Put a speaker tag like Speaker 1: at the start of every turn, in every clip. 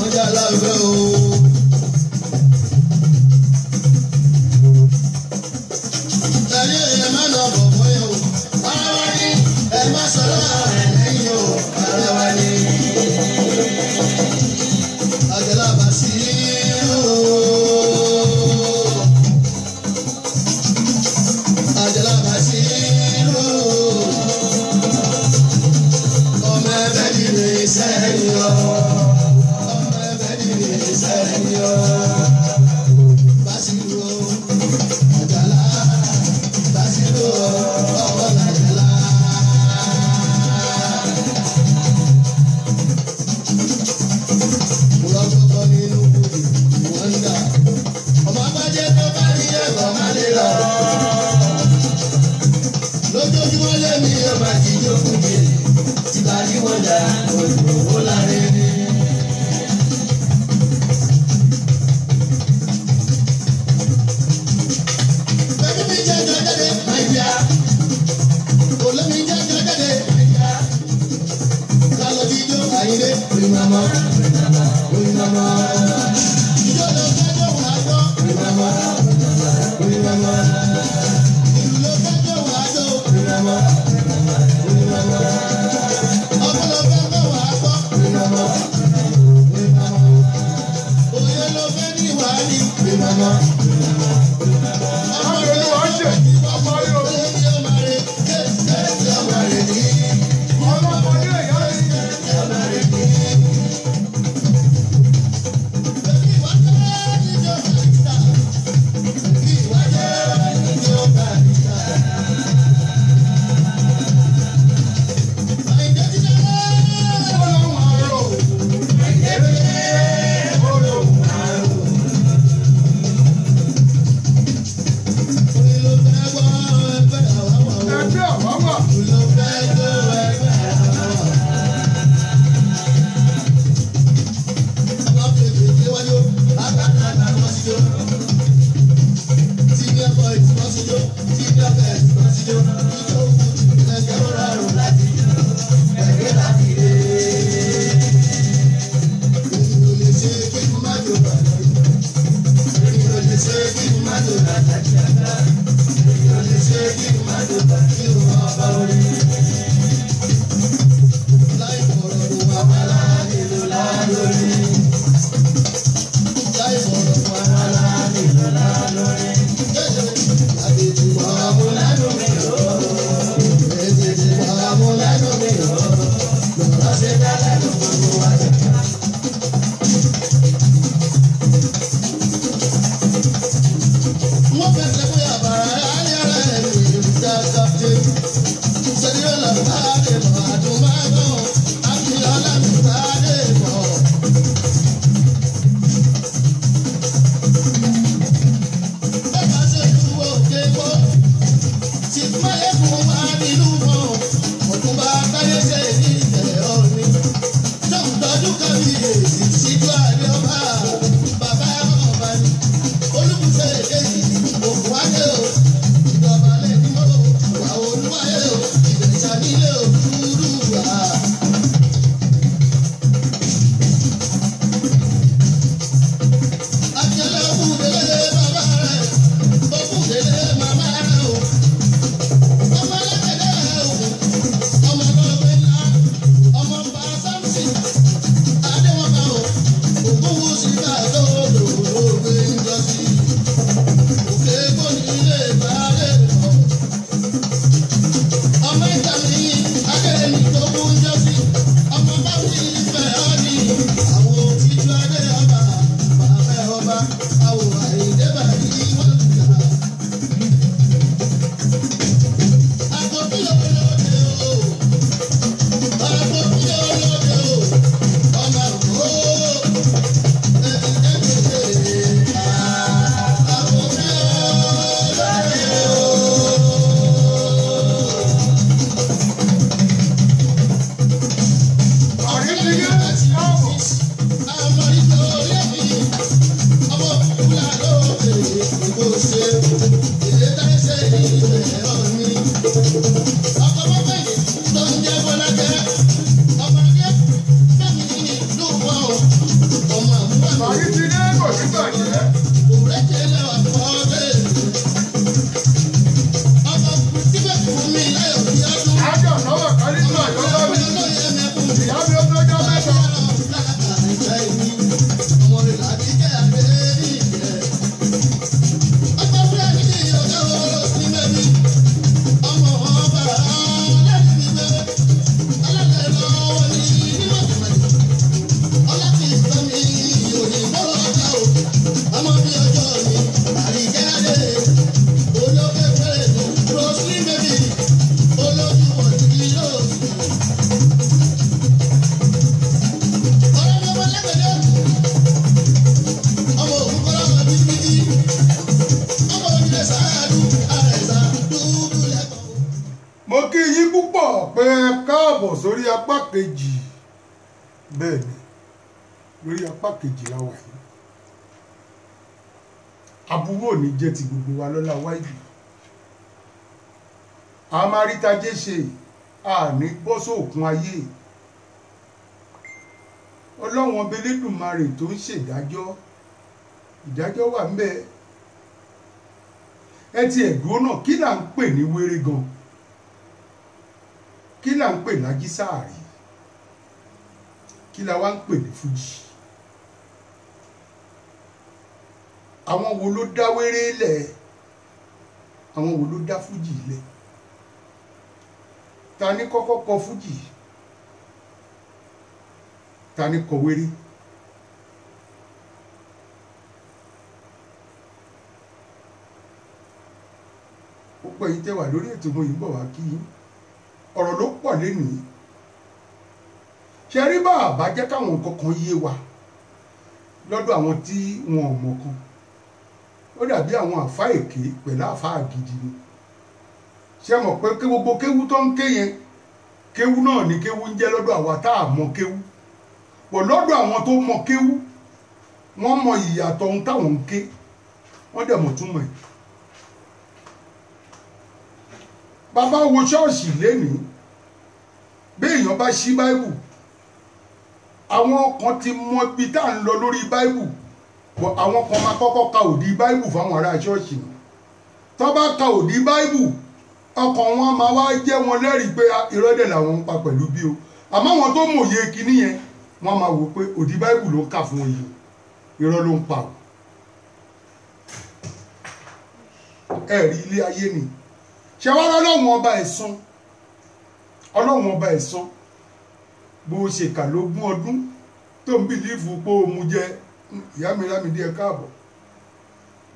Speaker 1: Ìwọ́n jà láwùjọ. kẹ́kọ̀ọ́ má lè lọ. Lójoojúmọ́ lẹ́mi yóò máa ti jókòó mi. Tìgbà tí wọ́n jà òyìnbó láre ni. Pẹ̀lú mi jẹ́ jọ jáde, Nàìjíríà. Olómi jẹ́ jọ jáde, Nàìjíríà. Kálọ̀ jíjó àyílé, òyìnbó. Òyìnbó. Ijó lọ fẹ́ jọ wà gbọ́, òyìnbó. Òyìnbó. Ìlú ló fẹ́ jọ wà jọ, òyìnbó. Òyìnbó. Ọmọ ló fẹ́ jọ wà gbọ́, òyìnbó. Òyìnbó. Òye ló fẹ́ ní wàá ní, òyìnbó.
Speaker 2: túbọ̀ pé káàbọ̀ sórí apá kejì bẹ́ẹ̀ ni lórí apá kejì la wà yìí aburú ò ní jẹ́ ti gbogbo wa lọ́la wáìdì a máa rí tajé ṣe a ní bọ́ sóòkun ayé ọlọ́run ọba Elédùmarè tó ń ṣèdájọ́ ìdájọ́ wà ń bẹ ẹ ti ẹ̀dúró náà kí là ń pè ní wéré gan kí là ń pè lájísáàrí kí la wá ń pè ní fújì àwọn wo ló dá wéré lẹ̀ àwọn wo ló dá fújì lẹ̀ ta ni kọ́kọ́ kọ fújì ta ni kọ wéré ó pẹ́ yìí tẹ́ wà lórí ètò mo yìí bọ̀ wá kí ọ̀rọ̀ ló pọ̀ lénìí ṣe rí bá àbá jẹ́ káwọn nǹkan kan yé wa lọ́dọ̀ àwọn tí wọn ò mọ̀ kan ó dàbí àwọn àfá èké pẹ̀lú àfá gidi ni ṣe mọ̀ pé gbogbo kéwú tó ń ké yẹn kéwú náà ni kéwú ń jẹ́ lọ́dọ̀ àwa tá a mọ̀ kéwú pọ̀ lọ́dọ̀ àwọn tó mọ̀ kéwú wọ́n mọ ìyàtọ̀ ohun táwọn ń ké wọ́n dẹ̀ mọ̀ túmọ̀ ẹ̀ bàbá wo ṣọ́ọ̀ṣì lénìí bí èèyàn bá ṣí báíbù àwọn kan ti mọ ibi tá à ń lọ lórí báíbù àwọn kan máa kọ́kọ́ ka òdì báíbù fáwọn ará ṣọ́ọ̀ṣì tó bá ka òdì báíbù ọkàn wọn máa wá jẹ́ wọn lẹ́rìí pé ìrọ́dẹ̀ làwọn ń pa pẹ̀lú bí o àmọ́ àwọn tó mòye kinní yẹn wọ́n máa wò pé òdì báíbù ló ń kà fún oyè irọ́ ló ń pa o ẹ̀rí ilé ayé ni ṣe wá lọ́wọ́n ọba ẹ̀san ọlọ́wọ́n ọba ẹ̀san bó ṣe kà lógún ọdún tó ń bìlífù pé ó mu jẹ ìyá mi Lámídì ẹ káàbọ̀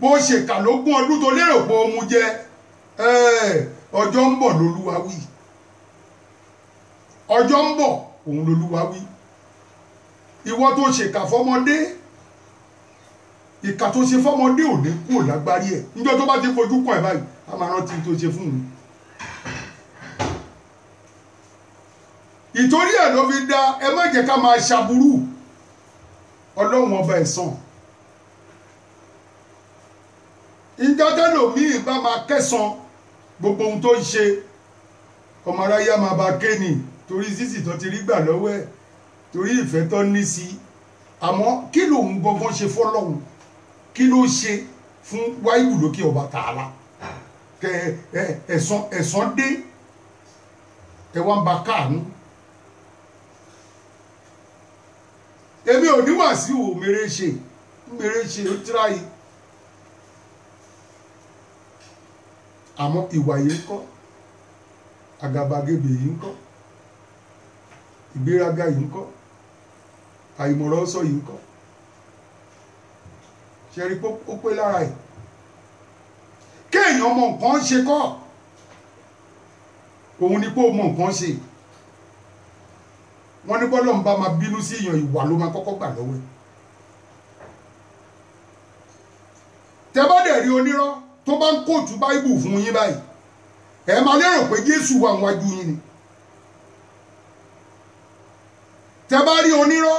Speaker 2: bó ṣe kà lógún ọdún tó lérò pé ó mu jẹ ọjọ́ ń bọ̀ lolúwa wí ọjọ́ ń bọ̀ òun lolúwa wí ìwọ tó ṣèkà fọmọdé ìkà tó ṣe fọmọdé ò ní kúrò lágbárí ẹ̀ níjọ́ tó bá ti fojú kàn ẹ̀ báyìí a máa rántí tó ṣe fún un ìtorí ẹ̀ ló fi dá ẹ má jẹ́ ká máa ṣaburú ọlọ́run ọba ẹ̀san ìjọ tẹ́lòmíì bá máa kẹsàn gbogbo ohun tó ń ṣe ọmọ aráyá máa bá kéènì torí sísì tó ti rí gbà lọ́wọ́ ẹ̀ torí ìfẹ́ tó ní sí àmọ́ kí lòun gangan ṣe fọ́lọ́hun kí ló ṣe fún wáyù lókè ọba tààlà kẹ ẹ̀san dé ẹ wá ń ba káàánú èmi ò ní Wàsíù mèrè ṣe ó tíráyì àmọ́ ìwà yìí ń kọ́ àgàbàgebè yìí ń kọ́ ìgbéraga yìí ń kọ́ àìmọ̀ràn sọ yìí ń kọ́ ṣe rí pé ó pé lára ẹ̀ kéèyàn mọ nǹkan ṣe kọ́ òun ni pé ó mọ nǹkan ṣe wọ́n ní bọ́lọ̀ ń bá máa bínú sí èèyàn ìwà ló máa kọ́kọ́ gbà lọ́wọ́ ẹ̀ tẹ́ bá dẹ̀ rí onírọ́ tó bá ń kóòtù báíbù fún yín báyìí ẹ máa lérò pé Jésù wà níwájú yín ni tẹ́ bá rí onírọ́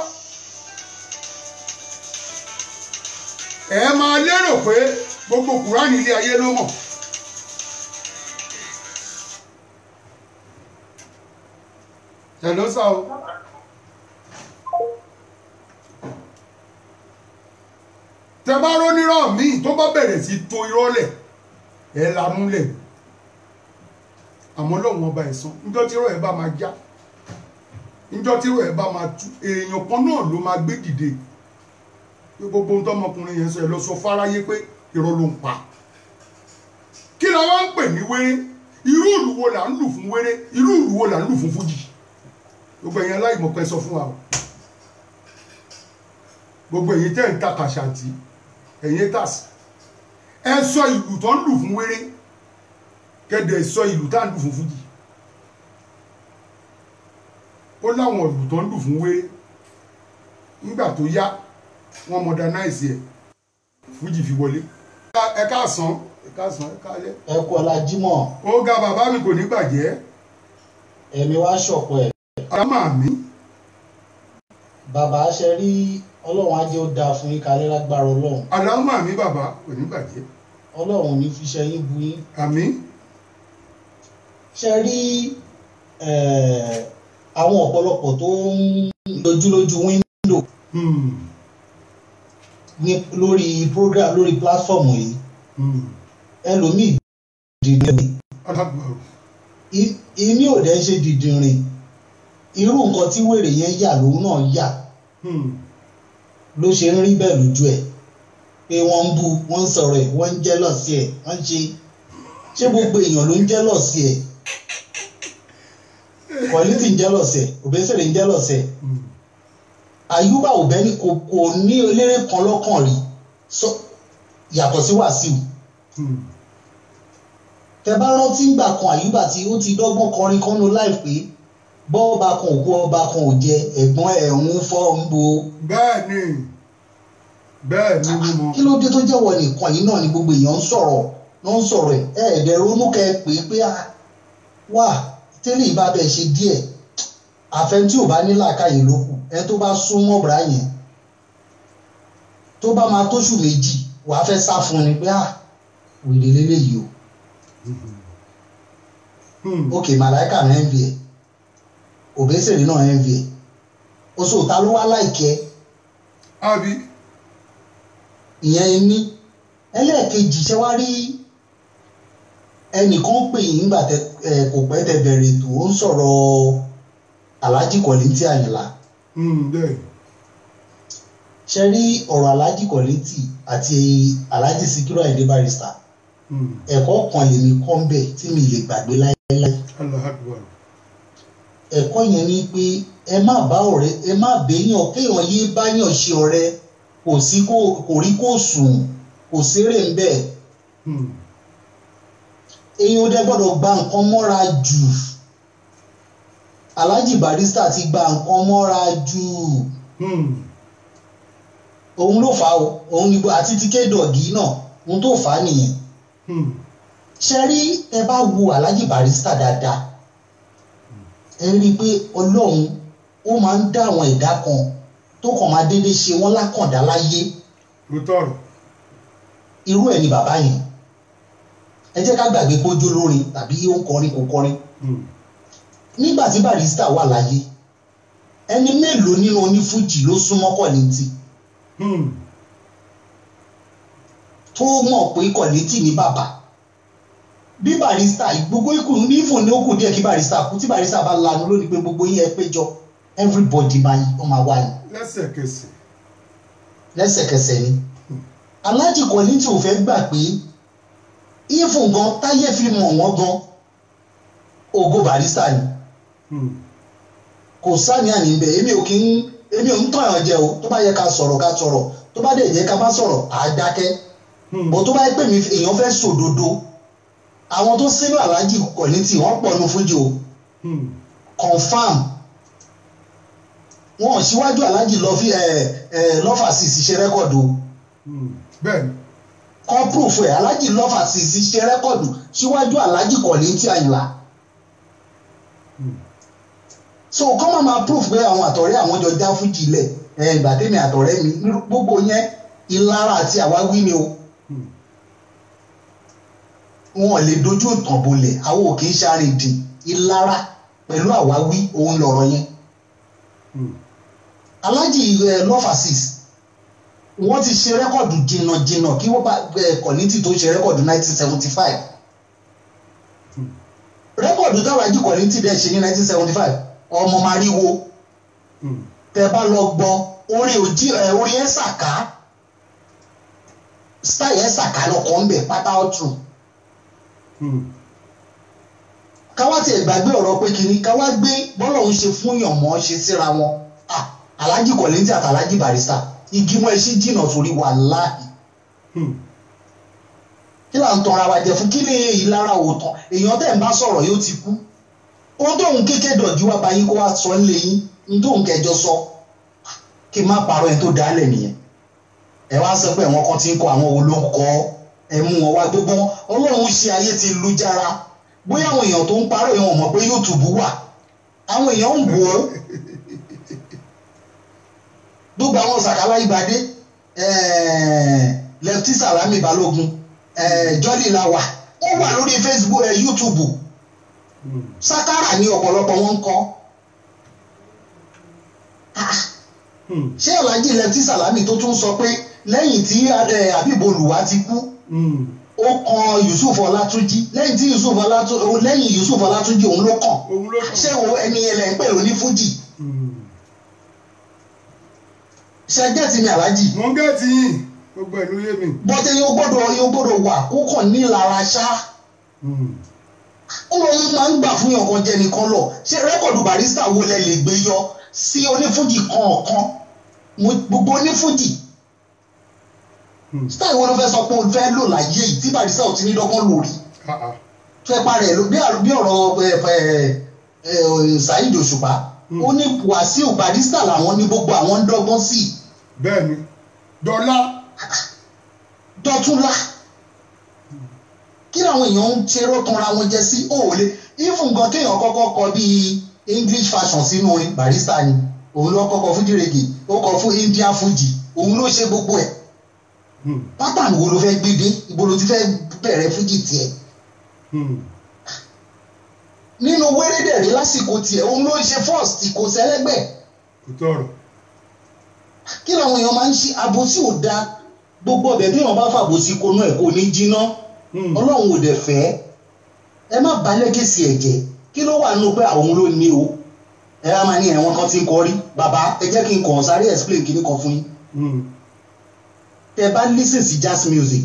Speaker 2: ẹ máa lérò pé gbogbo Kùránì ilé ayé ló mọ̀ ẹ ló sá o tẹ́ bá rónírọ́ míì tó bá bẹ̀rẹ̀ sí to irọ́ lẹ̀ ẹ lamúlẹ̀ àmọ́ lọ́wọ́n ọba ẹ̀san níjọ́ tí irọ́ ẹ bá máa já níjọ́ tí irọ́ ẹ bá máa tú èèyàn kan náà ló máa gbé dìde pé gbogbo ohun tọ́mọkùnrin yẹn sọ ẹ lọ sọ fáráyé pé irọ́ ló ń pa kí la wá ń pè ní wéré irú ìlú wo là ń lù fún wéré irú ìlú wo là ń lù fún fújì gbogbo ẹ̀yin aláìmọ̀pẹ́ sọ fún wa o gbogbo ẹ̀yin tẹ́ ń ta kàṣàtì ẹ̀yin tàṣì ẹ sọ ìlú tó ń lù fún wéré kẹ́dẹ̀ sọ ìlú tá ń lù fún fújì ó láwọn ìlú tó ń lù fún wéré nígbà tó yá wọ́n modernize ẹ̀ fújì fi wọlé ẹ káàsán ẹ káàsán ẹ káalẹ́
Speaker 1: ẹ kú ọlá Jímọ̀
Speaker 2: ó ga bàbá mi kò ní bàjẹ́
Speaker 3: ẹ̀mí wá ṣọ̀pọ̀ ẹ̀.
Speaker 2: àmà mi.
Speaker 3: bàbá ṣe rí ọlọ́run á jẹ́ ó dáa fún yín kalẹ́ lágbára ọlọ́run.
Speaker 2: àdámà mi bàbá kò ní bàjẹ́.
Speaker 3: ọlọ́run ò ní fi ṣe yín bu yín.
Speaker 2: àmín.
Speaker 3: ṣe rí àwọn ọ̀pọ̀lọpọ̀ tó ń lójú wíńdò lórí program lórí platform yìí ẹlòmíì dìdìrín èmi ò dẹ́ ṣe dìdìrín irú nǹkan tí wèrè yẹn yà lòun náà yà ló ṣe ń rí bẹ́ẹ̀ lójú ẹ̀ pé wọ́n ń bú wọ́n ń sọ̀rọ̀ ẹ̀ wọ́n ń jẹ́lọ̀sì ẹ̀ wọ́n ń ṣé gbogbo èèyàn ló ń jẹ́lọ̀sì ẹ̀ Kollity ń jẹ́lọ̀sì ẹ̀ Obesere ń jẹ́lọ̀sì ẹ̀ Ayuba Obeni kò ní eléré kan lọ́kàn rí yàtọ̀ sí Wàsíù tẹ bá rántí ń gbà kan Ayuba tí ó ti dọ́gbọ́n kọrin kan ló láìpẹ́ bọ́ọ̀bà kan òkú ọba kan ò jẹ ẹ̀gbọ́n ẹ̀ ń fọ́ ń bo.
Speaker 2: bẹ́ẹ̀ni ni mo.
Speaker 3: kí ló dé tó jẹ́wọ́ nìkan yìí náà ni gbogbo èèyàn ń sọ̀rọ̀ ẹ̀ ẹ̀ẹ́dẹ̀ ronú kẹ́ pé wà tẹ́lẹ̀ ìbá bẹ́ẹ̀ ṣe díẹ̀ àfẹn tí ò bá ní làákàyè ló kù ẹ tó bá súnmọ́ bùrá yẹn tó bá máa tóṣù méjì wàá fẹ́ sá fún ni pé wèrè lélẹ́yìí o. ok màláìka náà ń vi ẹ̀ Obesere náà ń vi ẹ̀ oṣù ta ló wá láìkẹ́.
Speaker 2: àbí.
Speaker 3: ìyẹn ní ẹlẹ́ẹ̀kejì ṣe wá rí ẹnìkan pè yín nígbà kò pẹ́ tẹ bẹ̀rẹ̀ ètò ó ń sọ̀rọ̀ Alhaji Kollity Ayinla. ṣe rí ọ̀rọ̀ Alhaji Kollity àti Alhaji Sikiru Ayinde Barrister ẹ̀kọ́ kan lèmi kọ́ ń bẹ̀ tí mi lè gbàgbé láéláé. ẹ̀kọ́ yẹn ni pé ẹ má bá ọ̀rẹ́ ẹ má béèyàn kéèyàn yé báyàn ṣe ọ̀rẹ́ kò rí kò sùn kò sérè ń bẹ̀. èèyàn ò dẹ̀ gbọ́dọ̀ gba nǹkan mọ́ra jù Alhaji Barrister ti gba nǹkan mọ́ra jù òun ló fà á òun ni àti ti kédọ̀gì náà òun tó fà á nìyẹn. ṣe rí ẹ bá wo Alhaji Barrister dáadáa ẹ rí i pé Ọlọ́run ó máa ń dá àwọn ẹ̀dá kan tó kàn máa déédéé ṣe wọ́n lákàndá láyé. irú ẹ̀ ni bàbá yẹn ẹ jẹ́ ká gbàgbé pójú lórin tàbí ó ń kọrin kò kọrin. nígbà tí Barrister wà láyé ẹni mélòó nínú onífújì ló súnmọ́ Kollity tó mọ̀ pé Kollity ní bàbá bí Barrister gbogbo ikú ní ìfún ní òkú díẹ̀ kí Barrister kú tí Barrister bá lanu lónìí pé gbogbo yín ẹ péjọ everybody máa wá ní. lẹ́sẹ̀kẹsẹ̀ ni Alhaji Kollity ò fẹ́ gbà pé ìfún gan táyé fi mọ̀ wọ́n gan ògo Barrister ni kò sáni àní bẹ́ẹ̀ èmi ò ń tàn án jẹ o tó bá yẹ ká sọ̀rọ̀ tó bá dẹ̀ yẹ ká bá sọ̀rọ̀ àdákẹ́ bó tó bá yẹ pé mi èèyàn fẹ́ sòdodo àwọn tó sínú Alhaji Kollity wọ́n pọ̀ nù fújì o confam wọn síwájú Alhaji Lọ́fàsìs ṣe rẹ́kọ̀dù
Speaker 2: bẹ́ẹ̀ni
Speaker 3: kan proof ẹ̀ Alhaji Lọ́fàsìs ṣe rẹ́kọ̀dù síwájú Alhaji Kollity Ayinla so kọ́ máa proof pé àwọn àtọ̀rẹ́ àwọn jọ já fújì lẹ̀ ìgbà tèmi àtọ̀rẹ́ mi gbogbo yẹn ìlara àti àwáwí ni o wọn lè dojú ìtàn bolẹ̀ àwọn ò kì í ṣàrìndìn ìlara pẹ̀lú àwáwí òun lọ̀rọ̀ yẹn. Alhaji Lọ́fàsìs wọ́n ti ṣe rẹ́kọ̀dù jìnnà kí wọ́n bá Kollity tó ṣe rẹ́kọ̀dù 1975 rẹ́kọ̀dù táwọn Alhaji Kollity dẹ̀ ṣe ní 1975 ọmọ mariwo tẹ bá lọ gbọ́ orí ẹ ṣàká style ẹ ṣàká lọkọ ń bẹ pátá ọtún káwá tiẹ̀ gbàgbé ọ̀rọ̀ pé kiri káwá gbé bọ́lọ̀ ń ṣe fún yàn mọ́ ṣe síra wọn Alhaji Kollity àti Alhaji Barrister igi mọ́ ẹ ṣí jìnnà sórí wàláhì kí là ń tanra wa jẹ fún kí ni ìlara òótọ́ èèyàn tẹ̀ ń bá sọ̀rọ̀ yóò ti kú ohun tóun kékeré dọ̀jú wá bá yín kó wá sọ ń lé yín ní tóun kẹjọ sọ kí n má parọ́ ẹ tó dálẹ̀ nìyẹn ẹ wá sọ pé àwọn kan ti ń kọ àwọn olóńkọ ẹ mú wọn wá gbogbo Ọlọ́run ṣe ayé ti lu jára bóyá àwọn èèyàn tó ń parọ́ yẹn wọ́n mọ̀ pé YouTube wà àwọn èèyàn ń bò ó gbogbo àwọn Sàkálà Ìgbàdé Lefty Salami Balógun Jolly Lawa ó wà lórí Facebook YouTube Sakara ní ọ̀pọ̀lọpọ̀ wọn ń kọ́ ṣé Alhaji Lefty Salami tó tún sọ pé lẹ́yìn tí Habib Olùwà ti kú ó kan Yusuf Ọlátúnjí lẹ́yìn tí Yusuf Ọlátúnjí òun ló kàn ṣé ẹni yẹn lẹ́ ń pè lóní fújì ṣe gẹ́ẹ̀tì mi Alhaji.
Speaker 2: mo ń gẹ́ẹ̀tì yìí gbogbo ìlú yé mi.
Speaker 3: bọ́tẹ́ yóò gbọ́dọ̀ wà kó kàn ní lára ṣá ó lóun máa ń gbà fún yàn kan jẹ́ nìkan lọ ṣé rẹ́kọ̀dù Barrister wo lẹ lè gbé yọ sí onífújì kọ̀ọ̀kan gbogbo onífújì style wo ló fẹ́ sọ pé o fẹ́ lò láyé yìí tí Barrister ò ti ní dọ́gbọ́n lórí tó ẹ parẹ́ bí ọ̀rọ̀ Saheed Òṣùpá ó ní Wàsíù Barrister làwọn ní gbogbo àwọn ń dọ́gbọ́n sí.
Speaker 2: bẹ́ẹ̀ni
Speaker 3: dọ́túnlá kí làwọn èèyàn ń ṣe rọ́tànra wọn jẹ sí òòlè even gan kéèyàn kọ́kọ́ kọ bíi English fashion sínú orin Barrister ni òun ló kọ́kọ́ fújì reggae ó kọ fún Indian Fuji òun ló ṣe gbogbo ẹ̀ pátánù wo ló fẹ́ gbé dé ibo ló ti fẹ́ bẹ̀rẹ̀ fújì tiẹ̀ nínú wérédèrè lásìkò tiẹ̀ òun ló ń ṣe first kò sẹ́lẹ́gbẹ̀ kí làwọn èèyàn máa ń ṣe àbòsí ò da gbogbo ọbẹ̀ bí wọ́n bá fàbòsí konú ẹ̀ kò ní jiná Ọlọ́run ò dẹ̀ fẹ́ ẹ má bà lẹ́gẹ̀sì ẹ̀ jẹ́ kí ló wà nínú pé àwọn ló ní o ẹ á máa ní ẹ̀wọ̀n kan tí ń kọrí bàbá ẹ jẹ́ kí n kàn sáré explain kíní kan fún yín tẹ bá listen sí jazz music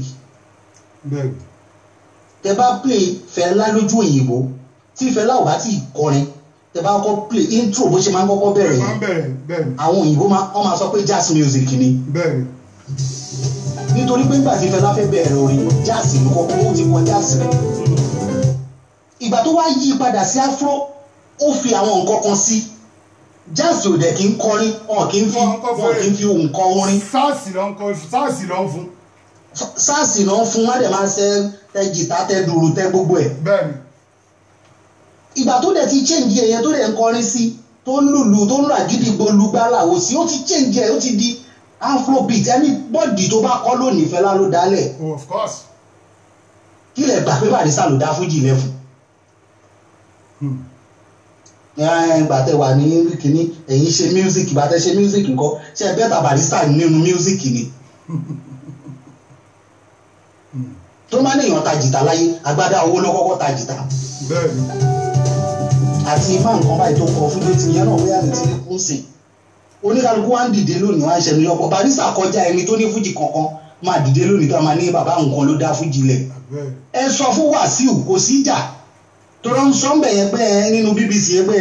Speaker 3: tẹ bá play Fẹlá lójú òyìnbó tí Fẹlá ò bá ti kọrin tẹ bá kọ́kọ́ play intro bó ṣe máa ń kọ́kọ́ bẹ̀rẹ̀ yẹn àwọn òyìnbó wọ́n máa sọ pé jazz music ni nítorí pé nígbà tí Fẹlá fẹ́ bẹ̀rẹ̀ orin jazz ló kọ́kọ́ ó ti kọ jazz rẹ̀ ìgbà tó wá yí padà sí afro ó fi àwọn nǹkan kan sí jazz ò dẹ̀ kí ń kọrin wọn kì í fi ohùn kọ orin
Speaker 2: sáàsì ló ń fún
Speaker 3: sáàsì náà fún wọn dẹ̀ máa tẹ jìtá tẹ dùrù tẹ gbogbo ẹ̀ ìgbà tó dẹ̀ ti change ẹ̀yẹ tó dẹ̀ ń kọrin sí tó ń lùlù tó ń rà gídígbò lùgbàlàwò sí ó ti change ẹ̀ ó ti di afrobeat ẹni bọ́ọ̀dì tó bá kọ́ lónìí Fẹlá ló dálẹ̀
Speaker 2: of course
Speaker 3: kí lẹ gbà pé Barrister ló dá fújì lẹ́fù ìgbà tẹ wà ní kínní ẹ̀yin ṣe music ìgbà tẹ ṣe music nǹkan ṣe bẹ́tà Barrister nínú music ni tó máa ní èèyàn ta jìtá láyé agbádá owó ló kọ́kọ́ ta jìtá àti má nǹkan báyìí tó kọ fún létí yẹn náà bóyá ní ti kún sí oníkálukú wá ń dìde lónìí wá ń ṣẹnu yọpọ Barrister kọjá ẹni tó ní fújì kankan máa dìde lónìí tó máa ní bàbá nǹkan ló dá fújì lẹ̀ ẹ sọ fún Wàsíù kò sí ìjà tó rán sọ́ńbẹ̀ yẹn pé nínú BBC yẹn pé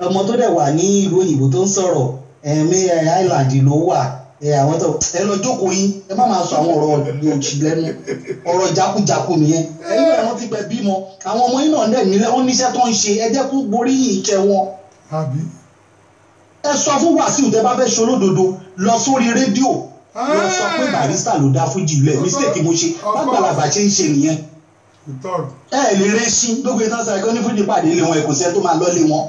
Speaker 3: ọmọ tó dẹ̀ wà ní ìlú òyìnbó tó ń sọ̀rọ̀ ẹ̀mí Island ló wà àwọn tó ẹ lọ jókòó yín ẹ má máa sọ àwọn ọ̀rọ̀ òjì lẹ́nu ọ̀rọ̀ jákujàku nìyẹn ẹ̀yin náà wọ́n ti pẹ́ bímọ àwọn ọmọ yín náà dẹ̀ nílẹ̀ wọ́n níṣẹ́ tó ń ṣe ẹ jẹ́ kó borí yìí kẹ́ wọn. ẹ sọ fún Wàsíù tẹ bá fẹ́ ṣolódodo lọ sórí rédíò lọ sọ pé Barrister ló dá fújì lẹ̀ mistake mo ṣe lágbàlagbà ṣe ń ṣe nìyẹn ẹ lè rẹ sí gbogbo ìtàn sáré kí wọ́n ní fújì pàdé ilé wọn ẹ̀kọ́ sẹ́ tó máa lọ́lé wọn.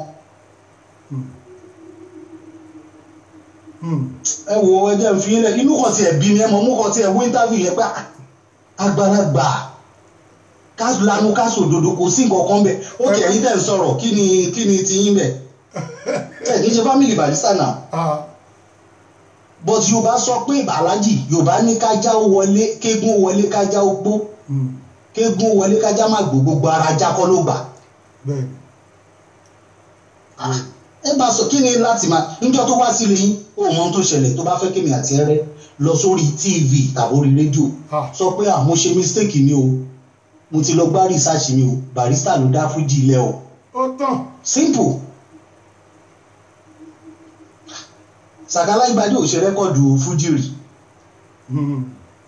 Speaker 3: ẹ wo ẹjẹ ń fi ilẹ̀ inú kan ti ẹ̀ bí mi ẹ mọ̀ mú kan ti ẹ̀ wó interview yẹn pé àgbàlagbà ká lanu ká sòdodo kò sí nǹkan kan bẹ̀ ó kẹ̀ yín tẹ̀ ń sọ̀rọ̀ kí ni ti yín bẹ̀ ẹ̀ kì í ṣe family Barrister náà but Yorùbá sọ pé Alhaji Yorùbá ní kájá wọlé kégún wọlé kájá ó gbó kégún wọlé kájá má gbó gbogbo ara jákọ́ ló gbà ẹ bá sọ kí ni láti máa níjọ́ tó wá sílé yín ó mọ ohun tó ṣẹlẹ̀ tó bá fẹ́ kémi àti ẹrẹ lọ sórí TV tàbí orí rédíò sọ pé mo ṣe mistake ni o mo ti lọ gbá research mi o Barrister ló dá fújì ilẹ̀ o simple Sàkálà Ìgbàdé ò ṣe rẹ́kọ̀dù fújì rí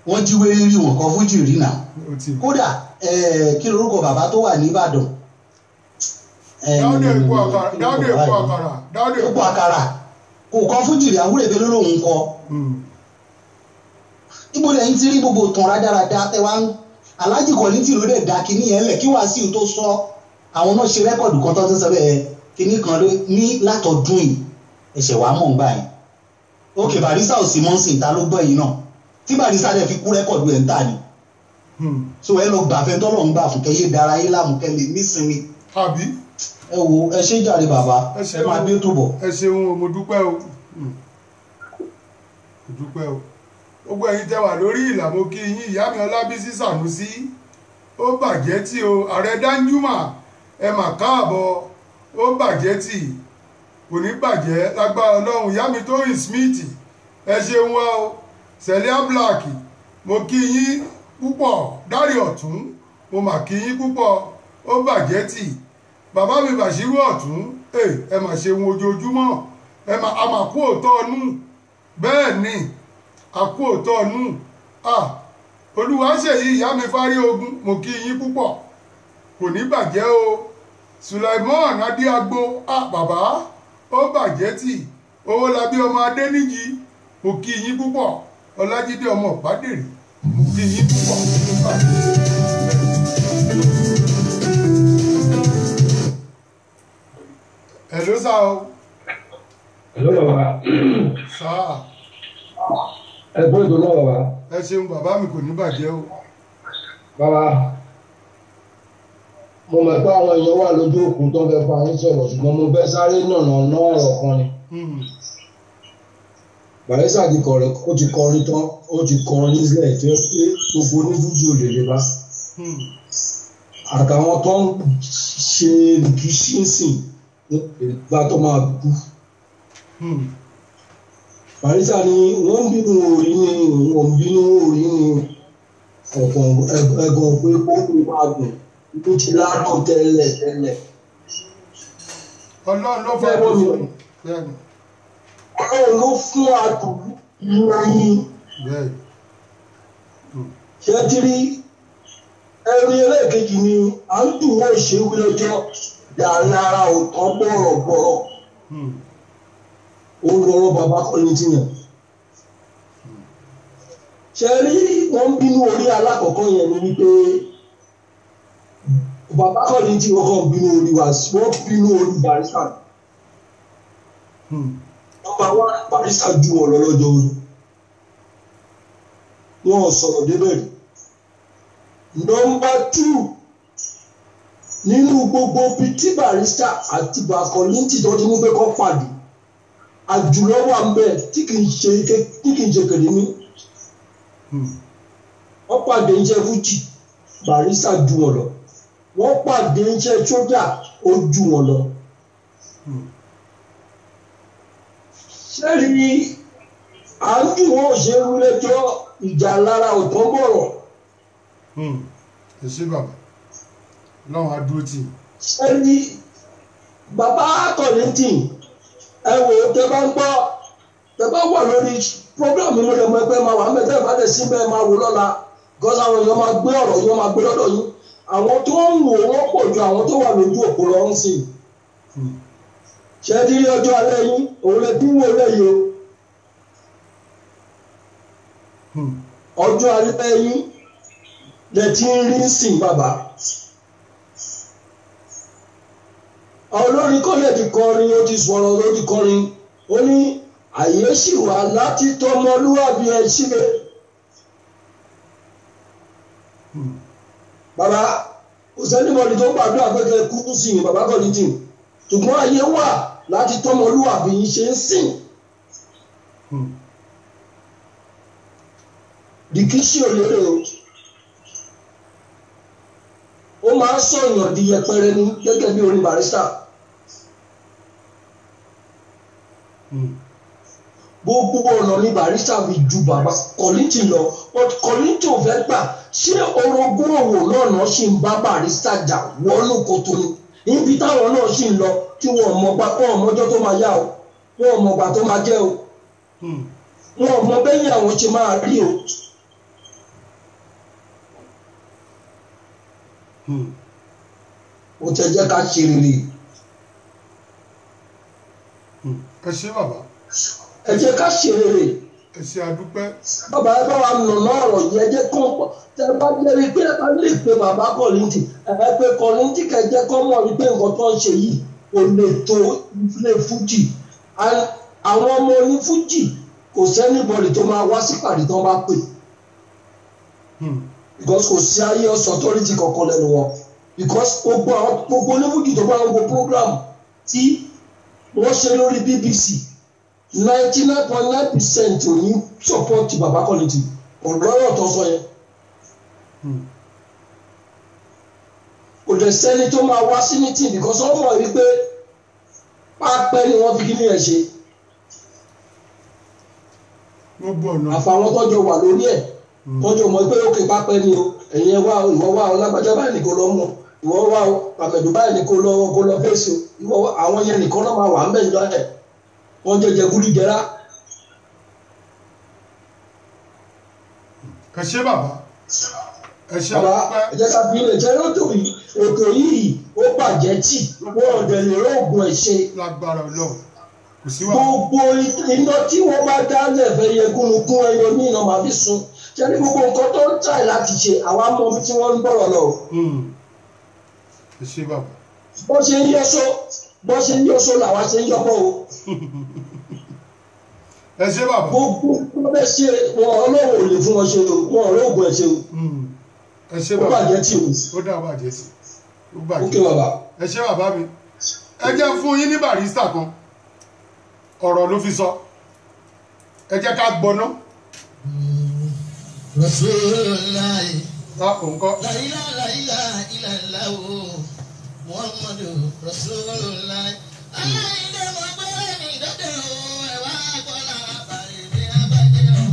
Speaker 3: wọ́n jí wérí rí wọn kan fújì rí náà kódà kí lorúkọ bàbá tó wà ní Ìbàdàn
Speaker 2: Dáúdé
Speaker 3: Epo Àkàrà kò kọ fújì rí Àwúrèbe ló lóun kọ ibo lẹ́yìn tí rí gbogbo tàn rádáradá tẹ wá ń Alhaji Kollington ló dẹ̀ dá kínní yẹn lẹ̀ kí Wàsíù tó sọ àwọn náà ṣe rẹ́kọ̀dù kan tó ń sọ bẹ́ẹ̀ kíní kan ló ní látọdún yìí ẹ̀ṣẹ̀ wàá mọ̀ ń gbà yẹn òkè Barrister ò sí mọ́sìn ta ló gbọ́ yìí náà tí Barrister dẹ̀ fi kú rẹ́kọ̀dù ẹ̀ ń tà ní so ẹ lọ gbàfẹ́ tọ́lọ̀ ń gbà fún kẹyẹ dára yé láàmú kẹlẹ̀ nísìnyí.
Speaker 2: àbí.
Speaker 3: ẹ wo ẹ ṣe jàre bàbá ẹ máa gbé tó bọ̀.
Speaker 2: ẹ ṣeun o mo dúpẹ́ o mo dúpẹ́ o gbogbo ẹ̀yin tẹ́ wà lórí ìlà mo kí yín ìyá mi Ọlábísí Sànúsí ó bàjẹ́ tí o ààrẹ Danjuma ẹ mà káàbọ̀ ó bàjẹ́ tí kò ní bàjẹ́ lágbára Ọlọ́run ìyá mi Tóyìn Smith ẹ ṣeun wa o Celia Black mo kí yín púpọ̀ Dárí Ọ̀tún mo mà kí yín púpọ̀ ó bàjẹ́ tì bàbá mi Bàṣírù Ọ̀tún ẹ mà ṣeun ojoojúmọ́ a mà kú òótọ́ ọnú bẹ́ẹ̀ ni a kú òótọ́ ọnú Olúwaṣèyí ìyá mi Fárí Ogun mo kí yín púpọ̀ kò ní bàjẹ́ o Sulaimon Adéagbo bàbá ó bàjẹ́ tì Owólabí ọmọ Adéníjì mo kí yín púpọ̀ Ọlájídé ọmọ Ọ̀pádèrè mo kí yín púpọ̀. Hello sá o.
Speaker 4: Hello bàbá.
Speaker 2: Sá.
Speaker 4: Ẹ gbọ́ ètò náà bàbá.
Speaker 2: Ẹ ṣeun bàbá mi kò ní bàjẹ́ o.
Speaker 4: Bàbá mo mọ̀ pé àwọn èèyàn wà lójú òkú tó fẹ́ bá yín sọ̀rọ̀ ṣùgbọ́n mo fẹ́ sáré nànà ná ọ̀rọ̀ kan ni. Barrister ti kọrin ó ti kọrin tán ó ti kọrin nílẹ̀ tó yẹ pé gbogbo onífújì ò lè lè bá. Àtàwọn tó ń ṣe rìkíṣínsìn ìgbà tó máa kú. Barrister ni wọ́n ń bínú orí ni wọ́n ń bínú orí ni ọ̀pọ̀ ẹ̀gàn pé ó ń máa gùn ló ti ládùn tẹ́lẹ̀.
Speaker 2: Ọlọ́run ló fẹ́ bọ́ mi.
Speaker 4: Ọlọ́run ló fún àdùn ìròyìn. Ṣé tí rí ẹni ẹlẹ́ẹ̀kejì ni à ń dùn wọ́n ṣe wí lọ́jọ́ dánára òtán bọ̀rọ̀bọ̀rọ̀. Ó lọ́rọ̀ bàbá Kollington yẹn. Ṣé rí wọ́n bínú orí alákọ̀ọ́kọ́ yẹn ni wípé bàbá Kollington kọ́kọ́ bínú orí wa wọ́n bínú orí Barrister. Nọ́mbà wá Barrister ju wọn lọ lọ́jọ́ orí. Wọ́n ò sọ̀rọ̀ débẹ̀ rí. Nọ́mbà 2 nínú gbogbo bíi tí Barrister àti bàbá Kollington tó ti mú pé kọ́ pàdé àjùlọ wà ń bẹ tí kì í ṣe kèdè mí. Wọ́n pàdé iṣẹ́ fújì Barrister ju wọn lọ. Wọ́n pàdé iṣẹ́ sójà ó ju wọn lọ. Ṣé rí à ń dùn wọ́n ṣe ń lẹ́jọ́ ìjà lára ọ̀tọ́ bọ̀rọ̀.
Speaker 2: Ẹ ṣé bàbá lọ́wọ́n á dúró tì.
Speaker 4: Ṣé rí bàbá Kollington ẹ wò ó tẹ bá ń gbọ́ tẹ bá wà lórí programme mi lè mọ ẹgbẹ́ máa wà mẹ́tẹ́ ìbálẹ̀ sí bẹ́ẹ̀ máa wò lọ́la gọ́sà àwọn èèyàn máa gbé ọ̀rọ̀ yẹn máa gbé lọ́dọ̀ yín àwọn tó ń wò wọ́n pọ̀ ju àwọn tó wà lójú òpó lọ ń sìn. Ṣé tí ọjọ́ alẹ́ yín òun lè dín wò lẹ́yìn o. Ọjọ́ alẹ́ yín lè ti ń rí sìn bàbá. Olórin kọ́lẹ̀ ti kọrin ó ti sọ̀rọ̀ ó ti kọrin ó ní àyè sì wà láti tọmọlúwàbí ẹ síbẹ̀. Bàbá kò sẹ́nìbọ̀dì tó gbàdúrà pé kẹ́ kú sí ní bàbá Kollington ṣùgbọ́n àyè wà láti tọmọlúwàbí yìí ṣe ń sìn. Rìkíṣí òlérè o ó máa ń sọ̀yàn di yẹpẹrẹ ní gẹ́gẹ́ bí orin Barrister. Gbogbo ọ̀nà ní Barrister fi ju bàbá Kollington lọ but Kollington ò fẹ́ gbà ṣé orogún òwò náà náà ṣì ń bá Barrister jà wọnú kòtò ni níbi táwọn náà ṣì ń lọ tí wọn ò mọgbà wọn ò mọjọ́ tó máa yá o wọn ò mọgbà tó máa jẹ́ o wọn ò mọ bẹ́yìn àwọn ṣe máa rí o. Ó tẹ jẹ́ ká ṣe rere.
Speaker 2: Ẹ ṣé bàbá.
Speaker 4: Ẹ jẹ́ ká ṣe rere.
Speaker 2: Ẹ ṣé adúpẹ́.
Speaker 4: Bàbá ẹ bá wa nàná ọ̀rọ̀ yìí ẹ jẹ́ kán pọ̀ tẹ bá jẹ́ wípé ẹ bá lè pe bàbá Kollington ẹ pé Kollington kẹ jẹ́ kán mọ̀ wípé nǹkan tó ń ṣe yìí kò lè tó ilé fújì àwọn ọmọ oní fújì kò sẹ́nìbọ̀dì tó máa wá sípàdé tó bá pè because kò sí ayé authority kankan lẹ́nu wọn because gbogbo onífújì tó bá ń wo program tí wọ́n ṣe lórí BBC 99.9% ò ní support Baba Kollington ọ̀rọ̀ tó sọ yẹn. Kò dẹ̀ sẹ́ni tó máa wá sí meeting because wọ́n mọ̀ wípé pápẹ́ ni wọ́n fi kí ní ẹ̀ ṣe. Àfàwọn tọ́jọ́ wà lórí ẹ̀ tọ́jọ́ mọ̀ pé òkè pápẹ́ ni o ẹ̀yin ẹ wá o ìwọ wá o lágbájá báyìí ni kò lọ mú ìwọ wá o pàmẹ̀dù báyìí ni kò lọ fèsì o ìwọ àwọn yẹn nìkan náà máa wà ń bẹ̀ ń jọ ẹ̀ wọ́n jẹ́ jẹgúdú jẹrá.
Speaker 2: ẹ ṣé bàbá ẹ ṣé
Speaker 4: bàbá ẹ jẹ́ ká bí ilé jẹ́ lọ́tọ̀ yìí ètò yìí ó bàjẹ́ tì wọ́n ọ̀dẹ̀ lè rọ́ọ̀gùn ẹ̀ ṣe.
Speaker 2: lágbára Ọlọ́run kò sí wà.
Speaker 4: gbogbo iná tí wọ́n bá dálẹ̀ fẹ́ yẹ gúnugún ẹyọ ní iná màá fi sun ṣé ní gbogbo nǹkan tó ń tàì láti ṣe àwa mọ bí tí wọ́n ń bọ̀rọ̀ lọ.
Speaker 2: ẹ ṣé bàbá.
Speaker 4: bó ṣe ń yọ́sọ́ làwa ṣe ń yọ́bọ̀ o.
Speaker 2: ẹ ṣé bàbá.
Speaker 4: gbogbo wọn fẹ́ ṣe wọn Ọlọ́run ò lè fún wọn ṣe o wọn ò rògùn ẹ̀ ṣe o.
Speaker 2: ẹ ṣé bàbá.
Speaker 4: ó bàjẹ́ tì o.
Speaker 2: ó dá bàjẹ́ sí ó bàjẹ́.
Speaker 4: ókè bàbá.
Speaker 2: ẹ ṣé bàbá mi ẹ jẹ́ fún yín ní Barrister kan ọ̀rọ̀ ló fi sọ ẹ jẹ́ ká gbọ́ná.
Speaker 1: Rasulullah.
Speaker 2: òǹkọ́.
Speaker 1: La ilaha illallah Muhammadu Rasulullah. Aláìlé mo gbé mi dọ́dẹ̀ o ẹ̀wá gbọ́dọ̀ àbàlẹ̀ ní abájẹ́ o.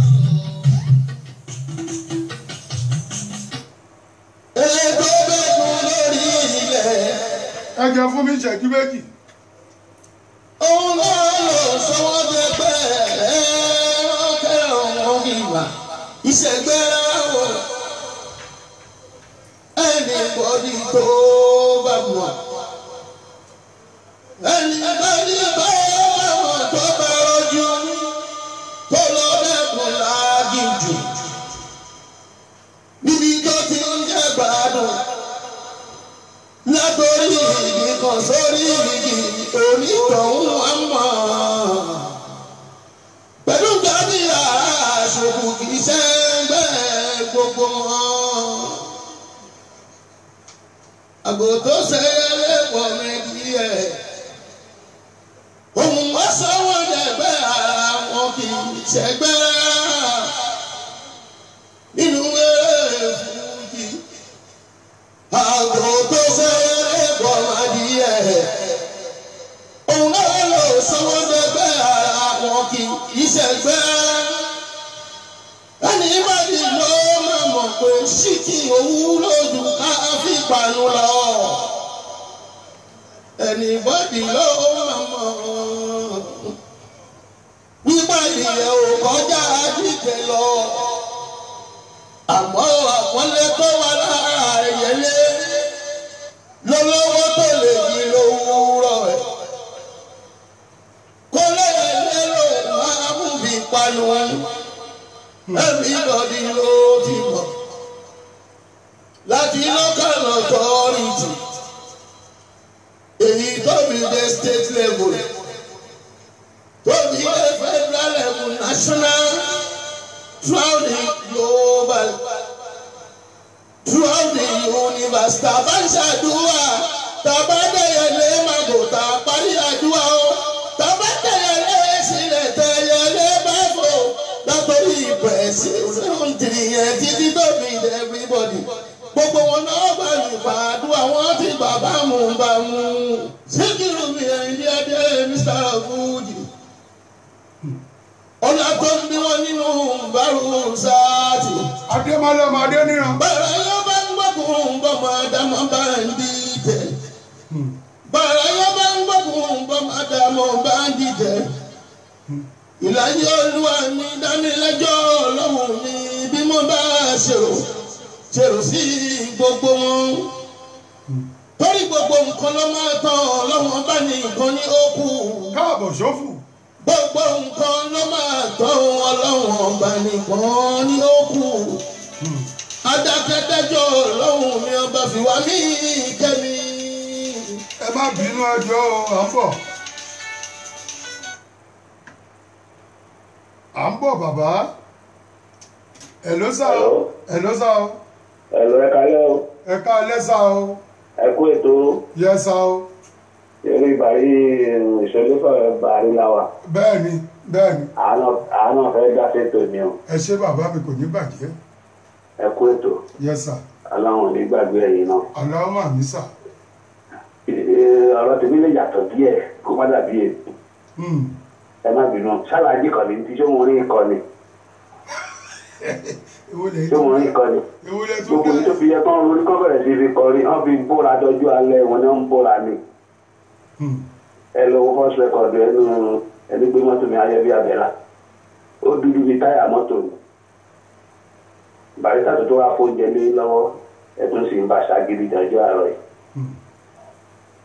Speaker 1: Ètò bẹ́ẹ̀kún lórí ilẹ̀.
Speaker 2: ẹ jẹ́ fún mi ìṣẹ́jú méjì.
Speaker 1: Òun náà lò sọ́wọ́ bẹ́ẹ̀ bẹ́ẹ̀ ọ̀kẹ́ ọ̀hún ìwà ìṣègbéra wò. Anybody tó bá mọ̀ anybody bá mọ̀ tó bá rọ́jú tó lọ dẹ́kun lágìjù níbi tó ti ń jẹ́ gbádùn látòrí ìdí kan sórí ìdí onítọ̀hún wá mọ̀ pẹ̀lú gbàgbé àṣòkù kì í ṣẹ́gbẹ́ gbogbo wọn. Àgbò tó ṣẹlẹ̀ pọ̀ méjì ẹ̀ òun wá sọ́wọ́ dẹ̀gbẹ́ ara wọn kì í ṣẹgbẹ́ nínú eré fújì. Àgbò tó ṣẹlẹ̀ pọ̀ méjì ẹ̀ òun náà lọ sọ́wọ́ dẹ̀gbẹ́ ara wọn kì í ṣẹgbẹ́. Ẹni bá di ló máa mọ̀ pé ṣíkì òun lójú ká fi panu lọ. Ẹni bá di ló máa mọ̀ wípé ìyẹ̀ ò kọjá jíjẹ lọ. Àmọ́ àpọ́nlé tó wà lára ẹ̀yẹlé lọ́lọ́wọ́ tó lè yí lówùúrọ̀ ẹ̀. Kó lè lérò máa mú fi panu everybody ló ti mọ̀ láti local authority èyí tó bí dé state level tó bí dé federal level national throughout the global throughout the universe tàbá ń ṣàdúrà tàbá dẹ̀yẹlé màgò tá a parí àdúrà o tàbá dẹ̀yẹlé sílẹ̀ tẹ̀yẹlé bá fò látọ̀rí ìpẹ̀sì ṣéwọ̀ntìrì yẹn títí tó bí everybody gbogbo wọn náà bá mi fàdúrà wọn ti bàbá mu bá mu Síkírù mi ẹ̀yìn adé Mr. Fuji ọ̀nà tó ń bí wọn nínú bárò sáàtì.
Speaker 2: Adémọ́lá ọmọdé níran.
Speaker 1: Bàrà yóò bá ń gbọ́kùn bọ́mọ Ádámọ̀ bá ń dìtẹ̀. Bàrà yóò bá ń gbọ́kùn bọ́mọ Ádámọ̀ bá ń dìtẹ̀. Ìlàjì Olúwa mi dámilẹ́jọ́ Ọlọ́run mi bí mo bá ṣèrò sí gbogbo wọn. Torí gbogbo nǹkan ló máa tán Ọlọ́run bá ní nǹkan ní òkú.
Speaker 2: Káàbọ̀ ṣòfò.
Speaker 1: Gbogbo nǹkan ló máa tán Ọlọ́run bá nìkan ní òkú. Adákẹ́dájọ́ Ọlọ́run mi ọba fi wá mí kẹ́mi.
Speaker 2: ẹ má bínú ẹjọ́ à ń bọ̀. À ń bọ̀ bàbá. Hello sà o. Hello sà o.
Speaker 5: Hello, ẹ kálẹ́ o.
Speaker 2: Ẹ káalẹ́ sà o.
Speaker 5: Ẹ kú ètò.
Speaker 2: Yes sà o.
Speaker 5: Eré ìbàrí ìṣòlófà bàrí la wà.
Speaker 2: Bẹ́ẹ̀ni bẹ́ẹ̀ni.
Speaker 5: Àánú fẹ́ dá sétò mi o.
Speaker 2: Ẹ ṣé bàbá mi kò ní bàjẹ́.
Speaker 5: Ẹ kú ètò.
Speaker 2: Yes sà.
Speaker 5: Aláwọn ò ní gbàgbé ẹ̀yin náà.
Speaker 2: Aláwọ̀ àmì sà.
Speaker 5: Ọ̀rọ̀ tèmi lè yàtọ̀ díẹ̀ kó má dàbí ètò. Ẹ má bínú. Ṣáláàjì kan ní ti ṣé mo rí ìkọ́ni. Ṣé mo rí ìkọ́ni? Gbogbo ní tó fi yẹ kán orí kọ́ bẹ̀rẹ̀ sí fi kọrin, wọ́n fi bóra dọjú alẹ́ wọn ni wọ́n ń bóra ni. Ẹ lọ first record ẹni gbé mọ́tò mi ayẹ́ bí abẹ́là. Ó dúdú bíi táyà mọ́tò mi. Bàrísà tó wá fóúnjẹ lé lọ́wọ́ ẹ̀tún sì ń bá ṣàgídí dọjú àárọ̀ yìí.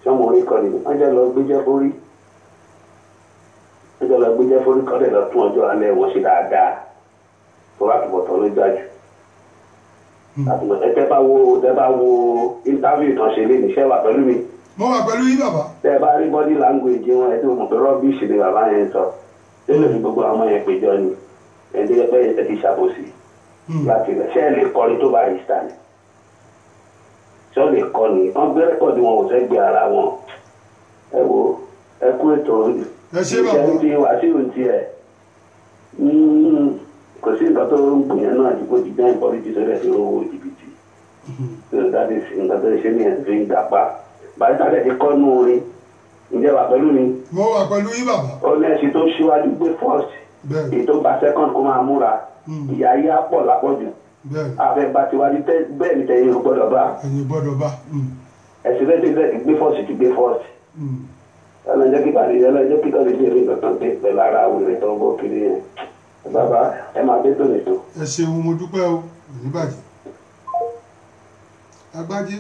Speaker 5: Ṣé mo rí ìkọ́ni? Wọ́n jẹ́ lọ gbéjẹ́ fórí. Wọ́n jẹ́ lọ gbéjẹ́ fórí kọ́lẹ̀ lọ tún ọjọ́ alẹ́ wọn ṣe dáadáa. Tó bá túbọ̀ tán ló jájú. Tẹ́ bá wo interview tán ṣe lé níṣẹ́ wà pẹ̀lú mi.
Speaker 2: Mo wà pẹ̀lú yín bàbá.
Speaker 5: Tẹ́ bá rí body language wọn ẹ̀ tí mo mọ̀ pé rubbish ni bàbá yẹn sọ. Ṣé lè fi gbogbo àwọn yẹn péjọ ni? Ẹ̀dẹ́ ẹgbẹ́ yẹn ti ṣàbòsí. Láti rẹ̀ ṣé ẹ lè kọrin tó bá yìí sàn? Ṣé ọ lè kọ ni? Wọ́n gbé rẹ́kọ̀dì wọn ò fẹ́ gbé ara wọn. Ẹ wo ẹ kú ètò
Speaker 2: ẹ ṣé bàbá.
Speaker 5: ìṣẹ́ ti wá sí òun tiẹ̀. Kò sí nǹkan tó ń gbìyànjú náà àdìgbò ti gbẹ́ ìpọ́lítì sórí ẹ̀sìn owó jìbìtì. That is nǹkan tó ń ṣe ní ẹ̀sìn fi ń gbapá. Bàrísà tẹ̀ ti kọ́ nú orin. Ǹjẹ́ wà pẹ̀lú mi?
Speaker 2: Mo wà pẹ̀lú yín bàbá.
Speaker 5: Ó ní ẹ̀sìn tó ṣíwájú gbé first. Èyí tó gba second kó máa múra. Ìyá ayé á pọ̀ lápọ̀jù. Àfẹ́gbà tiwájú bẹ́ẹ̀ ni tẹ̀yìn ò gbọ́dọ̀ bá.
Speaker 2: Ẹ̀yin gbọ́dọ̀ bá.
Speaker 5: Ẹ̀sìn rẹ̀ ti gbé first ti gbé first. Ọlọ́jọ́ kíkà lè yẹ lọ́jọ́ kíkà lè jẹ́ ìrìn kan pẹ̀lú ara wèrè tó ń bọ́ kiri yẹn. Bàbá ẹ máa dé tòun ètò.
Speaker 2: Ẹ ṣeun mo dúpẹ́ o ní bàjẹ́. Agbájí.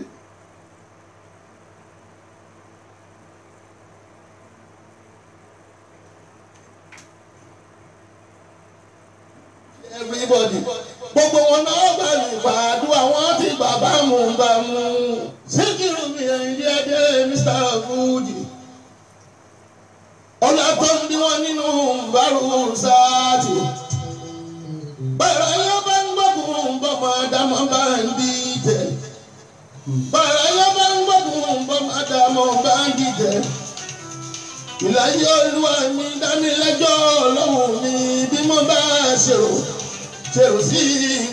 Speaker 1: Everybody gbogbo wọn náà bá mi fàdúrà wọn ti bàbá mu bá mu Síkírù mi ẹ̀yìn díẹ̀díẹ̀ Mr. Fuji ọ̀nà tó ń bí wọn nínú bárò sáàtì bàrà yẹn bá ń gbógun bọ́mọ dámọ́ bá ń dìtẹ̀ bàrà yẹn bá ń gbógun bọ́mọ dámọ́ bá ń dìtẹ̀ ìlàjì Olúwa mi dámilẹ́jọ́ Ọlọ́run mi bí mo bá ṣèrò sí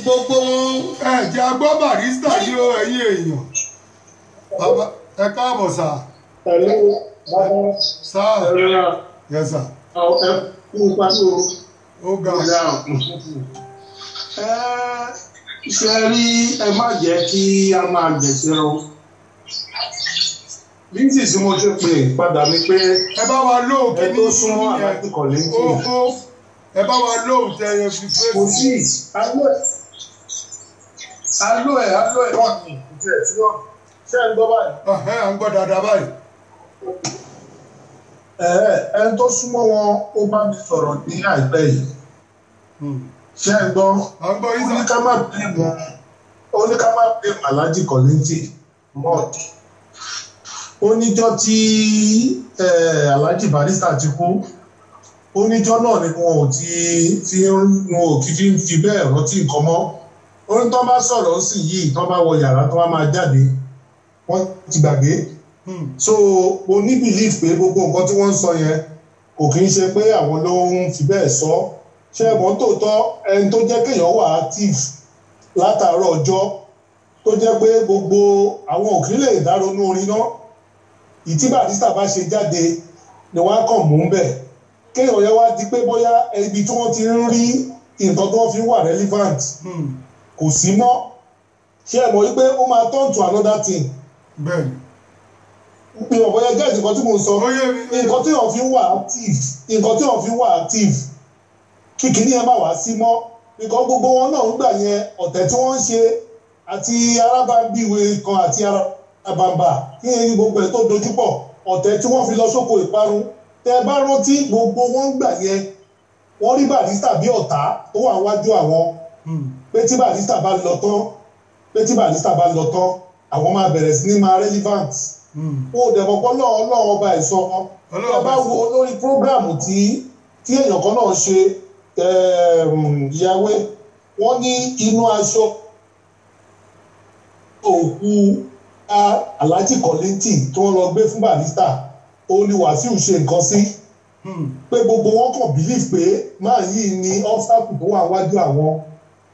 Speaker 1: gbogbo wọn.
Speaker 2: Ẹ jẹ́ agbọ́ Barrister yìí o ẹ̀yin èèyàn. Bàbá ẹ káàbọ̀ sà. Sà. Yes sà. Ó ga.
Speaker 6: Ṣé rí ẹ má jẹ́ kí a máa gbẹ̀sẹ̀ o. Líńtì tí mo ti pè padà ni pé
Speaker 2: ẹ bá wa lóòkè
Speaker 6: ẹ tó súnmọ́ àláti kọ̀lé ń tì.
Speaker 2: Ẹ bá wa lóòkè ẹ fi fẹ́.
Speaker 6: Kò sí aló ẹ̀ wọ́n ní ìjẹ́ tí wọ́n ṣe ń gbọ́ báyìí.
Speaker 2: À ń gbọ́ dáadáa báyìí.
Speaker 6: Ẹni tó súnmọ́ wọn ó bá mi sọ̀rọ̀ ní àìpẹ́ yìí. Ṣé ń gbọ́? Ó ní ká má pè Alhaji Kollington mọ́ọ̀dì. Ó níjọ́ tí Alhaji Barrister ti kú. Ó níjọ́ náà ni wọn ò fi bẹ́ẹ̀ rántí nǹkan mọ́. Ó ní tán bá sọ̀rọ̀ sí yìí tán bá wọ yàrá tán bá máa jáde wọ́n ti gbàgbé. So mo ní belief pé gbogbo nǹkan tí wọ́n ń sọ yẹn kò kí ń ṣe pé àwọn ló ń fi bẹ́ẹ̀ sọ. Ṣé ẹ̀mọ́ tòótọ́ ẹni tó jẹ́ kéèyàn wà active látàárọ̀ ọjọ́ tó jẹ́ pé gbogbo àwọn òkè lè dáronú orin náà ìtí Barrister bá ṣe jáde ni wọ́n á kàn mú bẹ̀ kéèyàn yẹn wá di pé bóyá ibi tí wọ́n ti ń rí nǹkan tó fi wà relevant kò sí mọ́. Ṣé ẹ mọ̀ wípé ó máa turn to another thing.
Speaker 2: Bẹ́ẹ̀ni.
Speaker 6: Mi ò bóyá gẹ́gẹ́ nǹkan tí mo sọ nǹkan tí wọ́n fi wà active kíkiní ẹ má wá sí mọ́ nǹkan gbogbo wọn náà ń gbà yẹn ọ̀tẹ̀ tí wọ́n ń ṣe àti arábàbíwe kan àti arábàbà kí ẹni gbogbo ẹ̀ tó dojúpọ̀ ọ̀tẹ̀ tí wọ́n fi lọ sóko ìparun tẹ bá rántí gbogbo wọn gbà yẹn wọ́n rí Barrister bí ọ̀tá tó wà wájú àwọn pé tí Barrister bá lọ tán àwọn máa bẹ̀rẹ̀ sí ní máa relevant ó dẹ̀ mọ̀ pé ọlọ́run ọba ẹ̀sọ́ ẹ bá wo lórí prógráàmù tí èèyàn kan náà ṣe ìyàwó wọ́n ní inú aṣọ òkú Alhaji Kollington tí wọ́n lọ gbé fún Barrister ó ní Wàsíù ṣe nǹkan sí pé gbogbo wọn kàn believe pé máa yìí ní obstacle tó wà wájú àwọn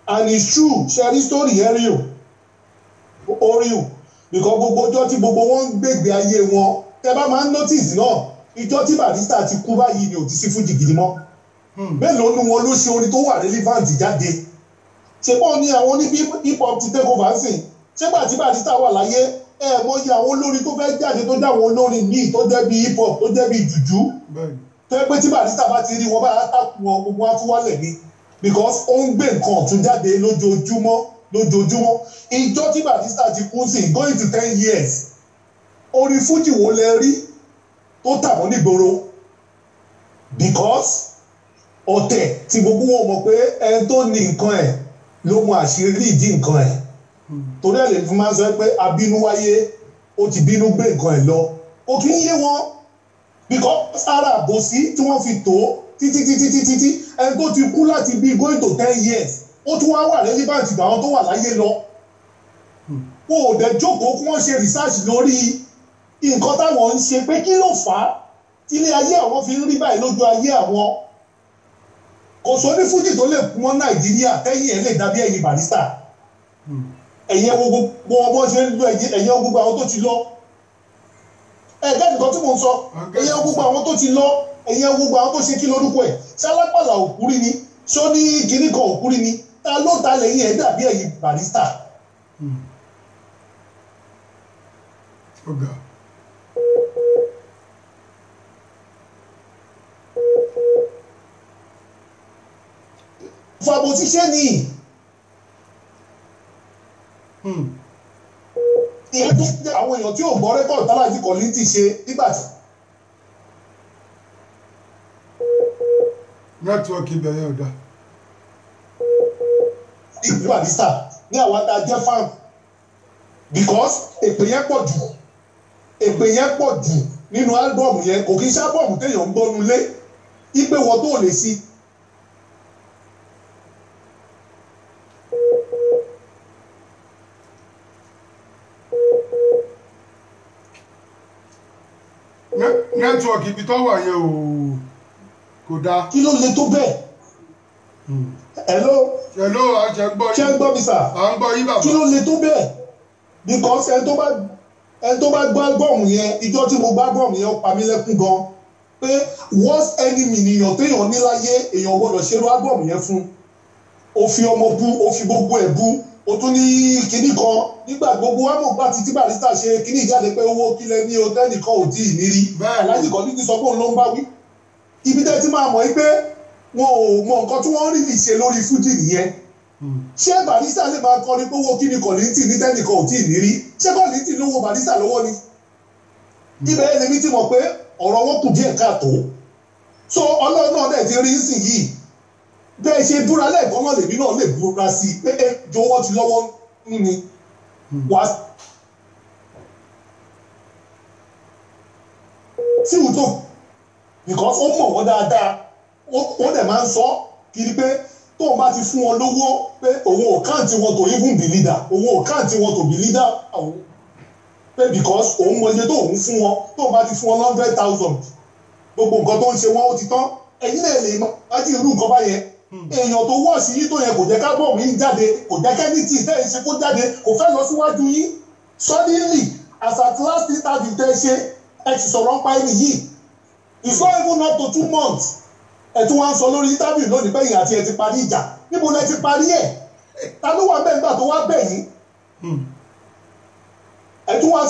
Speaker 6: and it's true ṣe rí story yẹn rí o because gbogbo ọjọ́ tí gbogbo wọn ń gbègbè ayé wọn tẹ bá máa ń notice náà ìjọ tí Barrister ti kú báyìí ni ò ti sí fújì gidi mọ́ mélòó nu wọn ló ṣe orin tó wà relevant jáde ṣe pọ́n ní àwọn oní hip hop ti take over sí ṣégbà tí Barrister wà láyé mọyì àwọn olórin tó fẹ́ jáde tó jáwọn olórin míì tó jẹ́ bí hip hop tó jẹ́ bí jùjú tó yẹ pé tí Barrister bá ti rí wọn báyà tákù wọn gbogbo wọn tún wálẹ̀ ní because ó ń gbé nǹkan ọ̀tún jáde lójoojúmọ́ ìjọ tí Barrister ti kú sí going to 10 years orin fújì wo lẹ rí tó tàbọ̀ nígboro because ọ̀tẹ̀ tí gbogbo wọn mọ̀ pé ẹni tó ní nǹkan ẹ̀ ló mọ àṣírí ìdí nǹkan ẹ̀ torí ẹ̀ lè fi máa sọ pé abínú wáyé ó ti bínú gbé nǹkan ẹ̀ lọ ó kì í yé wọn because ara àbòsí tí wọ́n fi tó títí ẹni tó ti kú láti bí going to 10 years ó tún wá wà relevant ìgbà àwọn tó wà láyé lọ kó o dẹ̀ jókòó kí wọ́n ṣe research lórí nǹkan táwọn ń ṣe pé kí ló fà á tí ilé ayé àwọn fi ń rí báyìí lójú ayé àwọn kò sọ ní fújì tó lè kún wọn Nàìjíríà tẹ́yìn ẹ̀ lè dàbí ẹ̀yìn Barrister ẹ̀yẹ wo gbogbo ọmọ ṣe ń lo ẹ̀yẹ gbogbo àwọn tó ti lọ ẹ̀ẹ́dẹ́ nìkan tí mò ń sọ ẹ̀yẹ gbogbo àwọn tó ti lọ ẹ̀yẹ gbogbo àwọn tó ṣe kí lórúkọ ẹ̀ ṣálápàlà òkúrí ni ṣó ní kinní kan òkúrí ni ta ló ta lẹ́yìn ẹ̀ dàbí ẹ̀yìn Barrister. fàbòsí ṣé ni ìyẹn tó jẹ́ àwọn èèyàn tí ò gbọ́ rẹ́kọ̀dù t'Alhaji Kollington ṣe nígbà tí.
Speaker 2: nẹ́tíwọ́ọ̀kì bẹ̀rẹ̀ ọ̀dà.
Speaker 6: ìlú Barrister ní àwọn tá a jẹ́ fan because èpè yẹn pọ̀ jù nínú álbọ̀mù yẹn kò kí n ṣe álbọ̀mù téèyàn ń gbọ́nu lé ipe wọ́n tó lè sí.
Speaker 2: nẹ́tíwọ́ọ̀kì ibi tó wà yẹn kò dáa.
Speaker 6: kí ló le tó bẹ́ẹ̀. hello
Speaker 2: àṣẹ gbọ́ yín.
Speaker 6: ṣé ń gbọ́ mi sà.
Speaker 2: à ń gbọ́ yín bàbá.
Speaker 6: kí ló le tó bẹ́ẹ̀ because ẹni tó bá gbọ́ álbọ̀mù yẹn ìjọ tí mo gbọ́ álbọ̀mù yẹn ó pa mí lẹ́kún gan pé worst enemy nìyàn téèyàn ní láyé èèyàn gbọ́dọ̀ ṣerú álbọ̀mù yẹn fún ó fi ọmọ bú ó fi gbogbo ẹ̀ bú ó tún ní kinní kan nígbà gbogbo wa mọ̀ gbà tí Barrister ṣe kinní ìjáde pé owó kílẹ̀ ní hòtẹ́ẹ̀lì kan ò tí ì ní rí Alhaji Kollington sọ pé òun ló ń bá wí ibi tẹ́ ti máa mọ̀ pé wọn ò mọ nǹkan tí wọ́n rí lè ṣe lórí fújì nìyẹn ṣé Barrister lè máa kọrin pé owó kíní Kollington ní tẹ́nìkan ò tí ì ní rí ṣé Kollington lówó Barrister lọ́wọ́ ni ibẹ̀ ẹ̀ lèmi ti mọ̀ pé ọ̀rọ̀ wọn kù díẹ̀ káàtó so ọlọ́run náà dẹ̀ ti rí sí yìí bẹ́ẹ̀ ṣe búra lẹ́ẹ̀kan náà lèmi náà lè búra sí i pé jọ̀wọ́ ti lọ́wọ́ ní wá sí ìwútó because ó mọ̀ wọ́n dáadáa ó dẹ̀ máa ń sọ kiri pé tóun bá ti fún wọn lówó pé òun ò káàntì wọn tó even be leader òun ò káàntì wọn tó be leader òun pé because òun mọ iye tó òun fún wọn tóun bá ti fún wọn 100,000 gbogbo nǹkan tó ń ṣe wọn ó ti tán ẹ̀yin náà lè má ti irú nǹkan báyẹn èèyàn tó wọ̀ sí yín tó yẹ kò jẹ́ kábọ̀mù yín jáde kò jẹ́ kẹ́nìtì tẹ́ ẹ ṣe kó jáde kò fẹ́ lọ síwájú yín suddenly as at last interview tẹ́ ẹ ṣe ẹ ti sọ̀rọ̀ ń pa ẹni yìí it's not even up to 2 months ẹ tún wá ń sọ lórí interview lónìí bẹ́yìn àti ẹ ti parí ìjà níbo lẹ ti parí ẹ̀ ta ló wà bẹ́ẹ̀ nígbà tó wá bẹ̀yìn ẹ tún wá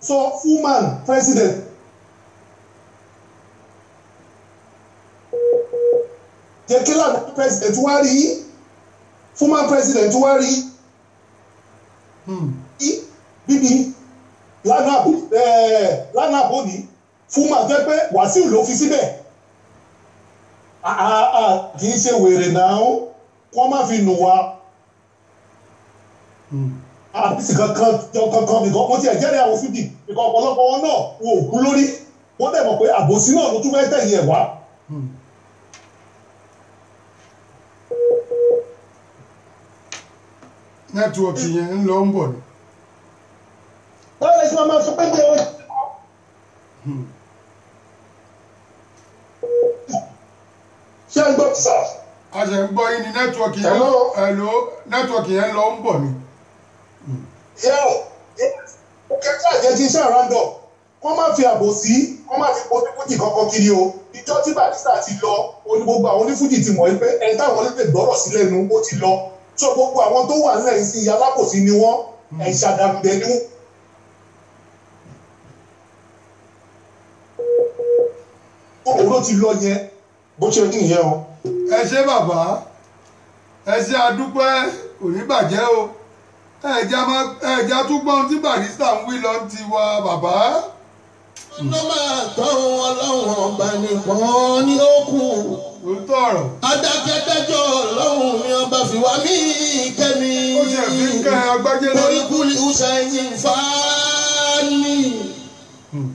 Speaker 6: sọ Fullman president jẹ́kílà president wá rí Fullman president wá rí bíbí lánàá bò ní Fullman jẹ́ pé Wàsíù ló fi síbẹ̀ kì í ṣe wèrè náà kó má fi nù wá àbísí kankan nìkan wọ́n ti ẹ̀jẹ̀rẹ̀ àwọn fúdì nìkan ọ̀pọ̀lọpọ̀ wọn náà wọn ò kú lórí wọ́n dẹ̀ mọ̀ pé àbòsí náà ló tún fẹ́ tẹ̀yìn ẹ̀ wá.
Speaker 2: nẹ́tíwọ̀kì yẹn ń lọ ń bọ̀ ni.
Speaker 6: báwo lè ṣe máa sọ pé bẹ́ẹ̀ ṣé ń gbọ́ sà.
Speaker 2: a ṣe ń gbọ́ yín ní nẹ́tíwọ̀kì yẹn nẹ́tíwọ̀kì yẹn ń lọ ń bọ̀ ni.
Speaker 6: kẹta àjẹtí iṣẹ́ àràndọ̀ wọ́n máa fi àbò sí wọ́n máa fi onífújì kankan kiri o ìjọ tí Barrister ti lọ gbogbo àwọn onífújì ti mọ̀ pé ẹni táwọn lè gbọ́rọ̀ sí lẹ́nu ó ti lọ tó gbogbo àwọn tó wà nílẹ̀ yìí sí ìyá alábòsí ni wọ́n ẹ̀ṣàdàgbẹ ni wọ́n. òun ló ti lọ yẹn bó ṣe ní ìyẹn o.
Speaker 2: ẹ ṣé bàbá ẹ ṣé adúpẹ́ kò ní bàjẹ́ o ẹ̀já tún gbọ́n tí Barrister ń wí lọ ti wa bàbá.
Speaker 1: ọ̀nà máa tọ́ ọlọ́run ọba nìkan ní ó kù.
Speaker 2: òótọ́ ọ̀rọ̀.
Speaker 1: adákẹ́dájọ́ ọlọ́run ni ọba fi wá mí kẹ́mi.
Speaker 2: ó ṣe fi ń kẹ́ agbájẹ́ lọ.
Speaker 1: orí kúlì hùsẹ̀yìn fáánì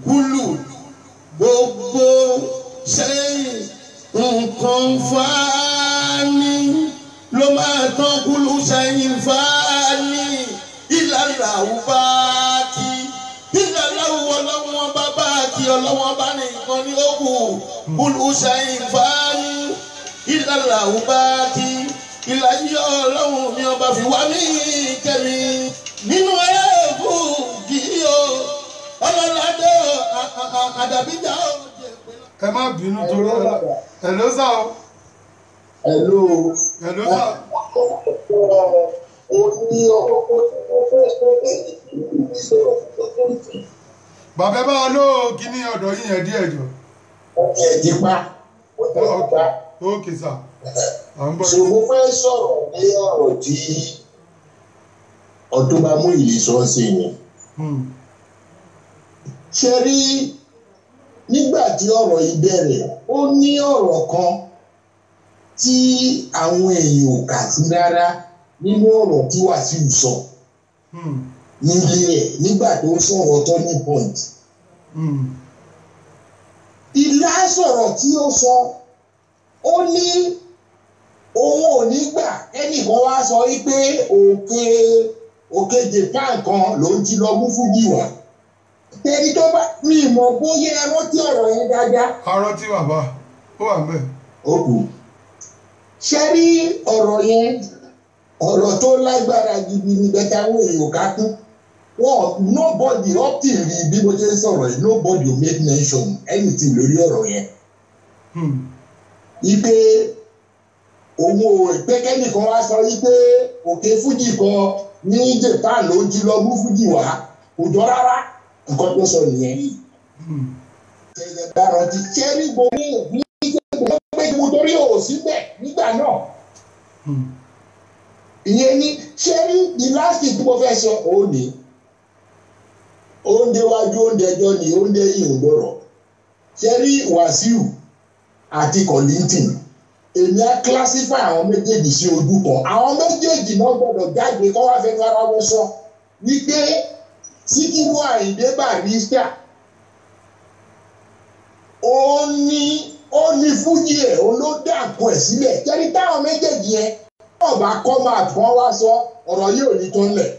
Speaker 1: kúlù gbogbo sẹ́yìn nǹkan fáánì ló máa tán kúlù sẹ́yìn fáánì ìlàlà òbá kí ìlàlà ọlọ́wọ́n bàbá kí ọlọ́wọ́n bá nìkan ní òkú kúlù sẹ́yìn fáánì ìlàlà òbá kí ìlàyé ọlọ́run mi ọba fi wá mí kẹ́mi nínú ẹ̀kú kì í o ọlọ́ládé àdàbíjà o.
Speaker 2: ẹ má bínú torí ẹ ló sá o.
Speaker 6: Hello.
Speaker 2: Hello sá. Bàbá bá ló kíní ọ̀dọ̀ yín yẹn díẹ̀ jọ.
Speaker 6: Ẹ̀dínpá.
Speaker 2: Ókè sá.
Speaker 6: Ṣòwò fẹ́ sọ̀rọ̀ ní ọ̀rọ̀ tí Ọ̀túnba Múyìí sọ sí ni. Ṣé rí nígbà tí ọ̀rọ̀ yìí bẹ̀rẹ̀ ó ní ọ̀rọ̀ kan tí àwọn èèyàn ò kà sí rárá nínú ọ̀rọ̀ tí Wàsíù sọ nílé ẹ̀ nígbà tó sọ̀rọ̀ turning point. Ìlà sọ̀rọ̀ tí ó sọ ó ní òun ò ní gbà ẹnìkan wá sọ wípé òkè Japan kan ló ń ti lọ mú fújì wá. Tẹni tó bá mi mọ̀ bóyá ẹ rántí ọ̀rọ̀ yẹn dáadáa.
Speaker 2: Arọ́ tí bàbá ó wà bẹ́ẹ̀.
Speaker 6: Ó kù. Ṣé rí ọ̀rọ̀ yẹn ọ̀rọ̀ tó lágbára gidi ní bẹ́tàwó èèyàn ká kú. Nobody up till rí bí mo ṣe ń sọ̀rọ̀ yìí nobody will make mention anything lórí ọ̀rọ̀ yẹn. Ipe òun ò pé kẹ́nìkan wá sọ wípé òkè fújì kan ní Japan ló ti lọ mú fújì wá kò jọ rárá nǹkan tó sọ nìyẹn. Ẹ̀rọ ti ṣẹ́rí gbogbo ní ìgbà pé mo torí ò síbẹ̀ nígbà náà. Ìyẹn ni ṣẹ́rí the last thing tí mo fẹ́ sọ òun ni oúnjẹ wájú oúnjẹ ẹjọ́ ni oúnjẹ yìí ń gbọ́rọ̀. Ṣẹ́rí Wàsíù àti Kollington èmi á classify àwọn méjèèjì sí ojú kan àwọn méjèèjì náà gbọ́dọ̀ jáde kọ́ wá fẹ́ fara wọn sọ wípé Síkírù Àyìndé Barrister ó ní fújì ẹ̀ ó ló dá nǹkan ẹ̀ sílẹ̀ jẹ́rí táwọn méjèèjì yẹn ọba kọ́ máa kàn wá sọ ọ̀rọ̀ yìí ò ní tó ń lẹ̀.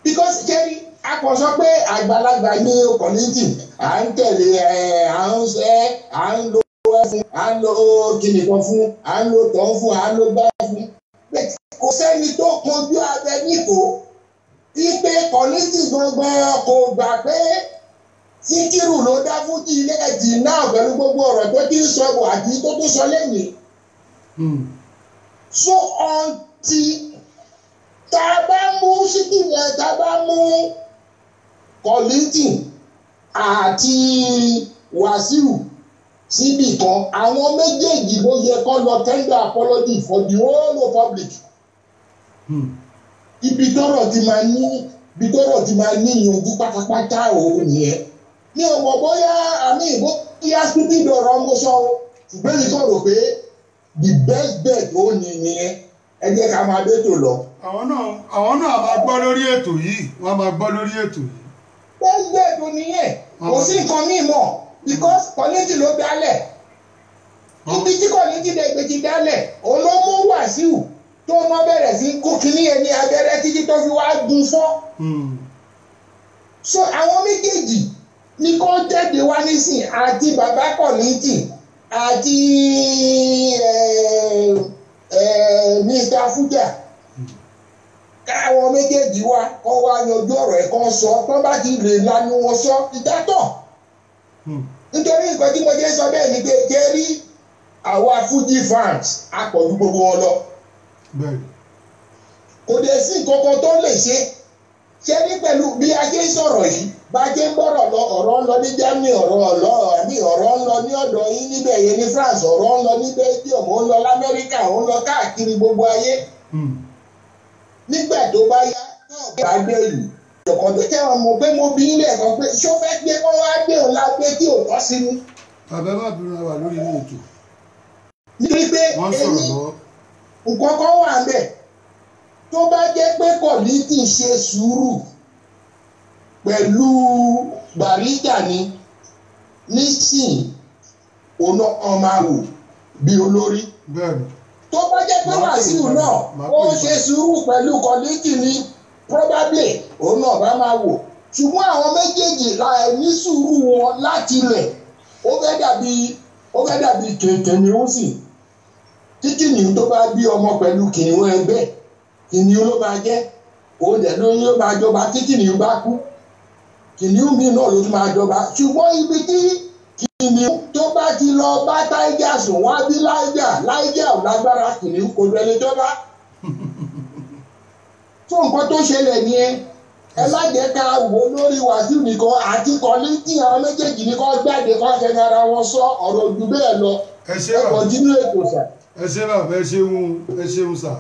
Speaker 6: because jẹ́rí akọ̀sọ́ pé àgbàlagbà ní Kollington à ń tẹ̀lé à ń lo fún à ń lo kìnìkan fún à ń lo tọ́ fún à ń lo gbá fún kò sẹ́ni tó kojú abẹ níkò wípé Kollington gbọ̀ngbọ̀n kò gbà pé Síkírù ló dá fújì ilé ẹ̀jì náà pẹ̀lú gbogbo ọ̀rọ̀ tó ti ń sọ bọ̀ àti tó tún sọ lẹ́yìn. so ọ̀ǹtì tá a bá mú Síkírù ẹ̀ tá a bá mú Kollington àti Wàsíù síbì kan àwọn méjèèjì ló yẹ kó lọ tender apology for the whole public. ibi tọ́rọ̀ ti máa ní ìyànjú pátápátá òun nìyẹn. ní ọmọ bóyá àmì ìbò kíá stupid ọ̀rọ̀ ọmọ sọ ṣùgbọ́n èyí sọ̀rọ̀ pé the best bet ó ní nìyẹn ẹ jẹ́ ká máa bẹ́tò lọ.
Speaker 2: àwọn náà máa gbọ́ lórí ètò yìí wọ́n máa gbọ́ lórí ètò yìí.
Speaker 7: wọ́n gbé ètò nìyẹn kò sí nǹkan míì mọ̀ because kọ́lẹ́jì ló dálẹ̀ ibi tí kọ́lẹ́jì dẹ̀gbẹ̀ ti dálẹ̀ òun ló mú Wàsíù tó mọ́ bẹ̀rẹ̀ sí kó kínní ẹni abẹ́rẹ́ títí tó fi wá gun fọ́. So àwọn méjèèjì ní kó jáde wá nísìn àti bàbá kọ́lẹ́jì àti Mr. Fuja káwọn méjèèjì wá kọ́ wá yanjú ọ̀rọ̀ ẹ̀ kan sọ tó bá ti lè lanu wọn sọ ìdátọ̀ nítorí nǹkan tí mo jẹ́ sọ bẹ́ẹ̀ ni pé jẹ́rí àwa Fuji fans apọ̀jù gbogbo wọn lọ kò dẹ̀ sí nǹkan kan tó lè ṣe ní pẹ̀lú bí a ṣe ń sọ̀rọ̀ yìí bá a ṣe ń gbọ́rọ̀ lọ ọ̀rọ̀ ń lọ ní Germany ọ̀rọ̀ ń lọ ní ọ̀dọ̀ yín níbẹ̀ yẹn ní France ọ̀rọ̀ ń lọ ní Belgium ó ń lọ l'Amẹ́ríkà ó ń lọ káàkiri gbogbo ayé nígbà tó bá yá náà bá gbé yìí ọ̀kan tó jẹ́ ọmọ pé mo bí ilé ẹ̀kan pé ṣó fẹ́ gbé kó wá gbé òun lágbé tí ò tọ́ sí mi.
Speaker 2: bàbá má bínú wà lórí ilé ètò.
Speaker 7: nítorí pé nǹkan kan wà ń bẹ̀ tó bá jẹ́ pé kọ̀lìtì ṣe sùúrù pẹ̀lú Bàrígà ni nísìn òun ọmọ àwò bí olórí. tó bá jẹ́ pé Wàsíù náà ó ṣe sùúrù pẹ̀lú kọ̀lìtì ni probably òun náà bá máa wò ṣùgbọ́n àwọn méjèèjì láì ní sùúrù wọn láti lẹ̀ ó fẹ́ dàbí kìnìún sì tí kìnìún tó bá bí ọmọ pẹ̀lú kìnìún ẹgbẹ́ kìnìún ló máa jẹ́ òun dẹ̀ ló yóò máa jọba tí kìnìún bá kú kìnìún mi náà ló tún máa jọba ṣùgbọ́n ibi tí kìnìún tó bá ti lọ bá táìgà sùn wá bí láìjà ò lágbára kìnìún kò lọ ẹni jọba fún nǹkan tó ṣẹlẹ̀ nìyẹn ẹ má jẹ́ ká wò lórí Wàsíù nìkan àti kọ́lẹ́tì àwọn méjèèjì nìkan jáde kó fẹ́ ara wọn sọ ọ̀rọ̀ ojú bẹ́ẹ̀ lọ ẹ kọ̀ dínú ètò sà.
Speaker 2: ẹ ṣe bàbá ẹ ṣeun sà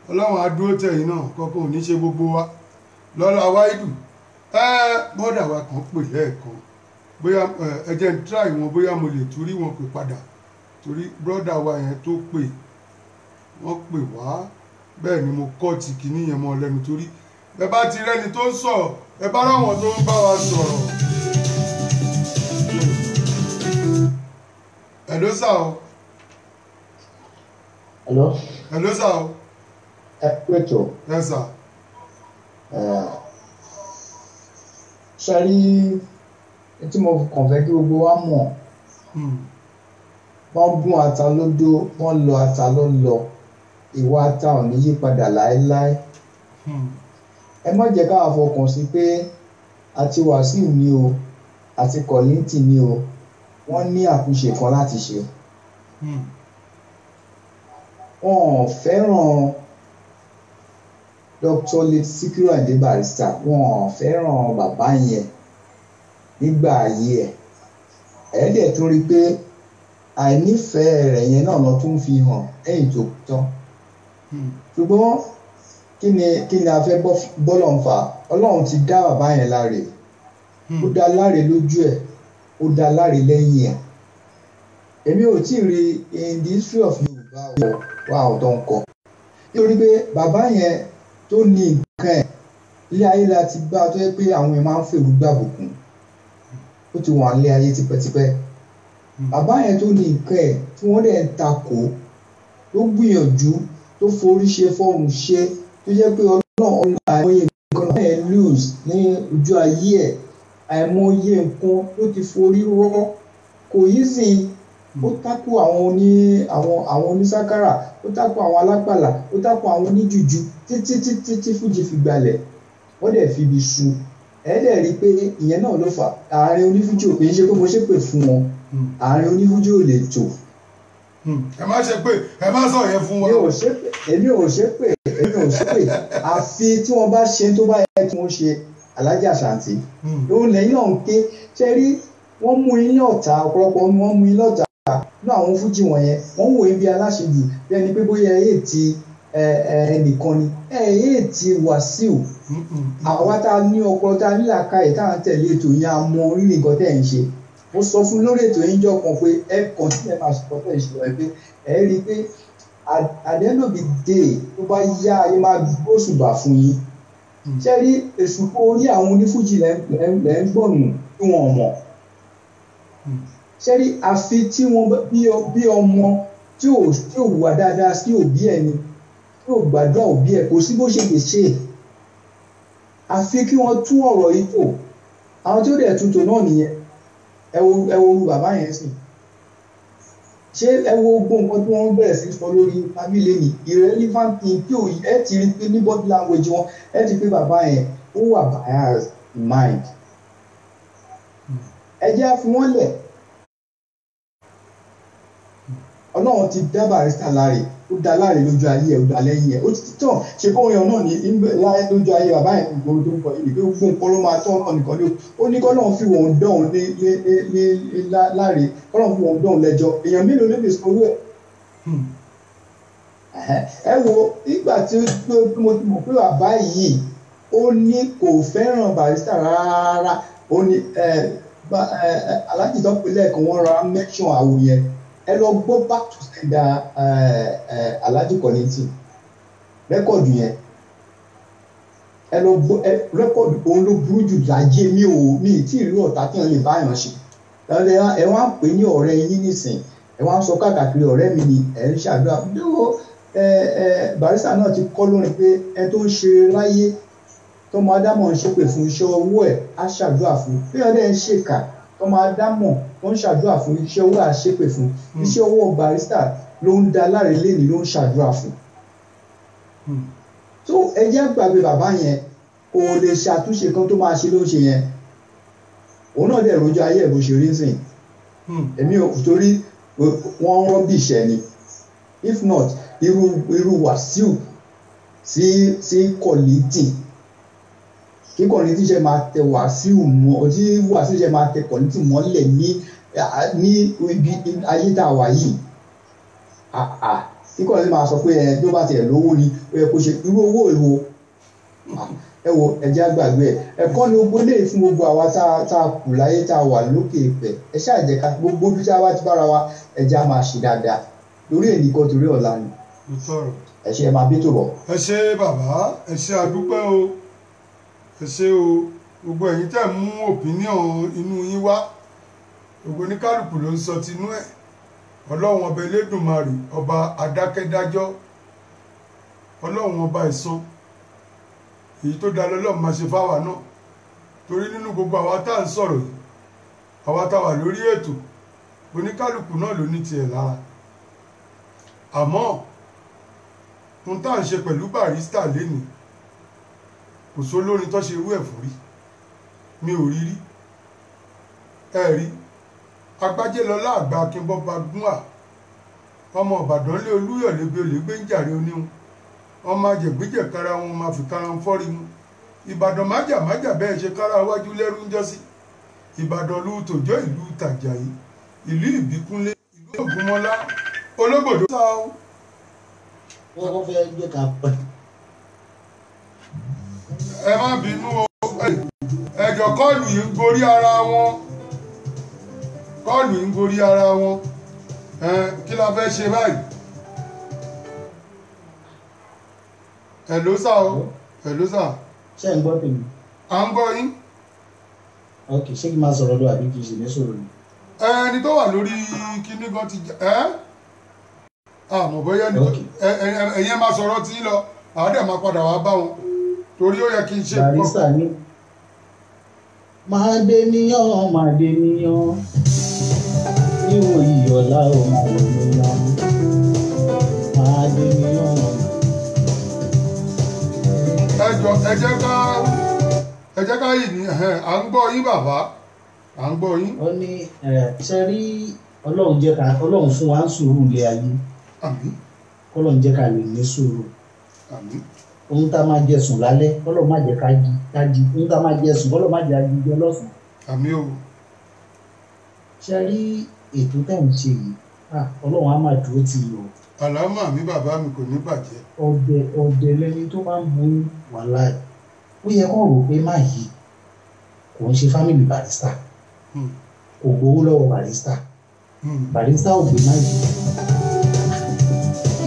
Speaker 2: ọlọ́run adúró tẹ̀yìn náà kọ́kọ́ ò ní ṣe gbogbo wa lọ́la wáìdù bọ́dà wa kan pè lẹ́ẹ̀kan bóyá ẹ jẹ́ ń tíráì wọn bóyá mo lè torí wọn pè padà torí bọ́dà wa yẹn tó pè wọ́n pè wá bẹ́ẹ̀ ni mo kọ́ ti kìíní yẹn mọ́ lẹ́nu torí ẹ bá ti rẹ́ni tó ń sọ̀rọ̀ ẹ bá ráwọn tó ń bá wa sọ̀rọ̀ hello sà o. hello sà o.
Speaker 7: ẹ pẹ̀tọ̀.
Speaker 2: ẹ sà.
Speaker 7: sẹ́rí tí mo kàn fẹ́ kí gbogbo wa mọ̀ wọ́n gún ata lódó wọ́n lọ ata ló lọ ìwà ata ò ní yí padà láéláé ẹ má jẹ́ ká fọkàn sí pé àti Wàsíù ni o àti kọ̀lìntì ni o wọ́n ní àkúṣe kan láti ṣe wọ́n fẹ́ràn Dr. Sikiru Ayinde Barrister wọ́n fẹ́ràn bàbá yẹn nígbà ayé ẹ̀ dẹ̀ tún rí pé àìnífẹ̀ẹ́ rẹ̀ yẹn náà lọ tún fi hàn ẹ̀yìn tó tán ṣùgbọ́n kí ni a fẹ́ bọ́lọ̀ ń fà Ọlọ́run ti dá bàbá yẹn láre ó dá láre lójú ẹ̀ ó dá láre lẹ́yìn ẹ̀ èmi ò tí ì rí in the history of Yorùbá wà ọ̀tọ̀ nǹkan nítorí pé bàbá yẹn tó ní nǹkan ẹ̀ ilé ayé la ti bá tó yẹ pé àwọn èèyàn máa ń fèrú gbàbùkún ó ti wà nílé ayé tipẹ́tipẹ́ bàbá yẹn tó ní nǹkan ẹ̀ tí wọ́n dẹ̀ ń takò tó gbìyànjú tó forí ṣe fọ́ọ̀mù ṣe tó jẹ́ pé Ọlọ́run àìmọye nǹkan náà ẹ̀ lose ní ojú ayé ẹ̀ àìmọye nǹkan ló ti forí rọ́ kò yí sí ó takò àwọn onísákárà ó takò àwọn alápàlà ó takò àwọn oníjùjú títí fújì fi gbalẹ̀ wọ́n dẹ̀ fi ibi su ẹ̀ dẹ̀ rí i pé ìyẹn náà ló fà àárín onífújì ò pé ń ṣe pé mo ṣépè fún wọn àárín onífújì ò lè tò.
Speaker 2: ẹ má ṣe pé ẹ má sọ yẹn fún wa.
Speaker 7: èmi ò ṣépè àfi tí wọ́n bá ṣe tó bá yẹ kí wọ́n ṣe Alhaji Ashanti lóun lẹ́yìn náà ń ké ṣe rí wọ́n mú ilé ọ̀tá ọ̀pọ̀lọpọ̀ wọ́n mú ilé ọ̀tá ní àwọn fújì wọ̀nyẹn wọ́n wò ibi aláṣejù bí ẹni pé bóyá ẹ̀ ti ẹnìkan ni ẹ̀ ti Wàsíù àwa tá a ní ọpọlọ tá a ní làákàyè tá à ń tẹ̀lé ètò yẹn a mọ orí nǹkan tẹ̀ ń ṣe mo sọ fún lórí ètò yín jọ kan pé ẹ kàn sí ẹ máa sọ tẹ̀ ń ṣe ẹ pé ẹ rí i pé at the end of the day tó bá yá ayé máa gbóṣùbà fún yín ṣé rí èṣù kó orí àwọn onífújì lẹ́ ń gbọ̀nù tí wọ́n mọ̀ ṣé rí àfi tí wọ́n bí ọmọ tí ò wà dáadáa sí òbí ẹ̀ ni tí ò gbàdúrà òbí ẹ̀ kò sí bó ṣe lè ṣe àfi kí wọ́n tún ọ̀rọ̀ yìí tò àwọn tí ó dẹ̀ tuntun náà nìyẹn ẹ wo bàbá yẹn sì ṣé ẹ wo gbogbo nǹkan tí wọ́n bẹ̀rẹ̀ sí sọ lórí family ni irrelevant thing tí ẹ ti rí pé ní body language wọn ẹ ti pé bàbá yẹn ó wà biased in mind ẹ jẹ́ àfi wọ́n lẹ̀ ọlọ́run ti dá Barrister láre ó dá láre lójú ayé ẹ̀ ó dá lẹ́yìn ẹ̀ ó ti tán ṣe bóun yẹn náà ní láyé lójú ayé bàbá yẹn gbogbo tó ń kọ ìlú pé gbogbo nǹkan ló máa tán ọ̀nà nìkan ló ó ní kọ́lọ́run fi wọ́n dán láre kọ́lọ́run fi wọ́n dán lẹ́jọ́ èèyàn mélòó ló lè sọ owó ẹ̀. ẹ wo nígbà tí mo ti mọ̀ pé bàbá yìí ó ní kò fẹ́ràn Barrister rárá ó ní aláàjì tó pe lẹ́ẹ̀kan wọ́n ra mẹ́sàn-án àwò yẹn ẹ lọ gbọ́ back to sender Alhaji Kollington rẹ́kọ̀dù yẹn ẹ lọ gbọ́ rẹ́kọ̀dù òun ló burú jù láyé mi tí ìlú ọ̀tá tí wọ́n lè báyàn ṣe ẹ wá ń pè ní ọ̀rẹ́ yín nísìn ẹ wá ń sọ káàkiri ọ̀rẹ́ mi ni ẹ ń ṣàdúrà dúró Barrister náà ti kọ́ lórin pé ẹ tó ń ṣe láyé tọmọ Ádámọ̀ ń ṣépè fún iṣẹ́ owó ẹ̀ á ṣàdúrà fún bí ọdẹ ń ṣèkà tọmọ Ádámọ̀ tó ń ṣàdúrà fún iṣẹ́ owó àṣepè fún iṣẹ́ owó Barrister ló ń da láre lẹ́ni ló ń ṣàdúrà fún. tó ẹ jẹ́ gbàgbé bàbá yẹn kò lè ṣàtúnṣe kan tó máa ṣe ló ń ṣe yẹn òun náà dẹ̀ rojú ayé ẹ̀ bó ṣe rí sìn èmi ò torí wọ́n rọ́bì ìṣẹ́ ni if not irú Wàsíù sí Kollington kí Kollington ṣe máa tẹ Wàsíù mọ́ tí Wàsíù ṣe máa tẹ Kollington mọ́lẹ̀ ní ibi ayé tá a wà yìí kí Kollington máa sọ pé ẹ tó bá tiẹ̀ lówó ni ó yẹ kó ṣe irú owó èwo ẹ wo ẹjẹ àgbàgbé ẹ̀kọ́ ni gbogbo lè fún gbogbo àwa tá a kù láyé tá a wà lókè ìpẹ ẹ ṣáà jẹ́ ká gbogbo bí tá a bá ti bára wa ẹjẹ á máa ṣe dáadáa lórí èyí kan torí ọ̀la ni ẹ ṣe ẹ máa bí tó bọ̀.
Speaker 2: ẹ ṣe bàbá ẹ ṣe àdúpẹ́ o ẹ ṣe o gbogbo ẹ̀yin tẹ́ mú opinion inú yín wá gbogbo oníkálùkù ló ń sọ tinú ẹ̀ ọlọ́run ọba elédùnmarè ọba adákẹ́dájọ́ ọlọ́run ọba ìsan èyí tó dá lọ́lọ́run máa ṣe fáwa náà torí nínú gbogbo àwa tá à ń sọ̀rọ̀ yìí àwa tá wà lórí ètò oníkálùkù náà ló ní tiẹ̀ lára àmọ́ ohun tá à ń ṣe pẹ̀lú Barrister lénìí kò sólórin tó ṣe irú ẹ̀ fún rí mi ò rí rí ẹ rí Agbájélọlá àgbà Akínbọ́ba gúnà ọmọ Ìbàdàn lé Olúyọ̀lé bí olè gbé ń jàre oníhun ọmọ àjẹgbéjẹ kára wọn máa fi kára ń fọ́rí mu Ìbàdàn májàmájà bẹ́ẹ̀ ṣe kára wájú lẹ́rú ń jọ́sí Ìbàdàn lu tòjọ́ ìlú Tàjàyí ìlú Ìbíkúnlé ìlú Ògúnmọ́lá Ológbòdó sáà ó.
Speaker 3: wọ́n fẹ́ gbé ká pẹ́.
Speaker 2: ẹ má bínú o ẹjọ́ kọ́ọ̀lù yìí ń gorí ara wọn kọ́ọ̀lù yìí ń gorí ara wọn kí la fẹ́ ṣe báyìí. hello sà o hello sà.
Speaker 3: ṣé ń gbọ́ tèmi.
Speaker 2: à ń gbọ́ yín.
Speaker 3: ok ṣé kí n máa sọ̀rọ̀ lọ àbí kì í ṣe ní sọ̀rọ̀ ni.
Speaker 2: ẹni tó wà lórí kíní gan ti àmọ́ bóyá ẹ̀yin máa sọ̀rọ̀ tí ń lọ àádẹ́ máa padà wá bá wọn torí ó yẹ kí n ṣe.
Speaker 3: Barrister ní máa dé níyàn níwò ìyọ̀lá òun ènìyàn máa dé níyàn.
Speaker 2: ẹ jẹ́ ká yìí ní à ń gbọ́ yín bàbá à ń gbọ́ yín.
Speaker 3: ó ní ṣe rí ọlọ́run fún wa ń sùúrù ilé ayé.
Speaker 2: àmín.
Speaker 3: kọ́lọ́run jẹ́ ká lè ní sùúrù.
Speaker 2: àmín.
Speaker 3: ohun tá a máa jẹ sùn lálẹ́ kọ́lọ́run má jẹ́ ká jí ohun tá a máa jẹ sùn kọ́lọ́run má jẹ́ ajíjẹ lọ́sàn-án.
Speaker 2: àmín o.
Speaker 3: ṣe rí ètò tẹ̀ ń ṣe yìí ọlọ́run á máa dúró tì í o.
Speaker 2: àlámà mi bàbá mi kò ní bàjẹ́.
Speaker 3: ọ̀dẹ̀ lẹni tó máa ń bu wàhálà ẹ̀ ó yẹ kó rò pé má yìí kò ń ṣe fámìlì Barrister kò gbowó lọ́wọ́ Barrister Barrister ò gbé má yìí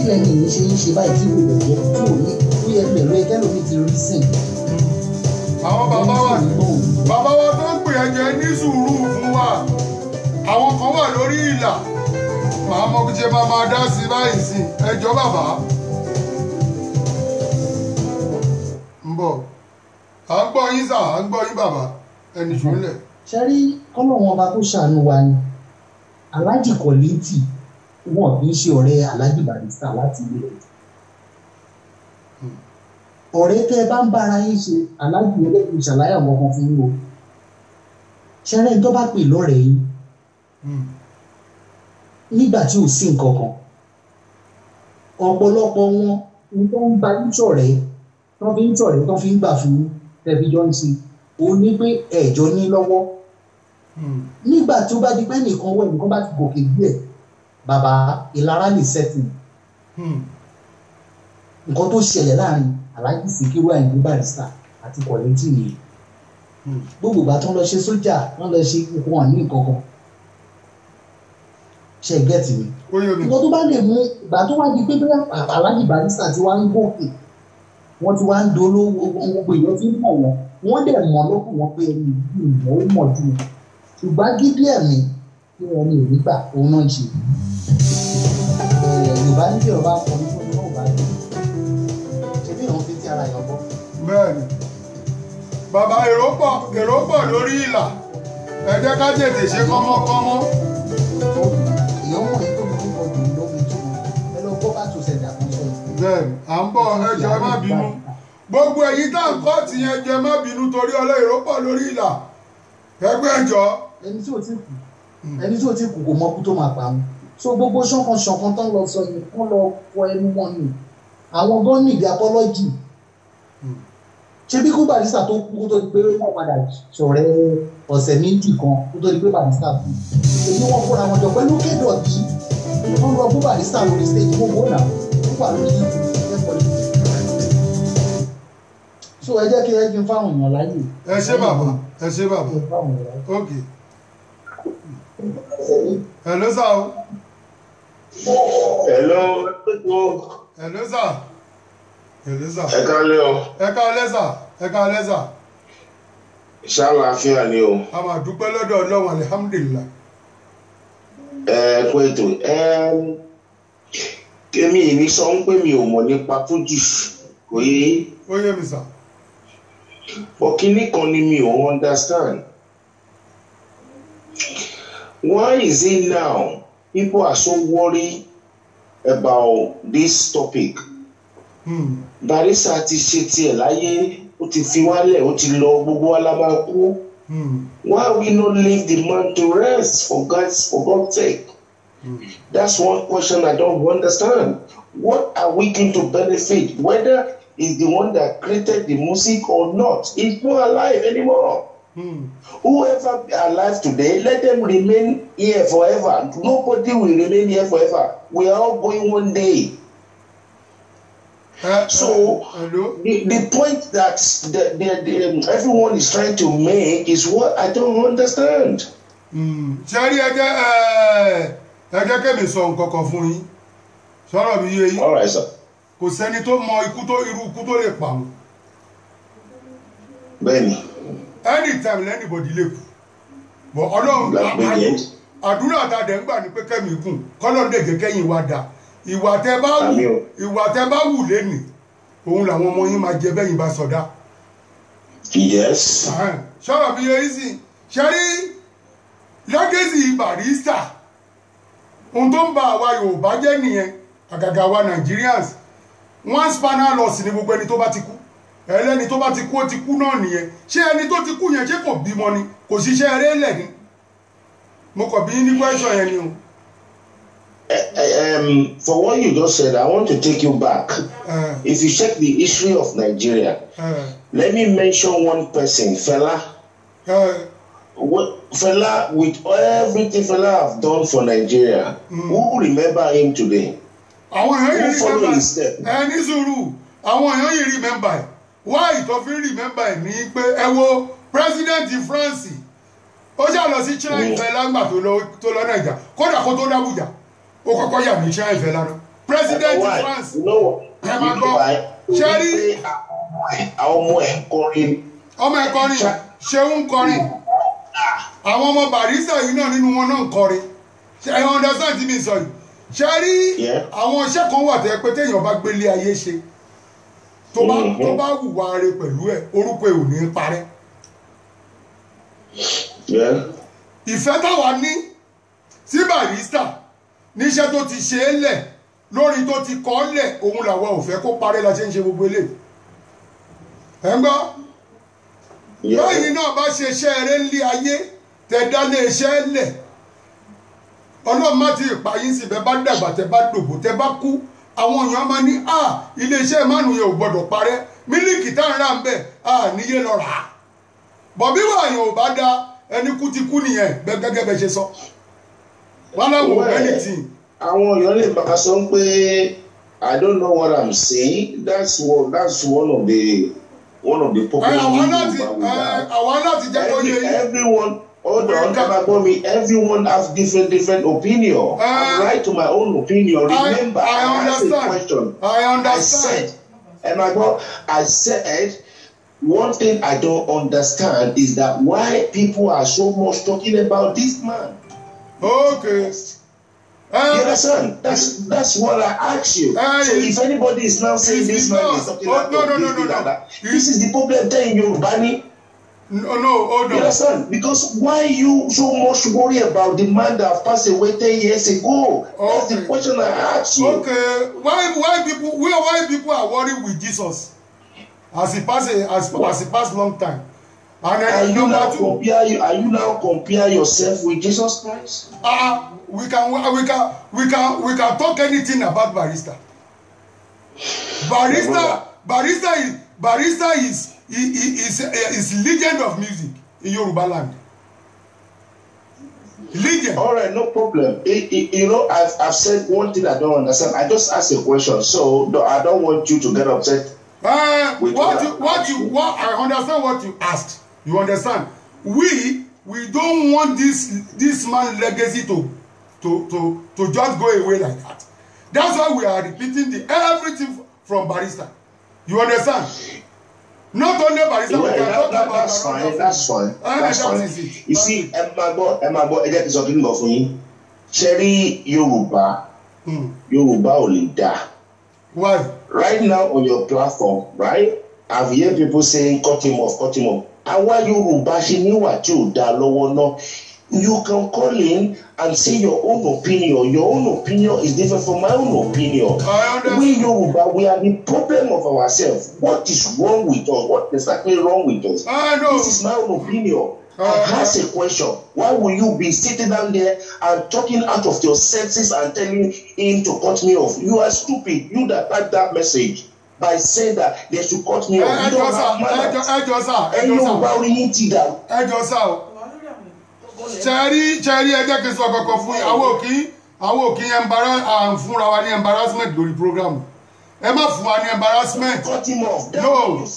Speaker 3: kí lẹ́nu ìní ṣe ń ṣe báyìí tí ìwé rẹ̀ jẹ́ tí ò ní ó yẹ pẹ̀lú ẹgbẹ́ lómi ti rí sìn.
Speaker 2: àwọn bàbá wa tó ń pè ẹ̀jẹ̀ ní sùúrù fún wa àwọn kan wà lórí ìlà màá mọ bí ṣe máa dá sí báyìí sí ẹjọ́ bàbá ń bọ̀ à ń gbọ́ yín sà à ń gbọ́ yín bàbá ẹnì ṣúlẹ̀.
Speaker 3: ṣe rí kọ́lọ́wọ́n ọba kó ṣàánú wa ni Alhaji Kollington wọn kì í ṣe ọ̀rẹ́ Alhaji Barrister láti ilé rẹ̀ ọ̀rẹ́ tẹ́ ẹ bá ń bára yín ṣe Alhaji ẹlẹ́gbẹ̀ẹ́ ṣàlàyé àwọn ọkàn fún yín o ṣẹ́rẹ́ tó bá pè lọ́rẹ̀ẹ́ yín nígbà tí ò sí nǹkan kan ọ̀pọ̀lọpọ̀ wọn ní tó ń bá yín ṣọ̀rẹ́ tó fi ń ṣọ̀rẹ́ tó fi ń gbà fún tẹ̀bíjọ́ ń ṣe òun ní pé ẹ̀jọ́ ní lọ́wọ́ nígbà tí ó bá di pé nìkan wẹ̀ nìkan bá ti gòkè díẹ̀ bàbá ìlara lè sẹ́tìn nǹkan tó ṣẹlẹ̀ láàrin Alhaji Sikiru Ayinde Barrister àti Kollington nìyí gbogbo ìgbà tó ń lọ ṣe sójà wọ́n lọ ṣe ikú wọn ní nǹkan kan ṣe gẹ́ẹ̀tì mi nǹkan tó bá lè mú ìgbà tó wá di pé bí Alhaji Barrister ti wá ń gòkè wọ́n ti wá ń dolówó gbogbo èèyàn fi ń mọ̀ wọ́n dẹ̀ mọ̀ lọ́kùn wọn pé ẹni ìlú ó mọ̀ jù ṣùgbọ́n gidi ẹ̀mí tí wọ́n ní ìlú gbà òun náà ń ṣe Yorùbá ní bí ọba kọ ní fún ọba bá dé ṣe bí ìrànwọ́ fi ti ara yọ̀ bọ́.
Speaker 2: bẹ́ẹ̀ni bàbá èrò pọ̀ lórí ìlà ẹ jẹ́ ká tètè ṣe kọ́mọ́kọ́mọ́.
Speaker 3: èèyàn mọ̀ yìí tó fi kọ́ jù lómi tó ẹ lọ bọ́ bá tó ṣẹ̀dá kan sọ yìí.
Speaker 2: bẹ́ẹ̀ni à ń bọ̀ ẹjọ́ ẹ má bínú gbogbo èyí tá à ń kọ́ tìyẹn jẹ má bínú torí èrò pọ̀ lórí ìlà ẹgbẹ́ ẹjọ́.
Speaker 3: ẹni tí ò tí kù kò mọ kú tó máa pa wọn so gbogbo ṣọ̀kan tó ń lọ sọ yìí kán lọ fọ ẹnu wọn ni àwọn gan nídìí apọ́lọ́jì ṣé bí kú Barrister tó kú kó tó di pé wọ́n padà ṣọ̀rẹ́ ọ̀sẹ̀ méjì kan kó tó di pé Barrister kú èyí wọ́n fúnra wọn jọ pẹ̀lú kéde ọ̀dí wọ́n lọ kú Barrister lórí stage gbogbo náà wọ́n wà lórí ẹ̀kọ́ so ẹ jẹ́ kí ẹ gbin fáwọn èèyàn láyè.
Speaker 2: ẹ ṣé bàbá ok hello sir o.
Speaker 8: hello
Speaker 2: sir.
Speaker 8: ẹ káalẹ́ o.
Speaker 2: ẹ káalẹ́ sir.
Speaker 8: iṣẹ́ àlàáfíà ni o.
Speaker 2: a máa dúpẹ́ lọ́dọ̀ Ọlọ́run alihamudulila.
Speaker 8: kú ètò kémi ìní sọ ń pè mí ò mọ̀ nípa fújì kò yé.
Speaker 2: ó yé mi sà.
Speaker 8: ọ̀kíní kan ni mi ò understand. Why is it now people are so worried about this topic? Barrister ti ṣe tiẹ̀ láyé ó ti fi wálẹ̀ ó ti lọ gbogbo wa la máa kú. Why we not leave the man to rest for God's sake? That's one question I don't understand. What are we going to benefit? Whether he's the one that created the music or not, he's not alive anymore. Whoever alive today, let them remain here forever. Nobody will remain here forever. We are all going one day. So the point that everyone is trying to make is what I don't understand.
Speaker 2: Ṣé ẹ jẹ́ kẹ́mi sọ nǹkan kan fún yín sọ̀rọ̀ mi yé yín.
Speaker 8: All right, sir.
Speaker 2: Kò sẹ́ni tó mọ irú ikú tó lè pa wọn.
Speaker 8: Bẹ́ẹ̀ni.
Speaker 2: Anytime anybody lè kú. But Ọlọ́run àdúrà tá a dẹ̀ ń gbà ní pé kẹ́mi kùn kọ́lọ́n dẹ̀ jẹ́ kẹ́yìn wá dáa. Ìwà tẹ́ bá wù lẹ́nì òun làwọn ọmọ yín máa jẹ bẹ́yìn bá sọdá.
Speaker 8: Yes.
Speaker 2: Sọ̀rọ̀ mi yé yín sí ṣe rí legacy Barrister ohun tó ń ba àwa Yorùbá jẹ́ nìyẹn àgàgà wa Nigerians one spanner loss ní gbogbo ẹni tó bá ti kú ẹlẹ́ni tó bá ti kú ó ti kú náà nìyẹn ṣé ẹni tó ti kú yẹn ṣé kò bímọ ni kò ṣiṣẹ́ eré lẹ̀ ni mo kàn bí ní question yẹn ni o.
Speaker 8: For what you just said, I want to take you back. If you check the history of Nigeria, let me mention one person, Fela. Fela, with everything Fela have done for Nigeria, who remember him today?
Speaker 2: Àwọn èèyàn
Speaker 8: Who follow his step?
Speaker 2: Ní sùúrù àwọn èèyàn yìí remember ẹ̀ why tó fi remember ẹ̀ ní pé ẹ wo president France ó ṣáà lọ sí China ìfẹ́ lágbà tó lọ Nàìjà kódà kó tó lábùjá ó kọ́kọ́ yà ní China ìfẹ́ lára president France ẹ máa gbọ́ ṣe rí
Speaker 8: àwọn ọmọ ẹ̀ kọrin.
Speaker 2: ọmọ ẹ̀ kọrin ṣeun kọrin àwọn ọmọ Barrister yìí náà nínú wọn náà kọrin ẹ understand tí mi sọ yìí ṣe rí àwọn iṣẹ́ kan wà tẹ́ pé téèyàn bá gbélé ayé ṣe tó bá hùwà rẹ̀ pẹ̀lú ẹ̀ orúkọ ẹ̀ ò ní parẹ́. ìfẹ́ táwa ní sí Barrister níṣẹ́ tó ti ṣe é lẹ̀ lórí tó ti kọ́ lẹ̀ òun làwa ò fẹ́ kó parẹ́ la ṣe ń ṣe gbogbo eléyìí. ẹ ń gbọ́ lẹ́yìn náà bá ṣe iṣẹ́ eré ńlé ayé tẹ dálé iṣẹ́ lẹ̀ ọlọ́run má ti ìpayín síbẹ̀ bá dàgbà tẹ bá dògbò tẹ bá kú àwọn èèyàn máa ní iléeṣẹ́ ìmánu yẹn ò gbọ́dọ̀ parẹ́ mílíkì tá à ń rà ń bẹ̀ níyé lọ rà á bọ̀ bí wàá yẹn ò bá da ẹni kú ti kú nìyẹn gẹ́gẹ́ bẹ́ẹ̀ ṣe sọ wọn láwọn anything.
Speaker 8: àwọn èèyàn lè bá a sọ pé I don't know what I'm saying that's one of the problems.
Speaker 2: àwọn láti jẹ́ kó yé yín.
Speaker 8: Everyone. Hold on, everyone has different opinion. I'm right to my own opinion. Remember, I asked a question.
Speaker 2: I understand.
Speaker 8: I said, one thing I don't understand is that why people are so much talking about this man.
Speaker 2: Okay.
Speaker 8: You understand? That's what I asked you. So if anybody is now saying this man is talking about this is the problem. Telling you, Bani.
Speaker 2: No, hold on.
Speaker 8: You understand? Because why you so much worry about the man that passed away 10 years ago? Okay. That's the question I asked you.
Speaker 2: Okay. Why people are worried with Jesus as he passed long time? And
Speaker 8: are you now compare yourself with Jesus Christ?
Speaker 2: We can talk anything about Barrister. Barrister is legend of music in Yoruba land. Legend.
Speaker 8: All right, no problem. You know, I've said one thing I don't understand. I just asked a question, so I don't want you to get upset.
Speaker 2: I understand what you asked. You understand? We don't want this man's legacy to just go away like that. That's why we are repeating everything from Barrister. You understand? Not only Barrister, we can talk about
Speaker 8: that's fine. That's fine. You see, Emma, ẹ jẹ́ kí n sọ kí n lọ fún yín. Ṣẹ́rí Yorùbá ò lè dá.
Speaker 2: Why?
Speaker 8: Right now on your platform, right? I've heard people saying cut him off. Àwa Yorùbá ṣe níwà tí ò dá lọ́wọ́ náà. You can call in and say your own opinion. Your own opinion is different from my own opinion. We Yoruba, we are the problem of ourselves. What is wrong with us? What is exactly wrong with us? This is my own opinion. I ask a question. Why will you be sitting down there and talking out of your senses and telling him to cut me off? You are stupid. You that typed that message by saying that they should cut me off. You don't have manners.
Speaker 2: Cherry, ẹ jẹ́ kí n sọ kankan fún yín. Àwọn òkì fúnra wa ní embarrassment lórí program. Ẹ má fún wa ní embarrassment.
Speaker 8: Cut him off.
Speaker 2: No.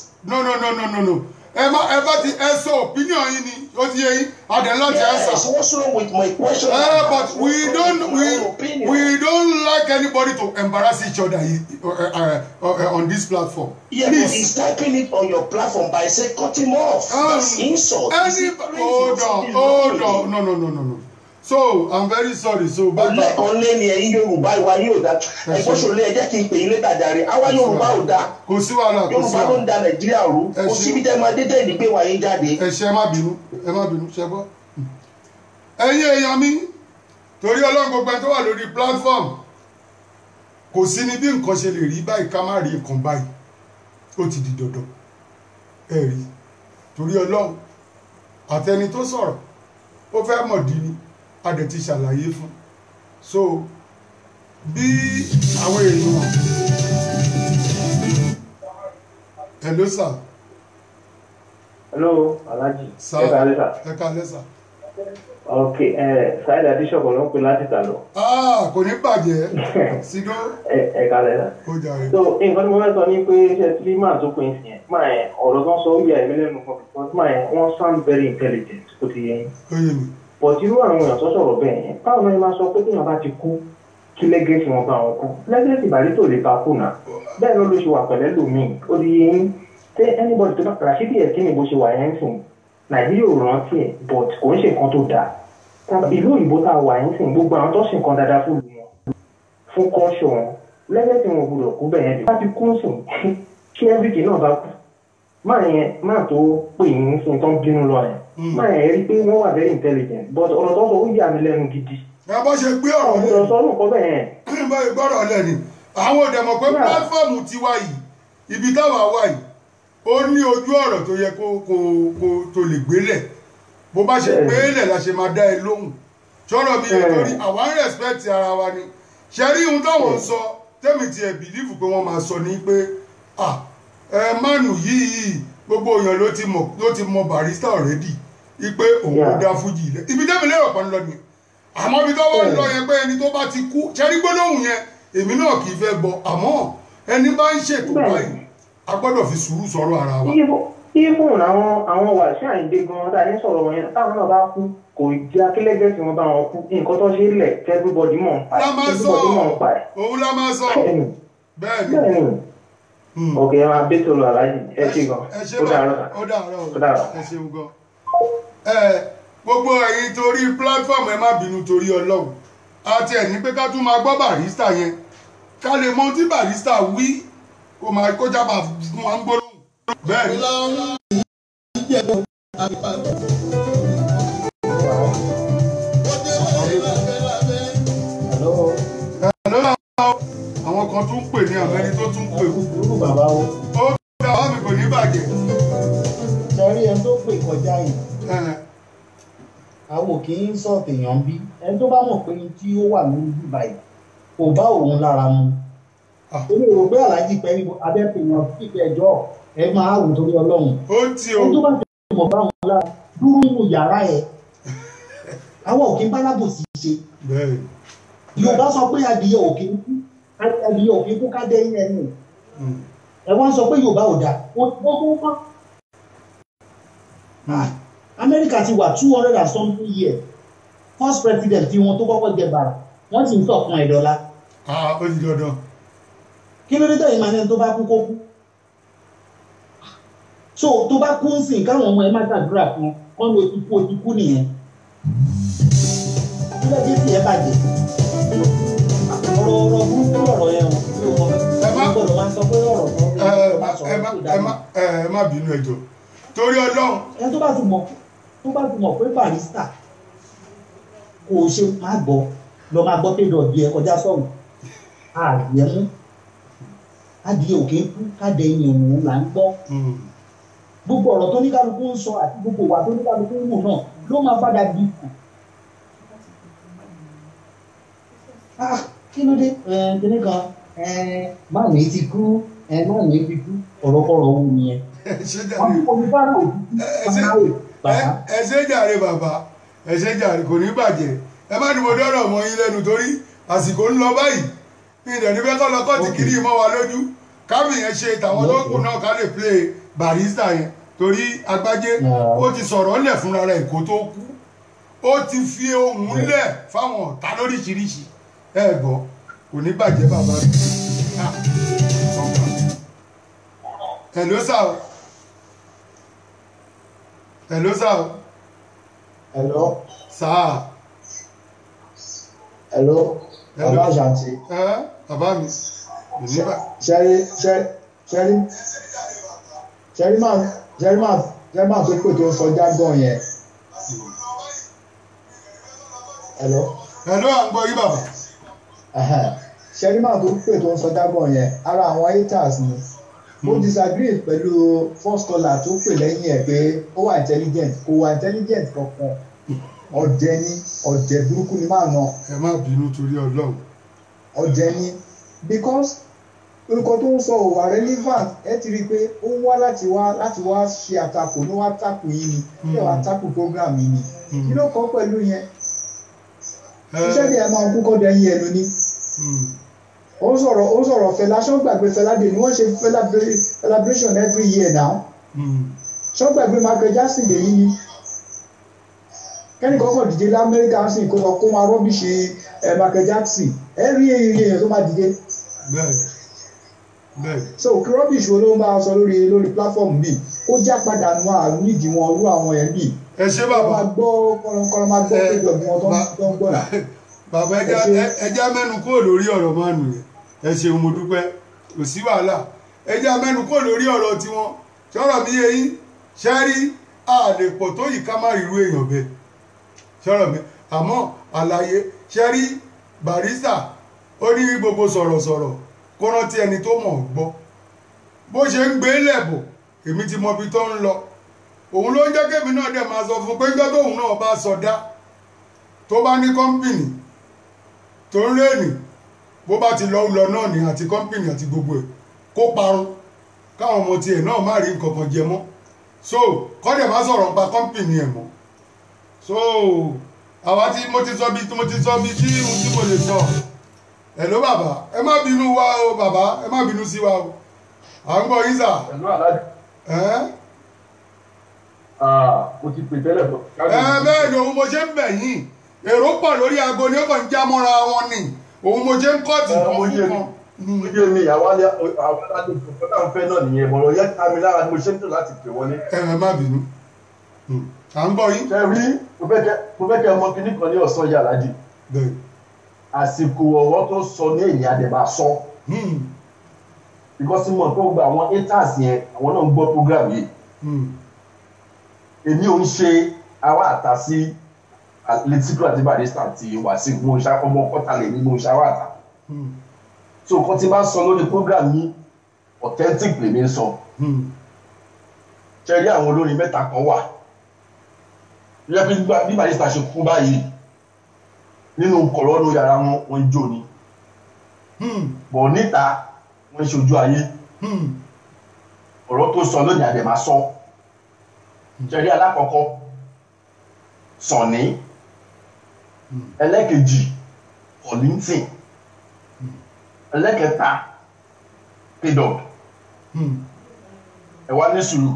Speaker 2: Ẹ bá ti ẹ sọ opinion yín ni ó ti yé yín. Adé láti answer.
Speaker 8: So what's wrong with my question?
Speaker 2: But we don't like anybody to embarrass each other on this platform.
Speaker 8: Yeah, but he's typing it on your platform by saying cut him off. That's insult.
Speaker 2: Hold on. No. So I'm very sorry. So
Speaker 8: ọ̀lẹ́ ni ẹ̀yin Yorùbá ìwà yóò dá ẹ̀gbọ́n ṣòlẹ̀ ẹ jẹ́ kí n pè yín létà jàre àwa Yorùbá ò dá
Speaker 2: kò sí wàhálà
Speaker 8: Yorùbá ló ń da Nàìjíríà rú kò síbi tẹ́ máa dé tẹ́lẹ̀ gbé wàyí jáde.
Speaker 2: ẹ ṣe ẹ má bínú ṣe gbọ́. ẹ̀yin èèyàn mi torí Ọlọ́run gbogbo ẹni tó wà lórí platform kò sí ní bí nǹkan ṣe lè rí báyìí ká má rí nǹkan báyìí ó ti di dandan ẹ rí torí Ọlọ́run àtẹni tó sọ̀rọ̀ ó fẹ́ mọ̀ dí ni a dẹ̀ ti ṣàlàyé fún so bí àwọn èèyàn hello sir.
Speaker 9: Hello Alhaji.
Speaker 2: Sir ẹ káalẹ́ sir.
Speaker 9: Ok Saheed Adéṣọ̀kan ló ń pè láti ta lọ.
Speaker 2: Kò ní bàjẹ́ sídó.
Speaker 9: ẹ káalẹ́ sà.
Speaker 2: ó jàre.
Speaker 9: So nǹkan tí mo fẹ́ sọ ni pé ṣe tí máa tó pin sí yẹn máa yẹn ọ̀rọ̀ tó ń sọ ó yà ẹ̀mí lẹ́nu kan because máa yẹn wọ́n sound very intelligent kò ti yẹn.
Speaker 2: ó yé mi.
Speaker 9: But irú àwọn èèyàn tó sọ̀rọ̀ bẹ́ẹ̀ yẹn báwo ni wọ́n máa sọ pé téèyàn bá ti kú kí lẹ́gẹ̀ẹ́sì wọn bá wọn kú lẹ́gẹ̀ẹ́sì Barrister ò lè bá kú náà bẹ́ẹ̀ ló ṣe wà pẹ̀lẹ́ lómìn ó di yẹn ṣé anybody tó bá Rashidi Yekini bó ṣe wà yẹn sìn Nàìjíríà ò rántí ẹ̀ but kò ń ṣe nǹkan tó dáa ìlú òyìnbó tá a wà yẹn sìn gbogbo àwọn tó ṣe nǹkan dáadáa fún ìlú wọn fún kọ́ńṣọ̀ wọn lẹ́gẹ̀ẹ́sì wọn gbọdọ̀ kú bẹ́ẹ̀ yẹn bí wọ́n ti kú sìn kí everyday náà bá kú máa tó pè ní sìn tó ń bínú lọ yẹn máa yẹn rí pé wọ́n wà very intelligent but ọ̀rọ̀ tó sọ ó yà mí lẹ́nu gidi.
Speaker 2: ẹ bọ́ ṣe gbé ọ̀rọ̀ lẹ́nu
Speaker 9: ọ̀rọ̀ sọ́nù kọ́ bẹ́ẹ̀ yẹn.
Speaker 2: kí ni báyìí gbọ́dọ̀ lẹ́nu àwọn òde mọ̀ pé pílátífọ́ọ̀mù tiwa yìí ibi táwa wà yìí ó ní ojú ọ̀rọ̀ tó yẹ kó tó lè gbélẹ̀ bó bá ṣe gbélẹ̀ la ṣe máa dá ẹ lóhùn sọ̀rọ̀ mi nítorí àwa ń respect ara wa ni ṣe rí ohun táwọn ń sọ tẹ́mi tiẹ̀ bìlífù pé wọ́n máa sọ ní pé mánu yìí gbogbo èèyàn ló ti mọ Barrister already ipe òun ló dá fújì ilẹ̀ ibi tẹ́mi lérò pa ń lọ ni àmọ́ ibi tó wọ́n lọ yẹn pé ẹni tó bá ti kú ṣe rí gbólóhùn yẹn èmi náà kì í fẹ́ gbọ́ àmọ́ ẹni bá ń ṣètò báyìí a gbọ́dọ̀ fi sùúrù sọ̀rọ̀ ara wa.
Speaker 9: even àwọn Wasiu Ayinde gan tá a ní sọ̀rọ̀ wọn yẹn táwọn náà bá kú kò jẹ́ akílẹ́gẹ̀ẹ́sì wọn bá wọn kú nǹkan tó ṣe lẹ̀ everybody mọ̀ ń pa ẹ̀.
Speaker 2: òun la máa sọ bẹ́ẹ̀ ni.
Speaker 9: ok ẹ máa bẹ́ tó lọ aláàjì ẹ ṣe gan
Speaker 2: ó dàárọ̀ ẹ ṣeun gan. gbogbo ẹ̀yin torí platform ẹ má bínú torí Ọlọ́run àti ẹ̀ ní pé ká tún máa gbọ́ Barrister yẹn ká lè mọ tí Barrister wí kó máa kó jábà fún wa ń gbólóhùn bẹ́ẹ̀ ni. àwọn kan tún pè ní àmẹ́ni tó tún pè
Speaker 3: kúrú bàbá o.
Speaker 2: ó gbà wá mi kò ní bàjẹ́.
Speaker 3: sẹ́rí ẹni tó pè kọjá yìí àwọn kì í sọ tèèyàn bí ẹni tó bá mọ̀ pé tí ó wà lórí bíbá yìí kò bá òun lára mu. èmi ò rò pé aláàjì pẹ́ níbo abẹ́pẹ̀yàn fífẹ́ ẹjọ́ ẹ máa wò torí Ọlọ́run.
Speaker 2: ó ti o.
Speaker 3: ẹni tó bá ti mọ̀ bá òun lára dúró nínú yàrá ẹ̀ àwọn òkè bálábòsì ṣe. Yorùbá sọ pé adìyẹ òkè kú ká dé yín ẹnu ẹ wọ́n sọ pé Yorùbá ò dáa wọ́n tó mọ́. Amẹ́ríkà ti wà 200 and something years first president tí wọn tó kọ́kọ́ jẹ bàrà wọ́n sì ń sọ̀kan ẹ̀dọ́lá.
Speaker 2: ó di dandan.
Speaker 3: kí ló dé tẹ̀yìn máa ní ẹni tó bá kú kó kú. so tó bá kú ń sìn káwọn ọmọ ẹ má ṣàdúrà fún wọn ló ti kú nìyẹn. kí ló dé tí ẹ bàjẹ́ ọ̀rọ̀ burúkú ọ̀rọ̀ yẹn o gbọ́dọ̀ máa sọ pé ọ̀rọ̀
Speaker 2: ẹ má bínú ẹjọ́ torí Ọlọ́run.
Speaker 3: ẹni tó bá ti mọ̀ pé Barrister kò ṣe máa gbọ́ lọ máa gbọ́ pé dọ̀bí ẹ kọjá sọ̀rọ̀ àdìẹ mú adìẹ òkè kú káde ìyẹn òun là ń gbọ́ gbogbo ọ̀rọ̀ tó ní kálukú ń sọ àti gbogbo ìwà tó ní kálukú ń wò náà ló máa padà bí kù. kí ló dé kíní kan máàmì ti kú máàmì ti kú ọ̀rọ̀kọ̀rọ̀ wù nìyẹn.
Speaker 2: ẹ ṣe jàre bàbá ẹ ṣe jàre kò ní bàjẹ́ ẹ má dìbò dọ́rọ̀ mọ́ yín lẹ́nu torí àsìkò ń lọ báyìí ní ìdẹ̀ni fẹ́ kọ́ lọ́kọ́ ti kiri mọ́ wa lójú kábì yẹn ṣe tàwọn tó kù náà ká lè play Barrister yẹn torí Agbájé ó ti sọ̀rọ̀ lẹ̀ fúnra rẹ̀ kó tó kú ó ti fi ohùn lẹ̀ fáwọn ọ̀tá lóríṣiríṣi ẹ gbọ́ kò ní bàjẹ́ bàbá mi. hello sir. hello sir.
Speaker 3: hello.
Speaker 2: sir.
Speaker 3: hello. bàbá àṣàntì.
Speaker 2: bàbá mi.
Speaker 3: ṣẹ́rí máa tó pè tó sọ jágbọ́n yẹn. hello.
Speaker 2: hello à ń gbọ́ yí bàbá.
Speaker 3: ṣẹ́rí máa tó pè tó sọ jágbọ́n yẹn ara àwọn haters ni. mo disagree pẹ̀lú first caller tó pè lẹ́yìn ẹ̀ pé ó wà intelligent kò wà intelligent kankan ọ̀dẹ̀ ni ọ̀dẹ̀ burúkú ni máa nà.
Speaker 2: ẹ má bínú torí Ọlọ́run.
Speaker 3: ọ̀dẹ̀ ni because nǹkan tó ń sọ ò wà relevant ẹ ti rí i pé ó ń wá láti wá ṣe àtakò ní wá takò yìí ni ní wá takò program yìí ni kí ló kọ́ pẹ̀lú yẹn iṣẹ́ ni ẹ máa kú kọ́ dẹ́yìn ẹnu ni ó sọ̀rọ̀ Fẹlá ṣọ́ gbàgbé Fẹlá dé ni wọ́n ṣe celebration every year now ṣọ́ gbàgbé Michael Jackson lèyí ni
Speaker 7: kẹ́ni kọ́kọ́ dìde lamẹ́ríkà sì kó lọ kó máa rọ́bìṣì Michael Jackson ẹ rí èèyàn tó máa dìde. so kí rọ́bìṣì wo ló ń bá a sọ lórí platform bíi ó já padà nu àrùn nídìí wọn irú àwọn yẹn bíi.
Speaker 2: ẹ ṣe bàbá
Speaker 7: máa gbọ́ kọ́lọ́ máa gbọ́ pé gbọ̀ngàn wọn tó ń gbọ́ náà.
Speaker 2: bàbá ẹja mẹ́nu kúrò lórí ọ̀rọ̀ máa nù ẹ ṣeun mo dúpẹ́ kò sí wàhálà ẹja mẹ́nu kúrò lórí ọ̀rọ̀ tiwọn sọ̀rọ̀ mi yẹ yín ṣẹ́rí àlè pọ̀ tó yìí ká má ríru èèyàn bẹ́ẹ̀ sọ̀rọ̀ mi àmọ́ àlàyé ṣẹ́rí Barrister ó ní gbogbo sọ̀rọ̀sọ̀rọ̀ kó rántí ẹni tó mọ̀ ọ́ gbọ́ bó ṣe ń gbé lẹ̀bọ̀ èmi ti mọ ibi tó ń lọ òun ló ń jẹ́ kémi náà dẹ̀ máa sọ fún pé gbọ́ tóun náà bá sọdá tó bá ní kọ́ńpìnì tó ń rẹ́ẹ̀nì bó bá ti lọ náà ní àti kọ́ńpìnì àti gbogbo ẹ̀ kó parun káwọn ọmọ tiẹ̀ náà má rí nǹkan kan jẹ mọ́ so kọ́dẹ̀ má sọ̀rọ̀ nípa kọ́ńpìnì ẹ̀ mọ́ so àwa tí mo ti sọ bí tí ohun tí mo lè sọ ẹ̀ ló bàbá ẹ má bínú wa o bàbá ẹ má bínú sí wa o à ń gbọ́ yín sà.
Speaker 10: mo ti pè tẹ́lẹ̀ bọ̀.
Speaker 2: bẹ́ẹ̀ ni òun mo ṣe ń bẹ̀ yín èrò pọ̀ lórí aago ni ó kàn ń já mọ́ra wọn ni òun mo ṣe ń kọ́ọ̀tì kan fún kan.
Speaker 10: mo jẹ́ mi àwọn aládùúgbò fọ́tà ń fẹ́ náà nìyẹn bọ̀rọ̀ yẹn ká mi lára mo ṣe ń tò láti pè wọlé.
Speaker 2: ẹ má bínú à ń gbọ́ yín.
Speaker 10: ṣe rí mo fẹ́ kẹ́ ọmọ kìíní kan ní ọ̀sán yàrá dì àsìkò ọ̀rọ̀ tó sọ ní èyí àdèbà sọ because mo tó gba àwọn haters yẹn àwọn náà ń gbọ́ program yìí èmi ò ń ṣe àwa àta sí Letico àti Barrister ti Wasiu mo ṣá ọmọ kọ́tàlẹ̀ ní mo ṣá wà àta so nǹkan tí bá sọ lórí program yìí authentic lèmi ń sọ ṣe rí àwọn olórin mẹ́ta kan wà bí Barrister ṣe kú báyìí nínú kọ̀rọ̀nù yàrá wọn ń jó ni bọ̀ níta wọ́n ń ṣojú ayé ọ̀rọ̀ tó sọ lónìí àdè máa sọ jẹ́rí alákọ̀ọ́kọ́ Sunny ẹlẹ́kejì Kollington ẹlẹ́kẹta P-Dog ẹ wá ní sùúrù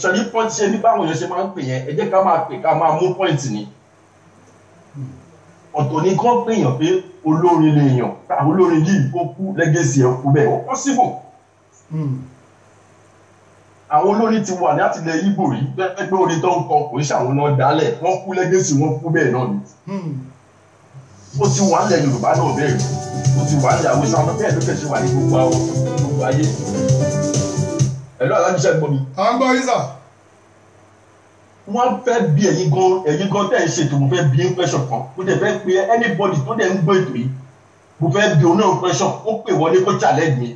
Speaker 10: ṣẹ́rí pọ́ǹtì ṣe ní báwọn yẹn ṣe máa ń pè yẹn ẹ jẹ́ ká máa pè ká máa mú pọ́ǹtì ni ọ̀tọ̀ ní kán pèèyàn pé olórin lè yàn táwọn olórin yìí ó kú lẹ́gẹ̀ẹ́sì ẹ̀ kú bẹ́ẹ̀ ó possible àwọn olórin ti wà ní àtìlẹ̀ Ìgbò rí pẹ́pẹ́ orin tó ń kọ kò ń ṣàwọn náà dálẹ̀ wọ́n kú lẹ́gẹ̀ẹ́sì wọ́n kú bẹ́ẹ̀ náà ni ó ti wà nílẹ̀ Yorùbá náà bẹ́ẹ̀ ó ti wà nílẹ̀ Haúsá náà bẹ́ẹ̀ ló fẹ́ ṣe wà ní gbogbo ayé ẹ̀lú alájíṣẹ́ gbọ́ mi.
Speaker 2: à ń gbọ́ yín sà.
Speaker 10: wọ́n fẹ́ bí ẹ̀yin gan tẹ̀ ń ṣètò mo fẹ́ bí question kan mo dẹ̀ fẹ́ pe anybody tó dẹ̀ ń gbọ́ ètò yìí mo fẹ́ bí òun náà question ó pè wọlé kó challenge mi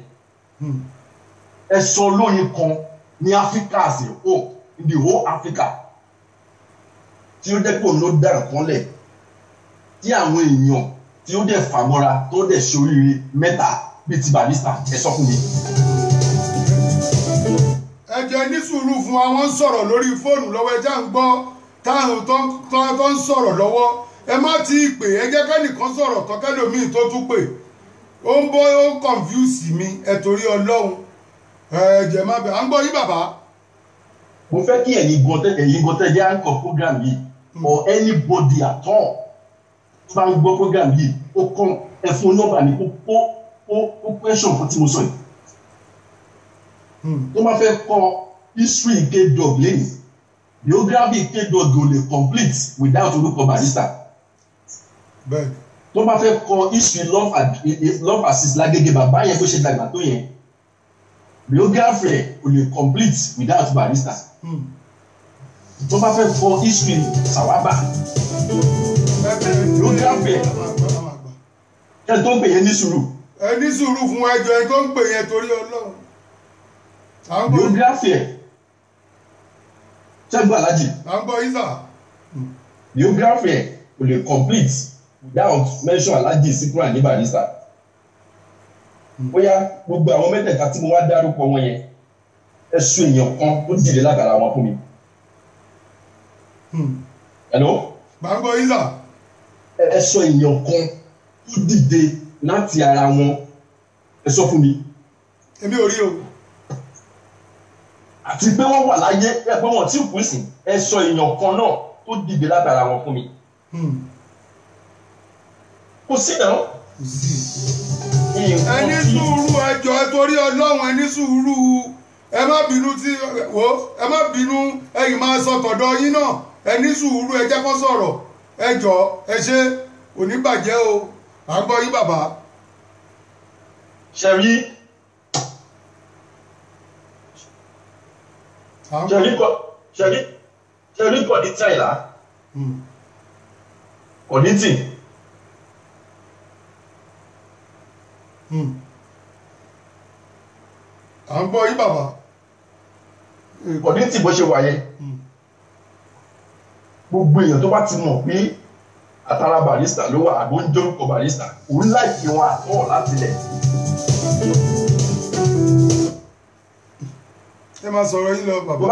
Speaker 10: ẹ sọ lóyin kan ní Africa as a whole in the whole Africa tí ó dẹ́ pé òun ló dá nǹkan lẹ̀ tí àwọn èèyàn tí ó dẹ̀ fàmọ́ra tó dẹ̀ ṣe oríire mẹ́ta bíi ti Barrister ẹ sọ fún mi.
Speaker 2: ẹ jẹ́ ní sùúrù fún wa wọ́n ń sọ̀rọ̀ lórí fóònù lọ́wọ́ ẹ já ń gbọ́ táwọn tó ń sọ̀rọ̀ lọ́wọ́ ẹ má ti pè ẹ jẹ́ kẹ́nìkan sọ̀rọ̀ tọ́kẹ́lòmíì tó tún pè ó ń bọ́ ó ń confuse mi ẹ torí Ọlọ́run ẹ jẹ́ má bẹ̀ à ń gbọ́ yín bàbá.
Speaker 10: mo fẹ́ kí ẹ̀yin gan tẹ́ jẹ́ anchor program yìí or anybody at all tó bá ń gbọ́ program yìí ó kàn ẹ fún nọ́mbà ní ó question fún tí mo sọ yìí. tó máa fẹ́ kọ history K-Dog lẹ́yìn biography K-Dog ò lè complete without orúkọ Barrister. tó máa fẹ́ kọ history love assist lágége bàbá yẹn tó ṣe dàgbà tó yẹn biography ò lè complete without Barrister. tó máa fẹ́ kọ history Sawaba biography ẹ tó ń pè yẹn ní sùúrù.
Speaker 2: ẹ ní sùúrù fún ẹjọ́ ẹ tó ń pè yẹn torí Ọlọ́run.
Speaker 10: biography ẹ ṣẹ́gun alájì.
Speaker 2: à ń gbọ́ isa.
Speaker 10: biography ẹ kò lè complete without mention Alhaji Sikiru Ayinde Barrister. bóyá gbogbo àwọn mẹ́tẹ̀ẹ̀ta tí mo wá dárúkọ wọn yẹn ẹ sọ èèyàn kan tó dìde lágara wọn fún mi. hello.
Speaker 2: à ń gbọ́ isa.
Speaker 10: ẹ sọ èèyàn kan tó dìde láti ara wọn ẹ sọ fún mi.
Speaker 2: èmi ò rí o.
Speaker 10: àti pé wọ́n wà láyé ẹ pé wọ́n ti kú sí ẹ sọ èèyàn kan náà tó dìde látara wọn fún mi. Kò sí náà.
Speaker 2: Ẹni sùúrù ẹjọ́ torí Ọlọ́run ẹni sùúrù ẹ má bínú tí wo ẹ má bínú ẹ̀yin máa sọ tọ̀dọ̀ yín náà ẹni sùúrù ẹ jẹ́ kó sọ̀rọ̀ ẹjọ́ ẹ ṣe oníbàjẹ́ o à ń gbọ́ yín bàbá.
Speaker 10: Ṣẹ̀rí kọ̀dítà ìlà kọ̀dítì.
Speaker 2: À ń gbọ́ yín bàbá.
Speaker 10: Kọ̀dítì bó ṣe wà yẹn gbogbo èèyàn tó bá ti mọ̀ pé àtàrà Barrister ló wà àbó ń jórúkọ Barrister òun láìpẹ́ wọn àtọ́ láti lẹ̀.
Speaker 2: Ẹ máa sọ̀rọ̀ yín lọ bàbá.
Speaker 10: tó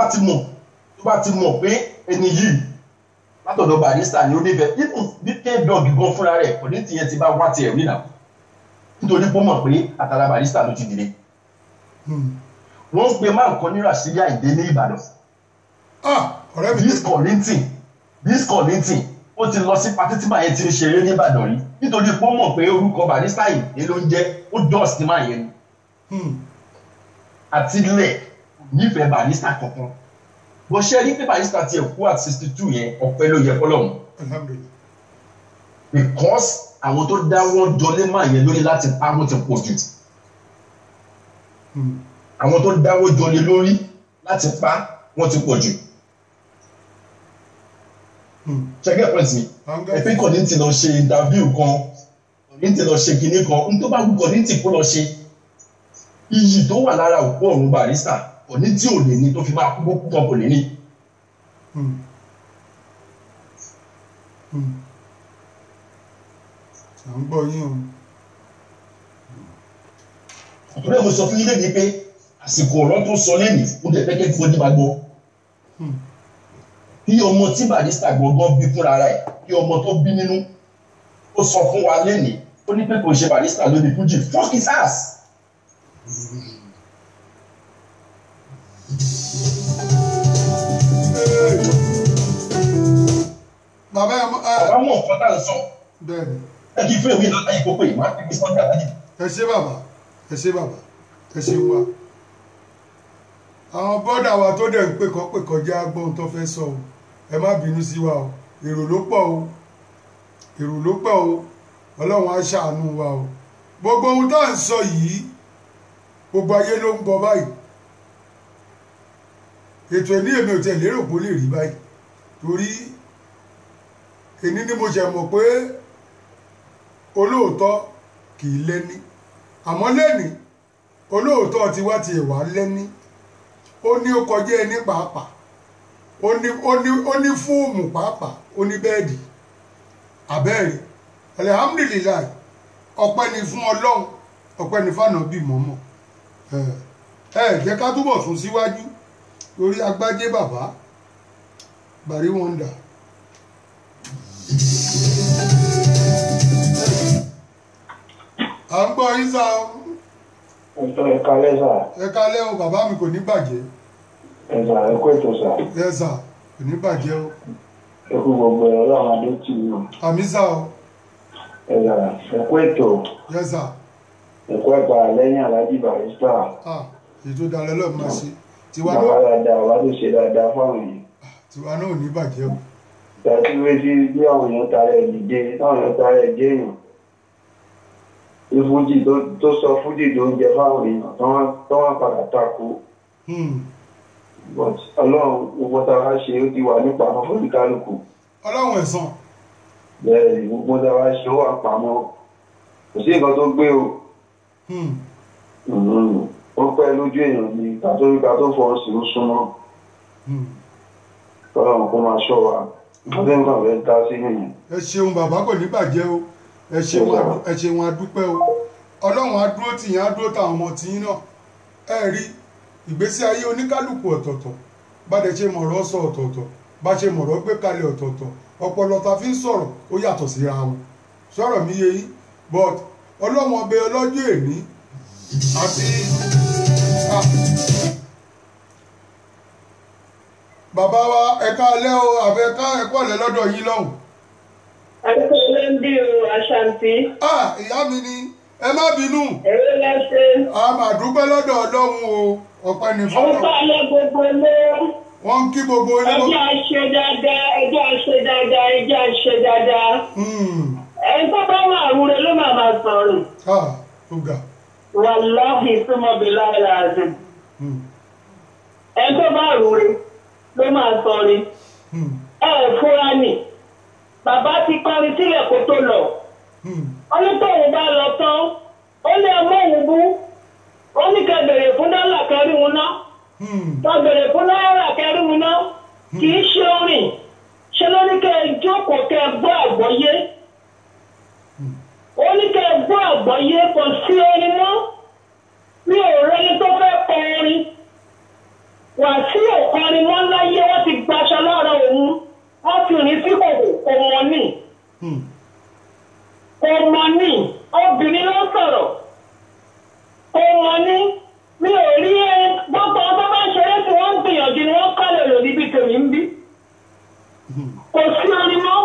Speaker 10: bá ti mọ̀ pé ẹni yìí látọ̀dọ̀ Barrister ni ó nífẹ̀ẹ́ even bí K-Dog gan fúnra rẹ̀ Kọ̀dítì yẹn ti bá wá tiẹ̀ rí náà nítorí pé ó mọ̀ pé àtàrà Barrister ló ti dìde. Wọ́n ń pe máa ń kọ́ ní Rashidi Àyìndé ní Ìbàdàn.
Speaker 2: Ọ̀rẹ́ mi.
Speaker 10: This Kollington ó ti lọ sí patí tí màá yẹn ti ń ṣeré ní Ìbàdàn rí nítorí pé ó mọ̀ pé orúkọ Barrister Àyìndé ló ń jẹ́ ó dọ́ọ̀sì tí màá yẹn ni. Àti ilẹ̀ nífẹ̀ẹ́ Barrister kankan. Bó ṣe rí pé Barrister ti kú at 62 yẹn ọpẹ́ ló yẹ fọ́lọ́run. Because àwọn tó dáwọ́ jọlé máa yẹn lórí láti pa wọ́n ti pọ̀ jù. Àwọn tó dáwọ́ jọlé lórí láti pa wọ́n ti pọ̀ jù. Ṣẹ́gẹ́ pẹ̀sì ẹ̀pẹ́ Kọ̀dítì lọ ṣe interview kan Kọ̀dítì lọ ṣe kinní kan n tó bá wù Kọ̀dítì kó lọ ṣe iyì tó wà lára òkú ọ̀run Barrister Kọ̀dítì ò lè ní tó fi máa kú bó kú kan kò lè ní.
Speaker 2: À ń gbọ́ yín o.
Speaker 10: Ọ̀pọ̀lọpọ̀ mo sọ fún yín lẹ́ni pé àsìkò ọ̀rọ̀ tó sọ lẹ́nìí ó dẹ̀ fẹ́ kẹ́ fojú máa gbọ́. Kí ọmọ tí Barrister gbọ̀ngàn bí fúnra rẹ̀ kí ọmọ tó bí nínú ó sọ fún wa lẹ́nìí ó ní pé kò ṣe Barrister lórí Fuji fuck his ass.
Speaker 2: Bàbá
Speaker 10: mọ̀ nǹkan tá à ń sọ. Ẹ kì í fún èmi lọ́la yìí kókó yìí máa ń tẹ̀lé sọ́jà láyé.
Speaker 2: Ẹ ṣé bàbá ẹ ṣé bàbá ẹ ṣé wa. Àwọn bọ́dà wa tó dẹ̀ ń pè kọjá gbọ́n tó fẹ́ sọ o ẹ má bínú sí wa o èrò ló pọ̀ o Ọlọ́run á ṣàánú wa o gbogbo ohun tá à ń sọ yìí gbogbo ayé ló ń gbọ́ báyìí ètò ẹni èmi ò tẹ̀ lérò pé ó lè rí báyìí torí èní ni mo ṣe mọ̀ pé olóòótọ́ kì í lẹ́ni àmọ́ lẹ́ni olóòótọ́ ti wá ti ẹ̀wà lẹ́ni ó ní ó kọjá ẹni pàápàá ó ní fóòmù pàápàá ó ní bẹ́ẹ̀dì àbẹ́ẹ̀rẹ̀ alihamudulilayi ọpẹ́ ni fún Ọlọ́run ọpẹ́ ni fànàbí mọ́mọ́ jẹ́ ká túbọ̀ sún síwájú lórí Agbájé bàbá Barry Wonder. À ń gbọ́ yín sá o.
Speaker 5: Ẹ kálẹ́ sà.
Speaker 2: Ẹ kálẹ́ o bàbá mi kò ní bàjẹ́.
Speaker 5: Ẹ sà ẹ kú ètò sà.
Speaker 2: Ẹ sà kò ní bàjẹ́ o.
Speaker 5: Ẹ kú gbogbo ẹ̀ Ọlọ́run adé tì í o.
Speaker 2: Àmì sá o.
Speaker 5: Ẹ sà ẹ kú ètò.
Speaker 2: Ẹ sà.
Speaker 5: Ẹ kú ẹ̀gbà lẹ́yìn Alhaji Barrister.
Speaker 2: Èyí tó dára lọ́ọ̀ máa ṣe.
Speaker 5: Bàbá dáadáa wà ló ṣe dáadáa fáwọn yìí.
Speaker 2: Tiwa náà ò ní bàjẹ́ o.
Speaker 5: Tàbí wéjì bí àwọn èèyàn tara ẹ̀ dìde táwọn èèyàn tara ẹ̀ jẹ́ èèyàn. Ìfújì tó sọ fújì tó ń jẹ fáwọn èèyàn tó wọ́n padà takò. But Ọlọ́run gbogbo táwa ṣe ó ti wà nípa àwọn fúnikálùkù.
Speaker 2: Ọlọ́run ẹ̀san.
Speaker 5: Bẹ́ẹ̀ gbogbo táwa ṣe ó wà pamọ́. Kò sí nǹkan tó gbé o. Ó pẹ́ lójú èèyàn ni ká tó fọ́ sí ó súnmọ́. Ọlọ́run kó máa ṣọ́ wa. Ọdún nǹkan rẹ̀ dá sí yìnyín.
Speaker 2: Ẹ ṣeun bàbá kò ní bàjẹ́ o. Ẹ ṣeun adúpẹ́ o. Ọlọ́run á dúró tì yín á dúró táwọn ọmọ tiyín náà. Ẹ rí ìgbésí ayé oníkálùkù ọ̀tọ̀ọ̀tọ̀ bá dẹ̀ ṣe mọ̀rọ̀ sọ ọ̀tọ̀ọ̀tọ̀ bá ṣe mọ̀rọ̀ gbé kalẹ̀ ọ̀tọ̀ọ̀tọ̀ ọpọlọ ta fi ń sọ̀rọ̀ ó yàtọ̀ síra wọn sọ̀rọ̀ mi yé yín but Ọlọ́run ọbẹ̀ ọlọ́jọ́ èní àti bàbá wa ẹ̀ka alẹ́ o àbẹ̀ ẹ̀kọ́ ọ̀lẹ́ lọ́dọ̀ yìí lọ́hùn.
Speaker 11: ẹ̀kọ́ ló ń bí o Àṣàntí.
Speaker 2: Ìyá mi ni ẹ má bínú.
Speaker 11: èrè lẹ́sẹ̀.
Speaker 2: a máa dúpẹ́ lọ́dọ̀ Ọlọ́run o ọpẹ́ ní fọ́nà.
Speaker 11: ọ̀pá alẹ́ gbogbo lé.
Speaker 2: wọ́n ń kí gbogbo ilé.
Speaker 11: ẹjẹ́ àṣẹ dáadáa ẹjẹ́ àṣẹ dáadáa ẹjẹ́ àṣẹ dáadáa. ẹni tó bá wà àrùrẹ ló máa sọ̀rọ̀.
Speaker 2: ó ga.
Speaker 11: wàláhì súnmọ́bi lára àzẹ. ẹni tó bá àrùrẹ ló máa sọ̀rọ̀. Fúra nì bàbá ti kọrin sílẹ̀ kó tó lọ. Onítọ̀hún bá lọ tán ó ní ọmọ òun bú ó ní kẹ́ bèrè fún dọ́là kẹrìnún ná. tó bèrè fún náírà kẹrìnún ná kì í ṣe orin ṣe ló ní kẹ́ jókòó kẹ́ gbọ́ àgbọ́yé. ó ní kẹ́ gbọ́ àgbọ́yé kò sí orin mọ́ mi ò rẹ́ni tó fẹ́ kọ orin. Wàsíù kọrin mọ́ láyé wọ́n ti gbaṣọ lára òun wọ́n ti rìn sí kò mọ̀ ní. Kò mọ̀ ní obìnrin ló sọ̀rọ̀. Kò mọ̀ ní mi ò rí ẹni gbogbo ọgbọ́n bá ń ṣeré tí wọ́n ń gbìyànjú ni wọ́n kálẹ̀ lò níbi tèmi ń bí. Kò sí orin mọ́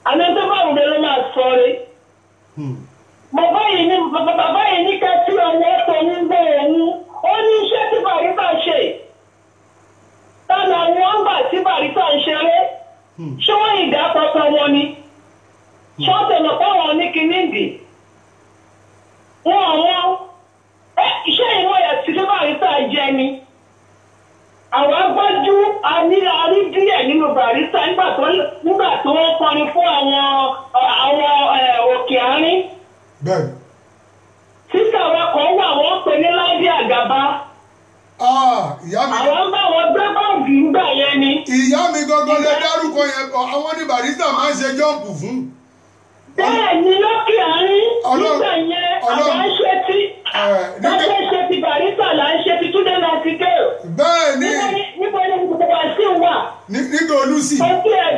Speaker 11: àmì tó bá wùdé ló máa sọ ọ́ bàbá yìí ní ká tí ọwọ́ tó ń gbé òun ó ní iṣẹ́ tí Bàrísà ṣe. Tọ́lá wọn gbà tí Bàrísà ń ṣeré ṣé wọ́n ìdá kankan wọn ni ṣọ́ọ̀tẹ̀nà páwọn ní kìnnìdì wọn iṣẹ́ ìwọ̀n yà tí Bàrísà jẹ ni àwọn agbájú arí díẹ̀ nínú Bàrísà nígbà tó wọ́n kọrin fún àwọn òkè àárín sísà wa kan wà wọ́n pè ní Láìdí Àgàbá.
Speaker 2: Ìyá mi.
Speaker 11: Àwọn bá wọn gbé báàgì ń gbà yẹn ni.
Speaker 2: Ìyá mi gangan lè dárúkọ yẹn àwọn ní Bàrísà máa ń ṣe jọ́ǹpù fún.
Speaker 11: Bẹ́ẹ̀ ni lókè àárín nígbà yẹn àwa ń ṣe tí bàbá ṣe ti Bàrísà là ń ṣe ti Túndé Nàìjíríà.
Speaker 2: Bẹ́ẹ̀ ni.
Speaker 11: Níbo ni gbogbo wa sí wà.
Speaker 2: Nígbà Olúsì.
Speaker 11: Kò tí ẹ̀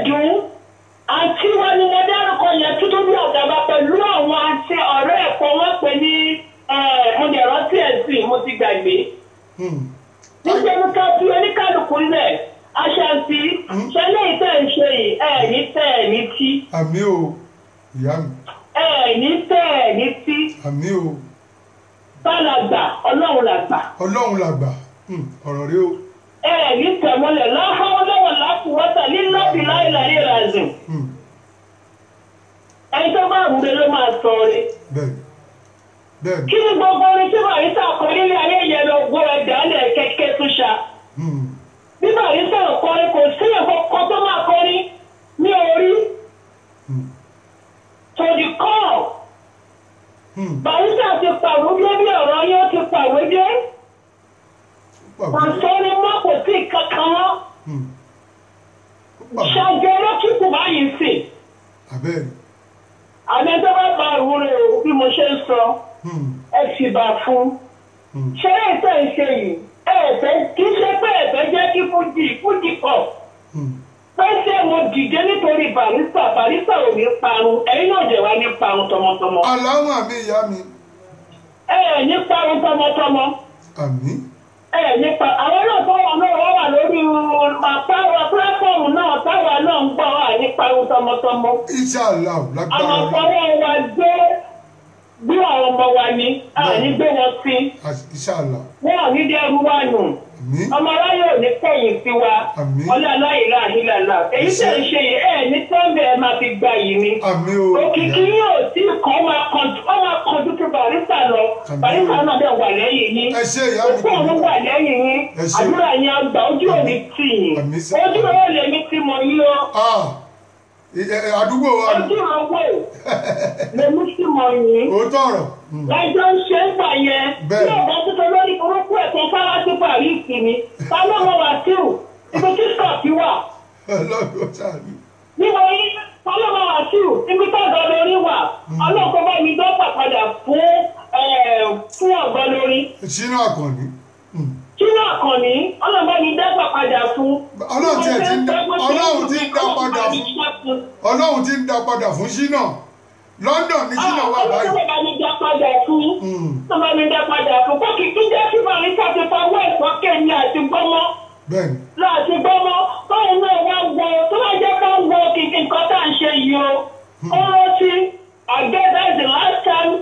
Speaker 11: dùn. Àǹtí wa ni mo dárúkọ yẹn tó bí Àgàbá pẹ̀lú àwọn àti ọ̀rẹ́ ẹ̀kọ́ wọn pè ní mo dẹ̀ rántí ẹ̀sìn mo ti gbàgbé. Níṣẹ́ ní ká fi oníkálukú lẹ̀ Àṣàntí ṣẹlẹ̀ ìtẹ̀ ń ṣe yìí ní tẹ̀ ní tí.
Speaker 2: Àmì o ìyá mi.
Speaker 11: Ní tẹ̀ ní tí.
Speaker 2: Àmì o.
Speaker 11: Bá la gbà Ọlọ́run la gbà.
Speaker 2: Ọlọ́run la gbà ọ̀rọ̀ rẹ o.
Speaker 11: Ní tẹ̀mọ́lẹ̀ láhàá lọ́wọ́ lákùúwọ́tà lílọ́bì láìláì ràzìn. Ẹni tó bá wùdé ló máa sọ ọ́
Speaker 2: bẹ́ẹ̀.
Speaker 11: Kí ni gbogbo orin tí Bàrísà kọ nílé ayé yẹn lọ gbọ́ ẹ̀dá lẹ̀ kẹ́kẹ́ tó ṣá? Bí Bàrísà kọrin kò sí ẹ̀kọ́ tó máa kọrin ní orí. To the call. Bàrísà ti pàwé bí ọ̀rọ̀ yóò ti pàwé dé. Kò sórí mọ́ kò sí kankan mọ́. Ṣàjẹ́ lókìkù báyìí sì. Àmì tó bá bá ìwúrẹ́ o bí mo ṣe ń sọ. Ẹ sì bá fún. Ṣé ètò ìṣe yìí kì í ṣe pé ẹ̀fẹ́ jẹ́ kí fújì pọ̀. Pé ṣé mo dìde nítorí Bàrísà ò ní parun ẹ̀yin náà jẹ̀ wá ní parun tọmọtọmọ.
Speaker 2: Aláwọ̀ àmì ìyá mi.
Speaker 11: Ní parun tọmọtọmọ.
Speaker 2: Àmì.
Speaker 11: Nípa àwọn náà tó wà náà wà lórí àpáwọ̀ pílátọ́ọ̀mù náà táwa náà ń gbọ́ wà ní parun tọmọtọmọ.
Speaker 2: Inshallah lágbára.
Speaker 11: Àwọn ọ̀pọ̀wọ́ wa gbé àwọn ọmọ wa ní àní gbé wọn sí.
Speaker 2: Inshallah.
Speaker 11: Wọ́n ò ní dẹ́rù wá nù. Ọmọ aráyé ò ní kẹ̀yìn sí wa. Ọlọ́lá ìlà àhílàlà. Èyí tẹ̀ ń ṣe yìí ní sọ́ńdẹ̀ ẹ máa fi gba yìí ni. Òkìkí yóò tí kan máa kọjú tó Bàrísà lọ. Bàrísà náà dẹ̀ wà lẹ́yìn yín. Òkú òun wà lẹ́yìn yín. Àdúrà yẹn àgbà ojú òní tì yín. Ojú owó lèmi tí mo yí o.
Speaker 2: Àdúgbò wa.
Speaker 11: Ojú owó lèmi tí mo yí.
Speaker 2: Òótọ́ ọ̀rọ̀.
Speaker 11: Láìjọ́ ń ṣe ń gbà yẹn. Bí ọ̀gá tuntun lórí burúkú ẹ̀sán sára sí Pàríìsì ni. Ta ló mọ Wàsíù? Ibi tí Scott wà. Níbo yí, ta ló mọ Wàsíù? Ibi tí ọ̀gá lórí wà. Ọlọ́kọ̀ bá mi dọ́pà padà fún ọ̀gá lórí.
Speaker 2: Ṣínú Àkànní.
Speaker 11: Ṣínú Àkànní, ọlọ́run bá mi dọ́pà padà fún.
Speaker 2: Ọlọ́run ti ń dá padà fún Ṣínà London ní sílẹ̀ wà báyìí.
Speaker 11: Ọlọ́run bá mi dá padà fún. Tó bá mi dá padà fún. Kó kì í jẹ́ kí Barrister ti fọwọ́ ẹ̀sọ́ kéèmí àti gbọ́mọ́.
Speaker 2: Bẹ́ẹ̀ni.
Speaker 11: Láti gbọ́mọ́. Báwo náà wá gbọ́ tó bá jẹ́ kó ń gbọ́ kìkì nǹkan tá à ń ṣe yìí o. Ó rántí àgbẹ̀ that's the last time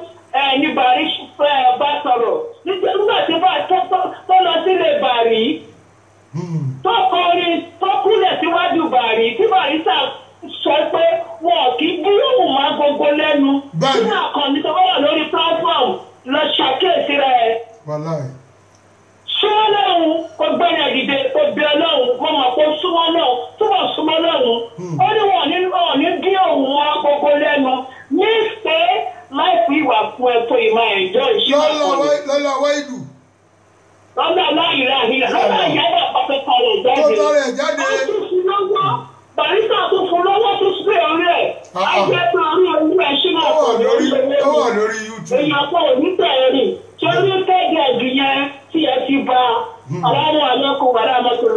Speaker 11: ní Barrister bá sọ̀rọ̀. Nígbà tí bá tó lọ sílé Bàrí. Tó kọrin tó kúlẹ̀ síwájú Bàrí tí Barrister sọ pé wọn kì í bí òun máa gbogbo lẹ́nu. Nínú àkànní tó bá wà lórí platform lọ ṣàkíyèsí rẹ̀. Súnmọ́ lọ́hùn kò gbẹ́rẹ̀ dìde kò bí ọlọ́hùn mo mọ̀ pé súnmọ́ lọ́hùn túbọ̀ súnmọ́ lọ́hùn. Ó ní wọn ní bí òun máa gbogbo lẹ́nu. Ní pé láìpẹ́ ìwà fún ẹ tó ìmọ̀ ẹ̀jọ́ ìṣúná kan.
Speaker 2: Lọ́lá Wáìdù.
Speaker 11: Lọ́lá láìláìlá lọ́lá ìyáwó àpapẹ̀kọ rẹ̀ jáde.
Speaker 2: Tó tọrẹ jáde.
Speaker 11: Ó tún fún lọ́wọ́. Barrister tó fún lọ́wọ́ tó sí orí ẹ̀. Àjẹ́ tó orí orí ẹ̀ ṣínà ọ̀pọ̀ lórí ẹ̀.
Speaker 2: Ó wà lórí YouTube.
Speaker 11: Èèyàn pọ̀ onítẹ̀ẹ̀rì tí ó ní tẹ́gẹ̀ẹ́gì yẹn tí ẹ ti bá aláwọ̀ alẹ́kùn wàrà mọ́tò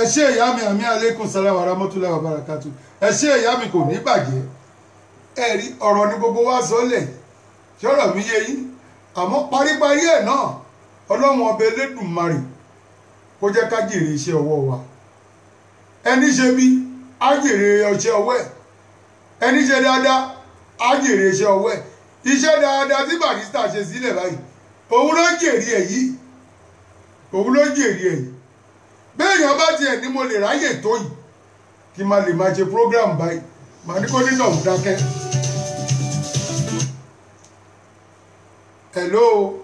Speaker 2: ẹ ṣé ìyá mi àmì alẹ́kùn sálẹ̀ wàrà mọ́tò lẹ́wà bàràkàtù. Ẹ ṣé ìyá mi kò ní bàjẹ́. Ẹ rí ọ̀rọ̀ ní gbogbo wa sọ́lẹ̀. Ṣọ́rọ̀ mi yé yín. Àmọ́ paríparí ẹ̀ náà Ọlọ́run ọba Elédùmarè kó jẹ́ ká jèrè iṣẹ́ ọwọ́ wa. Ẹni ṣe bí á jèrè iṣẹ́ ọwọ́ ẹ̀. Ẹni ṣe dáadáa á jèrè iṣẹ́ ọwọ́ ẹ̀. Iṣẹ́ dáadáa tí Barrister ṣe sílẹ̀ báyìí òun ló jèrè ẹ̀ yìí. Òun ló jèrè ẹ̀ yìí. Béèyàn bá tiẹ̀ ní mo lè ráyè tó yìí kí n máa lè máa ṣe program báyìí màá ní kó nínú ọ̀hún dákẹ́. Hello.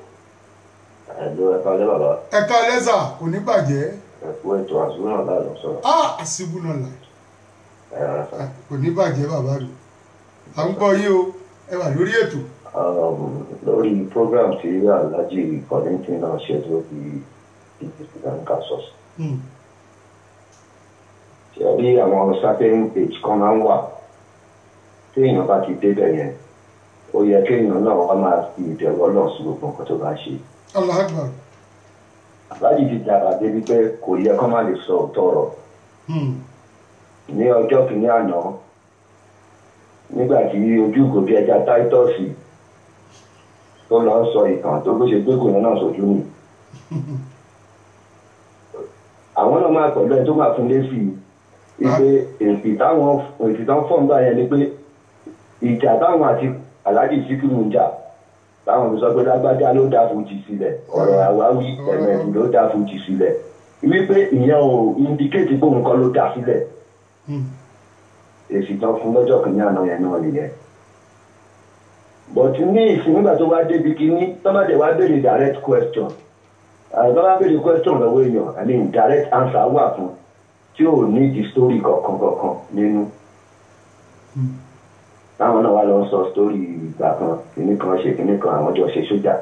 Speaker 12: Hello, ẹ kálẹ́ bàbá.
Speaker 2: Ẹ kálẹ́ sà kò ní bàjẹ́.
Speaker 12: Ẹ kú ètò àṣùwọ̀n náà lọ sọ̀rọ̀.
Speaker 2: Àṣìbù náà là. Kò ní bàjẹ́ bàbá mi. À ń gbọ́ yín o, ẹ wà lórí ètò.
Speaker 12: Lórí program tí Alhaji Kollington náà ṣe tó fi ìdìbò sọ̀s. Ṣé rí àwọn certain page kan máa ń wà téèyàn bá ti débẹ̀ yẹn ó yẹ kéèyàn náà wá máa fi ìbẹ̀rù Ọlọ́run sí gbogbo nǹkan tó bá ṣe.
Speaker 2: Allah Akbar.
Speaker 12: Àbájì ti dàgbà débi pé kò yẹ kó má lè sọ òótọ́ ọ̀rọ̀. Ní ọjọ́ kìíní àná nígbà tí ojú ìgòbí ẹja táítọ́ọ̀sì tó lọ sọ ìtàn tó bó ṣe gbé kò yẹn náà sójú nì. Àwọn náà máa pẹ̀lú ẹ tó máa fún lésì wípé èsì tán fọ́ǹgbà yẹn ni pé ìjà táwọn àti Alhaji Síkírù ń jà táwọn fi sọ pé lágbájá ló dá fújì sílẹ̀ ọ̀rọ̀ àwáwí ẹ̀mẹ̀dì ló dá fújì sílẹ̀ wípé ìyẹn ò indicate pé òun kọ́ ló dá sílẹ̀ èsì tán fún lọ́jọ́ kìíní àná yẹn náà nìyẹn. But ní ìsìn nígbà tó wá débi kíní tọ́mọdé wá béèrè direct question tọ́mọdé béèrè question lọ́wọ́ èèyàn I mean direct answer wà fún tí ò ní di story kankan nínú. Táwọn náà wá lọ sọ story ìgbà kan kìíní kan ṣe kìíní kan àwọn jọ ṣe sójà.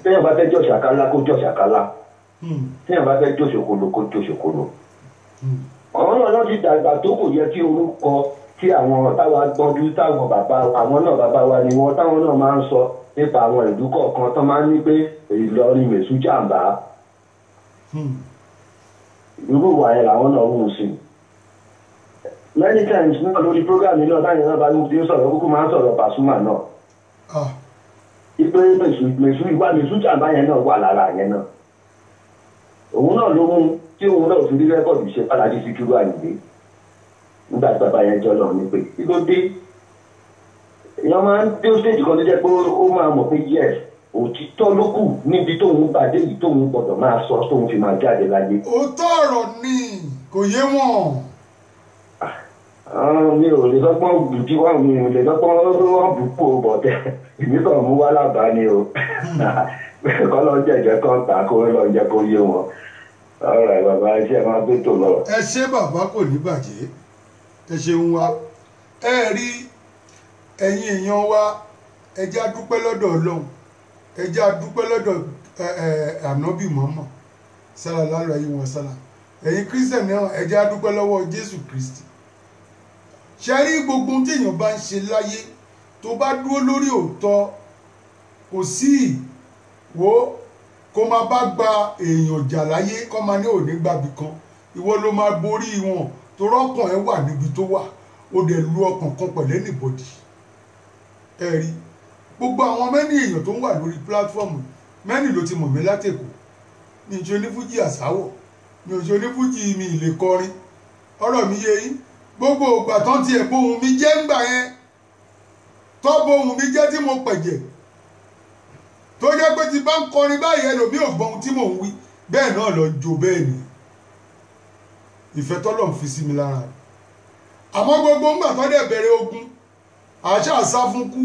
Speaker 12: Téèyàn bá fẹ́ jọ ṣàkálá kó jọ ṣàkálá. Téèyàn bá fẹ́ jọ ṣòkòlò kó jọ ṣòkòlò. Àwọn náà lọ́ọ́ ti dàgbà tó kò yẹ kí orúkọ tí àwọn táwa gbọ́njú táwọn bàbá àwọn náà bàbá wa ni wọ́n táwọn náà máa ń sọ nípa àwọn ìlú kọ̀ọ̀kan tó máa ń ní pé Ìlọrin mèsù jàǹbá. Irú ìwà yẹn làwọn náà wù sí. Many times náà lórí program náà táyà náà bá ti ń sọ̀rọ̀ kúkú máa ń sọ̀rọ̀ Pasuma náà. Ipe mèsù jàǹbá yẹn náà wà lára yẹn náà. Òun náà ló mú tí òun náà fi rí rẹ́kọ̀dù ṣe Alhaji Síkírù Àyìndé nígbà tí bàbá yẹn jọ lọ ní pé kí ló dé èèyàn máa ń dé stage kan tó jẹ́ pé ó máa mọ̀ pé yes òtítọ́ ló kù níbi tóun bàdé yìí tóun gbọ́dọ̀ máa sọ tóun fi máa jáde láyé.
Speaker 2: òótọ́ ọ̀rọ̀ ni kò yé wọn.
Speaker 12: mi ò lè sọ́pọ́n bùjí wọn mi ò lè sọ́pọ́n wọn bùpò bọ̀tẹ́ èmi kàn mú wá lábàá ni o kọ́ lọ jẹ̀jẹ̀ kan tà kó lọ jẹ́ kó yé wọn. ọ̀rọ̀ bàbá iṣẹ́ máa gbé tò lọ.
Speaker 2: ẹ ṣé bàbá kò ní bàjẹ́ ẹ ṣeun wa ẹ rí ẹ̀yin èèyàn wa ẹ jẹ́ a dúpẹ́ lọ́dọ̀ Ọlọ́run ẹ jẹ́ a dúpẹ́ lọ́dọ̀ ànábì Muhammad sallallahu alaihi wasallam ẹ̀yin Christian náà ẹ jẹ́ a dúpẹ́ lọ́wọ́ Jésù Kristi ṣe rí gbogbo tí èèyàn bá ń ṣe láyé tó bá dúró lórí òótọ́ kò sí ìwò kó máa bá gba èèyàn jà láyé kó máa ní òní gbàbí kan ìwọ ló máa borí wọn tó rọ́kàn ẹ wà níbi tó wà ó dẹ̀ lu ọkàn kan pẹ̀lú anybody ẹ rí gbogbo àwọn mẹ́ni èèyàn tó ń wà lórí pílátífọ́ọ̀mù mẹ́ni ló ti mọ̀ mí látẹ̀kọ́ mi ìṣe onífújì àsáwọ̀ mi ò ṣe onífújì mi ìlè kọrin ọ̀rọ̀ mi yé yín gbogbo ìgbà tán tiẹ̀ bóhun mi jẹ́ ńgbà yẹn tó bóhun mi jẹ́ tí mo pẹ̀jẹ̀ tó jẹ́ pé ti bá ń kọrin báyìí ẹlòmí ò gbọ́n tí mò ń wí bẹ́ẹ̀ náà lọ jó bẹ́ẹ̀ ni ìfẹ́ tọ́lọ̀ ń fi sí mi lára àmọ́ gbogbo ńgbà tó dẹ̀ bẹ̀rẹ̀ ogun àṣà àṣà fún kú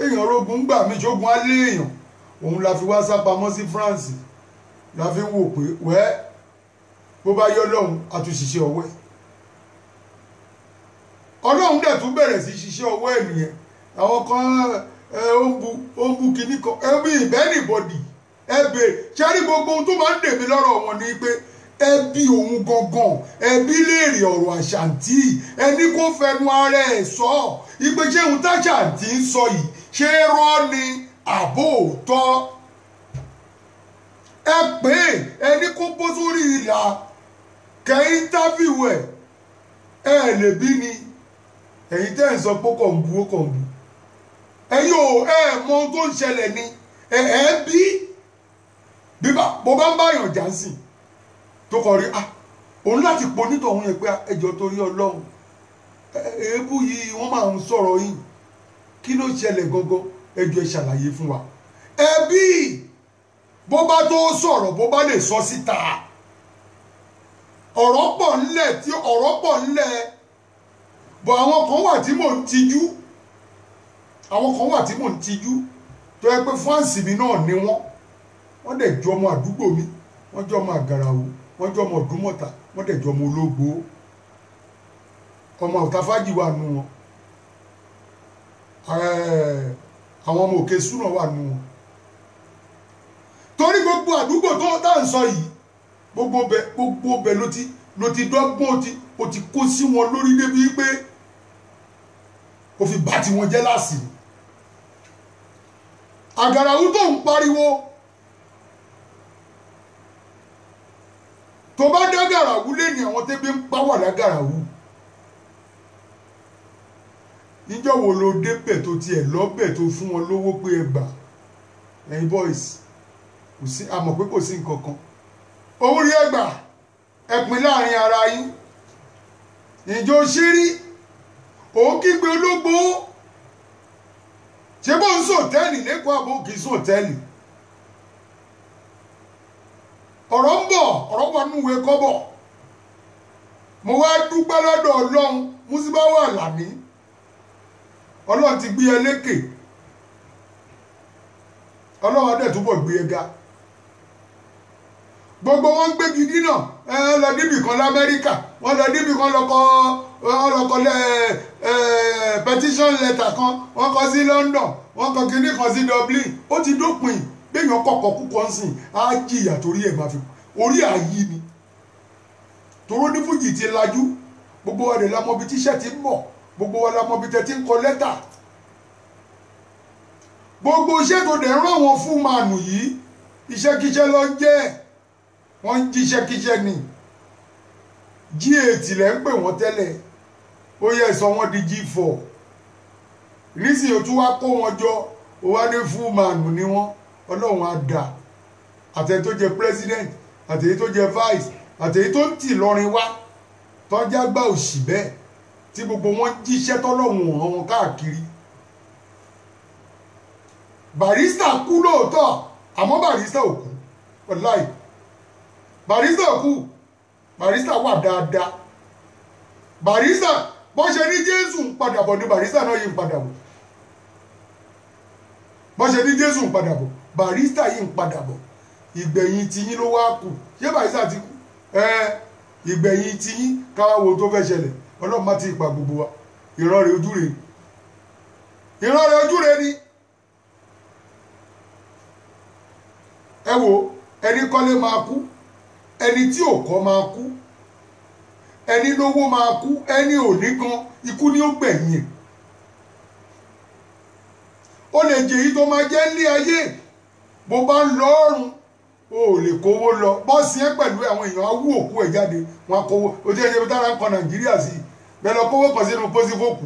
Speaker 2: èèyàn rogun gbà mí ṣógun á lé èèyàn òun la fi wá sá pamọ́ sí France la fi wò pé wẹ́ẹ́ bó bá yọ lọ́hùn àtúnṣiṣẹ́ ọwọ́ ẹ̀ ọlọ́run dẹ̀ tún bẹ̀rẹ̀ sí ṣiṣẹ́ ọwọ́ ẹ̀ nìyẹn àwọn kan ó ń bu kinní kan ẹbí ìbẹ́nìbọ̀dì ẹbẹ̀ ṣẹ́rí gbogbo ohun tó máa ń dèmí lọ́rọ̀ wọn ni pé ẹbí òun gangan ẹbí léèrè ọ̀rọ̀ àṣàǹtì ẹni kó fẹnu ara ẹ̀ sọ ìpè ṣé ohun táṣàǹtì ń sọ yìí ṣé rọ́ ni àbó òótọ́ ẹ pé ẹni kó bó sórí ìlà kẹ íńtáfíù ẹ lè bí ni ẹ̀yin tẹ́ ń sọ pé kò ń bu ó kò ń bu ẹ̀yin ò mọ ohun tó ń ṣẹlẹ̀ ni bí bó bá ń báyàn jà ń sìn tó kọ rí òun láti po nítòhún yẹn pé ẹjọ́ torí Ọlọ́run èébú yìí wọ́n máa ń sọ̀rọ̀ yìí kí ló ṣẹlẹ̀ gangan ẹjọ́ ẹ ṣàlàyé fún wa ẹbí bó bá tó sọ̀rọ̀ bó bá lè sọ síta ọ̀rọ̀ pọ̀ ńlẹ̀ bọ̀ àwọn kan wà tí mò ń tijú tó yẹ pé fáǹsì mi náà ni wọ́n dẹ̀ jọ ọmọ àdúgbò mi wọ́n jọ ọmọ àgàràwò wọ́n jọ ọmọ ọ̀dúnmọ̀ta wọ́n dẹ̀ jọ ọmọ ológbò ọmọ ọ̀tàfájì wà nù wọn àwọn ọmọ òkè súnà wà nù wọn torí gbogbo àdúgbò tó tá à ń sọ yìí gbogbo bẹ ló ti dọ́gbọ́n ó ti kó sí wọn lórí débi pé ó fi bá ti wọn jẹ́ láàsì àgàràwù tó ń pariwo tó bá dá gàràwù lé ní àwọn tẹ́bí ń pa wà lágàràwù níjọ́ wo ló débẹ̀ tó tiẹ̀ lọ́bẹ̀ tó fún wọn lówó pé ẹ gbà ẹ̀yin boys kò sí àmọ̀ pé kò sí nǹkan kan owó rí ẹgbà ẹ̀pin láàrin ara yín ìjọ ṣírí òun kígbe ológbò ṣé bó ń sòtẹ́ẹ̀lì lẹ́kọ̀ọ́ àbò kì í sòtẹ́ẹ̀lì ọ̀rọ̀ ń bọ̀ ọ̀rọ̀ wà núwé kọ́bọ̀ mo wá dúpẹ́ lọ́dọ̀ Ọlọ́run Músíbáwá Àlàní Ọlọ́run ti gbé ẹ lékè Ọlọ́run adẹ̀ túbọ̀ gbé ẹ ga gbogbo wọn ń gbé gidi náà lọ níbì kan l'Amẹ́ríkà wọn lọ níbì kan lọkọ petition letter kan wọn kọ sí London wọn kọ kinní kan sí Dublin ó ti dópin béèyàn kọkọ kúkọ ń sìn á jìyà torí ẹ̀ máa fi orí àyí ni toró ní fújì ti lajú gbogbo wa lè lamọ bí tíṣẹ́ ti ń bọ̀ gbogbo wa lamọ bí tẹ́ ti ń kọ lẹ́tà gbogbo iṣẹ́ tó dẹ̀ rán wọn fún màánù yìí iṣẹ́kíṣẹ́ ló ń jẹ́ wọ́n ń jíṣẹ́kíṣẹ́ ni G8 lẹ́ ń pè wọ́n tẹ́lẹ̀ ó yẹ sọ wọ́n di G4 nísìnyí ó tún wá kó wọn jọ ó wá ní fún màánù ni wọ́n Ọlọ́run á dà àtẹ̀yí tó jẹ president àtẹ̀yí tó jẹ vice àtẹ̀yí tó ń tì lọrin wá tọ́jà gbà òṣì bẹ́ẹ̀ tí gbogbo wọn jíṣẹ́ tọ́lọ́run ràn wọn káàkiri Barrister kú lóòótọ́ àmọ́ Barrister ò kú wàláì Barrister ò kú Barrister wà dáadáa Barrister bó ṣe ní Jésù ń padà bọ̀ ní Barrister náà yìí ń padà bọ̀ bó ṣe ní Jésù ń padà bọ̀ Barrister yìí ń padà bọ̀ ìgbẹ̀yìn tiyín ló wá kù ṣé Barrister ti kú ìgbẹ̀yìn tiyín káwá wo tó fẹ́ ṣẹlẹ̀ Ọlọ́run má ti pa gbogbo wa ìran rẹ̀ ojú rẹ̀ ni ẹ wo ẹni kọ́lé máa kú ẹni tí ò kọ́ máa kú ẹni lówó máa kú ẹni ò ní gan ikú ni ó gbẹ̀yìn ó lè jẹ́ èyí tó máa jẹ́ ní ayé bó bá ń lọ ọ̀run o ò lè kówó lọ bọ́ọ̀sì yẹn pẹ̀lú àwọn èèyàn á wú òkú ẹ̀ jáde wọn kówó o ti ẹ̀jẹ̀ bí tára ń kọ Nàìjíríà sí bẹ́ẹ̀ lọ kówó kan sínú pósí fòkù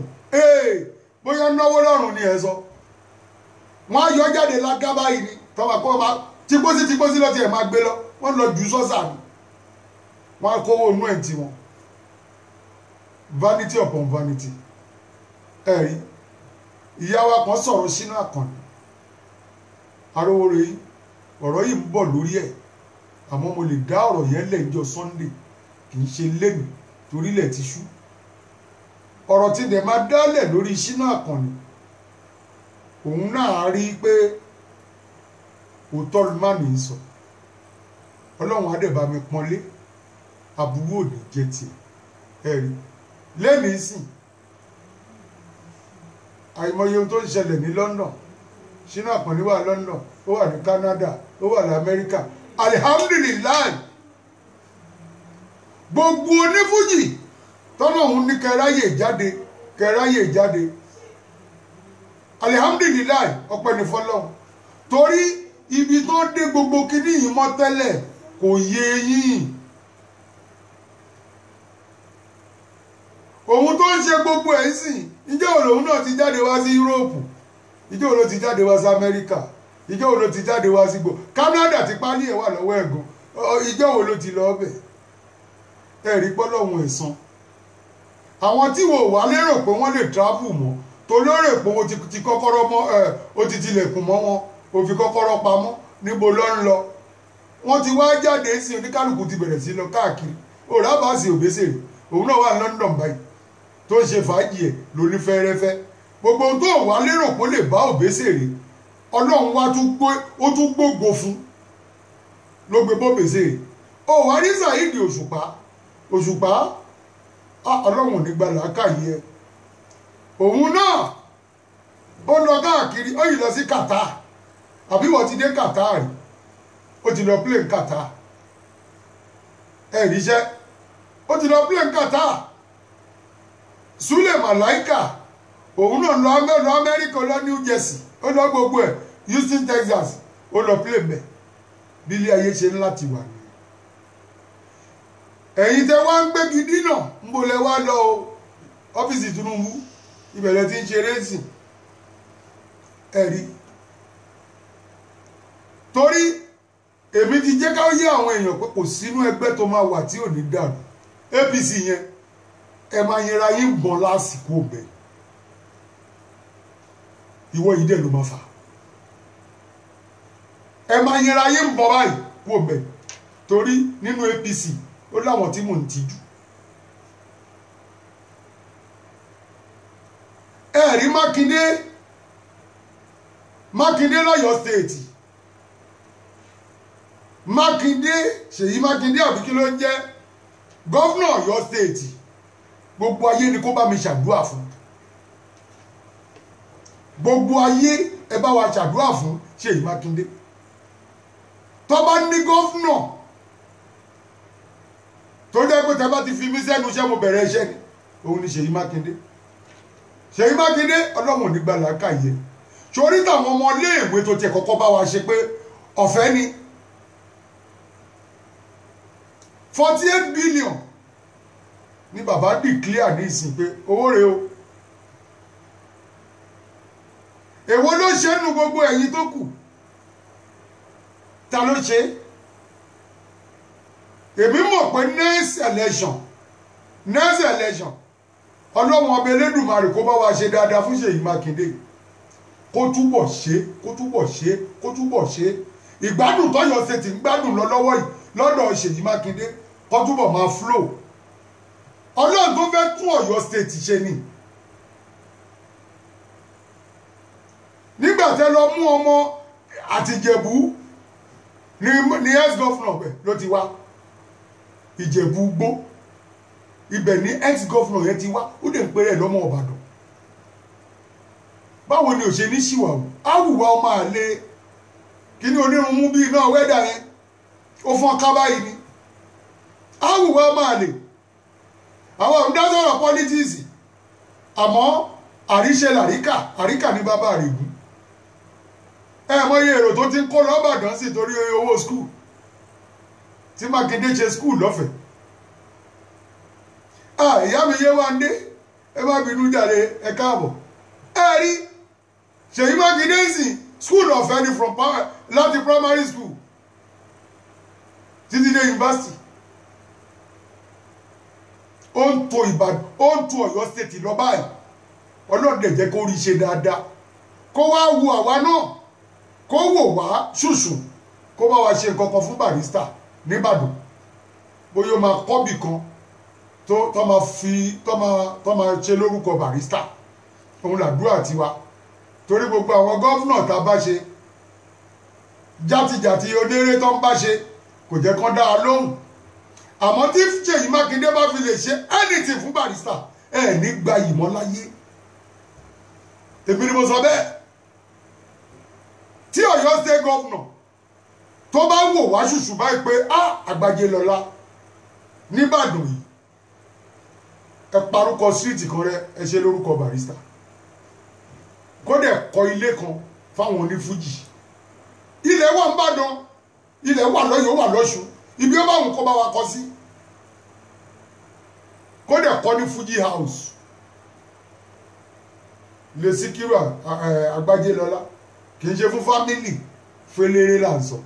Speaker 2: bóyá náwó lọ́rùn ni ẹ sọ wọ́n á yọ jáde lágábá yìí ni tọ́wọ́ kó máa tí pósí lọ́tì ẹ̀ máa gbé lọ wọ́n lọ jù sọ́sà ni wọ́n á kówó inú ẹ̀ tí wọn vanity upon vanity ẹ̀rí ìyá wa kan sọ̀rọ̀ sínú àkànní arówóre yìí ọ̀rọ̀ yìí ń bọ̀ lórí ẹ̀ àmọ́ mo lè dá ọ̀rọ̀ yẹn lẹ́jọ́ Sunday kì í ṣe lẹ́nu torílẹ̀ ti ṣú ọ̀rọ̀ tí dẹ̀ máa dálẹ̀ lórí sínú àkànní òun náà rí i pé òótọ́ ló má nìí sọ ọlọ́run adẹ́bà mi pọ́nlé àbúrò òní jẹ́ tiẹ̀ ẹ̀rí lẹ́mìí sìn àìmọye ohun tó ń ṣẹlẹ̀ ní London sínú àkànní wà London ó wà ní Canada ó wà ní Amẹ́ríkà alihamdulilayi gbogbo onífújì tọ́lọ́hún ní kẹráyè jáde alihamdulilayi ọpẹ́ ní fọ́lọ́hún torí ibi tó dé gbogbo kíní yìí mọ́ tẹ́lẹ̀ kò yé yín òun tó ń ṣe gbogbo ẹ̀ sìn ìjọ́ òun náà ti jáde wá sí Yúróòpù ìjọ́ òun ló ti jáde wá sí Amẹ́ríkà ìjọ́ òun ló ti jáde wá sí gbò Canada ti pálí ẹ̀ wà lọ́wọ́ ẹ̀gùn ìjọ́ òun ló ti lọ ọbẹ̀ ẹ̀rí pọ́lọ́hún ẹ̀san àwọn tí wò wá lérò pé wọ́n lè travel mọ́ tó lérò pé o ti kọ́kọ́rọ́ mọ́ o ti tilẹ̀kùn mọ́ wọn o fi kọ́kọ́rọ́ pamọ́ níbo ló ń lọ wọ́n ti wá jáde sí oníkálukú ti bẹ̀rẹ̀ sí lọ káàkiri òrábàásì òbésèrè òun náà wà ní London báyìí tó ń ṣe fàájì ẹ̀ lóní fẹ́rẹ́fẹ́ gbogbo ohun tó wà lérò pé ó lè bá òbésèrè ọlọ́run wá ó tún gbógo fún ló gbé bóbésèrè ó wá rí Saheed Òṣùpá ọlọ́run ò ní gba làákàyè ẹ òun náà ó lọ káàkiri ó yìí lọ sí Qatar àbí wọ́n ti dé Qatar rí ó ti lọ plane Qatar ríṣẹ́ ó ti lọ plane Qatar Sule Malaika òun náà lọ Amẹ́ríkà lọ New Jersey ó lọ gbogbo ẹ̀ Houston Texas ó lọ plane bẹ̀ bí ilé ayé ṣe ń láti wà ní ẹ̀yin tẹ́ wá ń gbé gidi náà ń bolẹ̀ wá lọ ọ́fíìsì Tinubu ìbẹ̀rẹ̀ tí ń ṣe rẹ́sì ẹ̀rí torí èmi ti jẹ́ ká yé àwọn èèyàn pé kò sínú ẹgbẹ́ tó máa wà tí ò ní dàrú APC yẹn ẹ máa yẹra yín gbọ́n lásìkò bẹ̀ ìwọ yìí dẹ̀ ló máa fà ẹ máa yẹra yín gbọ́n báyìí kó bẹ̀ torí nínú APC ó láwọn tí mò ń tijú ẹ̀rí Mákindé lọ́yọ̀ stéètì Ṣèyí Mákindé àbí kí ló ń jẹ́ gọ́fúnà Ọ̀yọ́ stéètì gbogbo ayé ni kó bá mi ṣàdúrà fún gbogbo ayé ẹ bá wa ṣàdúrà fún Ṣèyí Mákindé tó bá ní gọ́fúnà tó jẹ́ pé tẹ́ bá ti fi mí sẹ́nu iṣẹ́ mo bẹ̀rẹ̀ iṣẹ́ ni òun ni Ṣèyí Mákindé ọlọ́run ò ní gba làákàyè sórí táwọn ọmọ iléèwé tó tiẹ̀ kọ́kọ́ bá wa ṣe pé ọ̀fẹ́ ni 48 billion ni bàbá declare ní ìsìn pé owó rèé o èwo ló ṣe nu gbogbo ẹ̀yin tó kù ta ló ṣe èmi mọ̀ pé next election ọlọ́run ọba Elédùmarè kó bá wa ṣe dáadáa fún Ṣèyí Mákindé kó túbọ̀ ṣe ìgbádùn tọ́yọ̀ ṣe ti ń gbádùn lọ lọ́wọ́ yìí lọ́dọ̀ Ṣèyí Mákindé kó túbọ̀ máa flow ọlọ́run tó fẹ́ tún Ọ̀yọ́ state ṣe ni nígbà tẹ́ lọ mú ọmọ àtìjẹ̀bú ní ex-governor bẹ̀ ló ti wá Ìjẹ̀bú Gbó ibẹ̀ ní ex-governor yẹn ti wá ó dẹ̀ ń pèrè lọ́mọ Ìbàdàn báwo ni ò ṣe ní ṣìwàwù áwùwà ọmọ àlè kí ni onírun mú bí iná wẹ́dà yẹn ó fọ́n ká báyìí ni áwùwà ọmọ àlè àwọn òǹdásọ̀rọ̀ politics àmọ́ àríṣe àríkà ní bàbá àrègùn mọye èrò tó ti ń kó lọ́bàdàn sí torí owó skul tí Mákindé ṣe skul lọ́fẹ̀ẹ́ ìyá mi yé wá ń dé ẹ má bínú jàre ẹ káàbọ̀ ẹ rí Ṣèyí Mákindé sí school ọ̀fẹ́ ni from láti primary school títí dé university ó ń to Ìbàdàn ó ń to Ọ̀yọ́ state lọ báyìí Ọlọ́run dẹ̀ jẹ́ kó rí ṣe dáadáa kó wá wo àwa náà kó wò wá ṣùṣù kó bá wa ṣe nǹkan kan fún Barrister nìbàdàn bóyá ó máa kọ́bì kan tó máa ṣe lórúkọ Barrister òun làdúrà tiwa torí gbogbo àwọn gọ́fúnà tá a bá ṣe játijàti onírè tó ń bá ṣe kò jẹ́ kán dá a lóhùn àmọ́ tí Ṣèyí Mákindé bá fi lè ṣe anything fún Barrister ẹ̀ ní gba ìmọ̀ láyé èmi ni mo sọ bẹ́ẹ̀ tí Ọ̀yọ́ state governor tó bá wò wá ṣùṣù báyìí pé Àgbàjé lọ́la nìbàdàn yìí ẹ parúkọ síríìtì kan rẹ ẹ ṣe lórúkọ Barrister kó dẹ̀ kọ́ ilé kan fáwọn onífújì ilẹ̀ wà nìbàdàn ilẹ̀ wà lọ́yọ̀ wà lọ́ṣun ibi ó bá wù kó bá wa kọ́ sí kó dẹ̀ kọ́ ní Fuji house lè Síkírù Àgbàjé lọ́la kì í ṣe fún fámìlì fẹlẹ́rẹ́ là ń sọ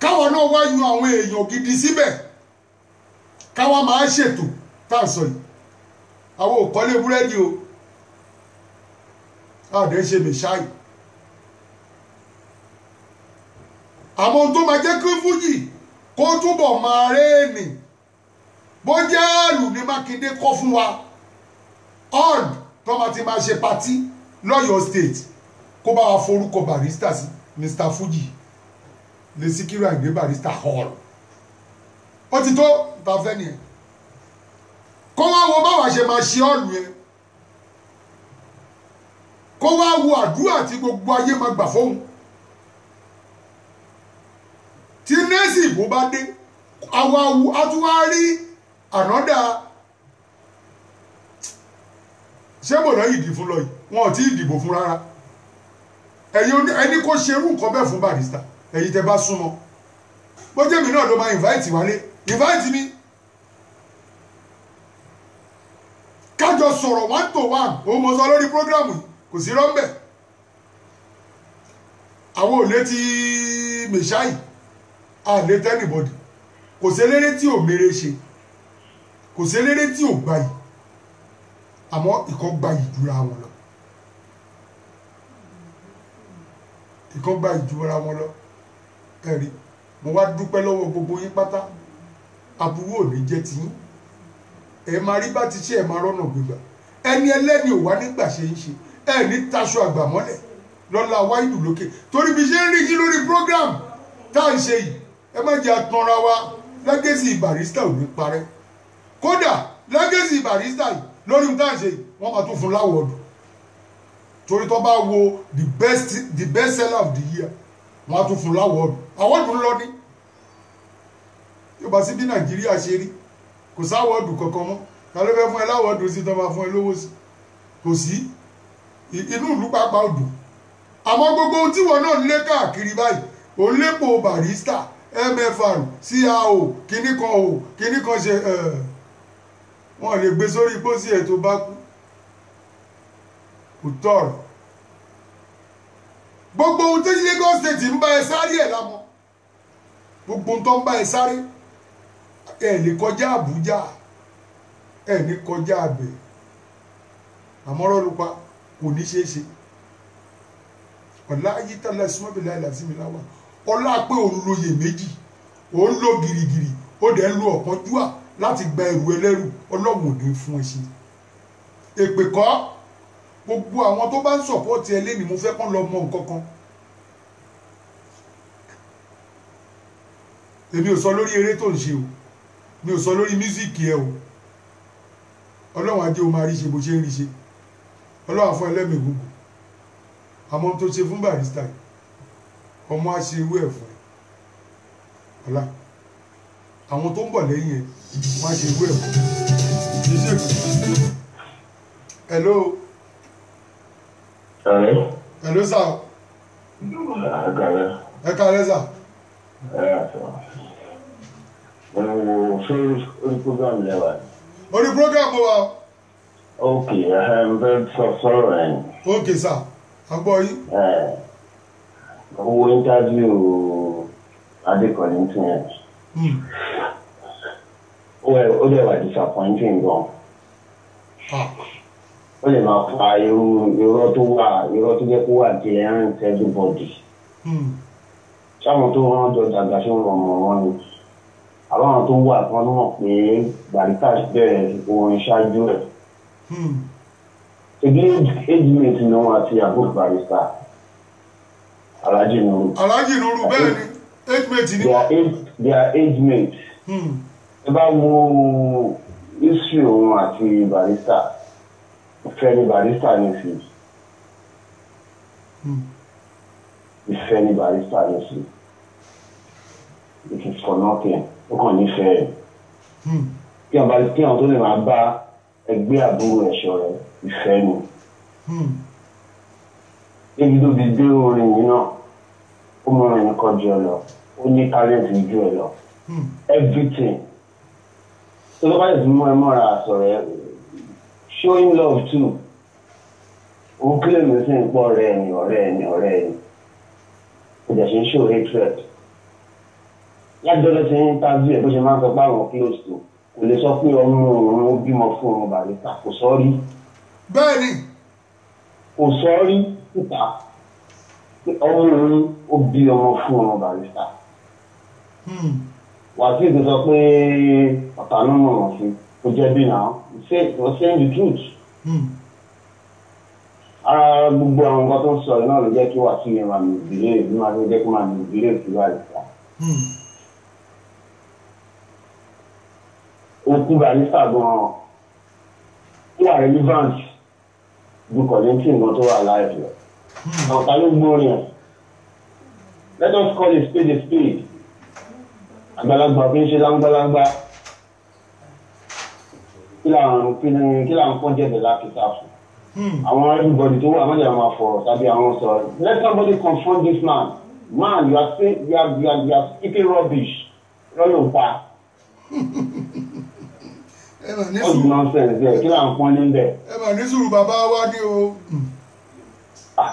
Speaker 2: káwọn náà wá yan àwọn èèyàn gidi síbẹ̀ káwọn máa ṣètò tá à ń sọ yìí àwọn ò kọ́lé búrẹ́dì o àdé ṣe mẹ́ṣáì àmọ́ ohun tó máa jẹ́ kí fújì kó túbọ̀ máa réènì bó jẹ́ àlù ní Mákindé kọ́ fún wa ọ̀d tó máa ti máa ṣe patí lọ́yọ̀ state kó bá wa forúkọ Barrister sí Mr. Fuji lè Síkírù Àyìndé Barrister hall ó ti tó ta fẹ́ nìyẹn kó wá wo báwa ṣe máa ṣe ọ̀lù yẹn kó wá wo àdúrà tí gbogbo ayé máa gbà fóun tí nẹ́ẹ̀sì ìbò bá dé àwa àtúwárí ànádà ṣé bọ̀dọ̀ yìí dì fún lọ yìí wọn ò tí ì dìbò fún rárá ẹni kó ṣerú nǹkan bẹ́ẹ̀ fún Barrister ẹ̀yin tẹ́ bá súnmọ́ bó jẹ́ mi náà ló máa invite wálé invite mi kájọ sọ̀rọ̀ 1 to 1 òun mo sọ lórí prógrámù kò sí rọ́ńbẹ̀ àwọn ò létí mẹ́ṣáì àlè tẹ́nìbọ̀dì kò sí eléré tí ò mèrè ṣe kò sí eléré tí ò gbayì àmọ́ ìkan gbayì jura wọn lọ ìkan gbayì jura wọn lọ ẹ̀rí mo wá dúpẹ́ lọ́wọ́ gbogbo yín pátá aburú ò ní jẹ́ tiyín ẹ máa rí bá ti ṣe ẹ máa rọ́nà gbígbà ẹni ẹlẹ́ni ò wá nígbà ṣe ń ṣe ẹ ní taṣọ àgbà mọ́lẹ̀ lọ́la wáìdù lókè torí bí ṣe ń rí yín lórí program tá à ń ṣe yìí ẹ má jẹ́ àtànra wa legacy Barrister ò ní parẹ́ kódà legacy Barrister yìí lórí tá à ń ṣe yìí wọ́n máa tún fún láwọ̀dù torí tó bá wo the best seller of the year wọ́n á tún fún láwọ̀dù àwọ̀dù ńlọ ní yóò bá sí bí Nàìjíríà ṣe rí kò sáwọ́dù kankan mọ́ ta ló fẹ́ fún ẹ láwọ́dù sí tó máa fún ẹ lówó sí kò sí inú ìlú pápá odò àmọ́ gbogbo ohun tí wọn náà ń lé káàkiri báyìí òun lépo Barrister MFR CAO kíní kan ṣe wọn lè gbé sórí pósí ẹ̀ tó bá kú kò tọ̀rọ̀ gbogbo ohun tí Lagos State ń bá ẹ sáré ẹ̀ lámọ́ gbogbo ohun tó ń bá ẹ sáré ẹ lè kọjá Àbújá ẹ ní kọjá abẹ àmọ́rọ́ ló pa kò ní ṣeé ṣe ọ̀la ayítàlá ìsúnmọ́bìlá ìlàsími láwà ọlá pé òun lóye méjì òun ló girigiri ó dẹ̀ ń lo ọ̀kánjúà láti gba ẹrù ẹlẹ́rù Ọlọ́run ò ní fún ẹ ṣe èpè kọ́ gbogbo àwọn tó bá ń sọ̀pọ̀tì ẹ lé ní mo fẹ́ kán lọ mọ nǹkan kan èmi ò sọ lórí eré tó ń ṣe o mi ò sọ lórí mísíkì ẹ o Ọlọ́run ajé o máa rí ṣe bó ṣe ń rí ṣe Ọlọ́run fún ẹlẹ́mìí gbogbo àmọ́ tó ṣe fún Barrister ọmọ á ṣe irú ẹ̀ fún ẹ ọ̀la àwọn tó ń bọ̀ lẹ́yìn ẹ̀ wọ́n á ṣe irú ẹ̀ fún ẹ. Hello. Hello sir. Ẹ kálẹ́ sir.
Speaker 12: ṣé orí program lẹ́wà.
Speaker 2: orí program wa.
Speaker 12: ok fẹ́ sọ̀rọ̀ ẹ̀.
Speaker 2: ok sir agbọ́ yín.
Speaker 12: owó interview Adékọ̀lé tí yẹn. ó dẹ̀ wà disappointing gan. ó lè máa fa irọ́ tó jẹ́ kó wà clearance everybody. sáwọn tó rán jọ dàgbà ṣé wọn mọ̀ wọn ni àwọn tó wà kan mọ̀ pé Barrister bẹ̀rẹ̀ orin ṣáájú ẹ̀. Age mate ni wọn àti àbúrò Barrister Alhaji Nuru.
Speaker 2: Alhaji Nuru bẹ́ẹ̀ ni age mate ni wọ́n.
Speaker 12: They are age mates. Ẹ bá wo history òun àti Barrister ìfẹ́ ni Barrister ní sí. Ìfẹ́ ni Barrister ní sí. It is for nothing. Ó kàn nífẹ̀ẹ́. Kí àwọn tó lè máa bá ẹgbẹ́ àbúrò ẹ̀ṣọ́ rẹ̀ ìfẹ́ ni. Níbi tó ti dé orin yìí náà, ó mọ orin kọjú ẹ lọ, ó ní talent ju ẹ lọ. Everything. Tó ló bá yẹ kí mú ẹ mọ́ra sọ̀rọ̀ ẹ, showing love too. Òun kílè mi sí ń pọ̀ ọ̀rẹ́ ẹni. Kò dẹ̀ ṣe ń show hatred. Lájọ́lọ́ ti ń interview ẹ̀ bó ṣe máa ń sọ pé àwọn close to kò lè sọ pé ọmọ òun ó bímọ fún ọmọ Barrister kò sọ rí.
Speaker 2: bẹ́ẹ̀ni.
Speaker 12: kò sọ rí síta pé ọmọ òun ó bí ọmọ fún ọmọ Barrister. Wàsíù ti sọ pé ọ̀tá ló mọ̀ wọ́n sí kò jẹ̀bi náà he was saying the truth. Ara gbogbo àwọn nǹkan tó ń sọ náà ló jẹ́ kí Wàsíù yẹn máa mi ìbílẹ̀ ìbí máa tó jẹ́ kó máa mi ìbílẹ̀ ìbí Barrister. Òkú Barrister gan-an ó wà relevant ju Kollington nǹkan tó wà láìpẹ́ lọ. Àwọn ta ló gbórin ẹ̀? Let us call a spade a spade. Àgbàlagbà kì í ṣe láńgbáláńgbá. Kí làwọn pọ́n jẹ̀bẹ̀ lákìtà fún? Àwọn everybody tó wà mọ́jà máa fọ̀rọ̀ tàbí àwọn sọ̀rọ̀. Let somebody confront this man. Man, you are speaking rubbish. Lọ́yọ̀ pa. Ọdún nonsense bẹ́ẹ̀ kí là ń pọ́n ní bẹ́ẹ̀.
Speaker 2: Ẹ mà ní sùúrù bàbá wa ní o.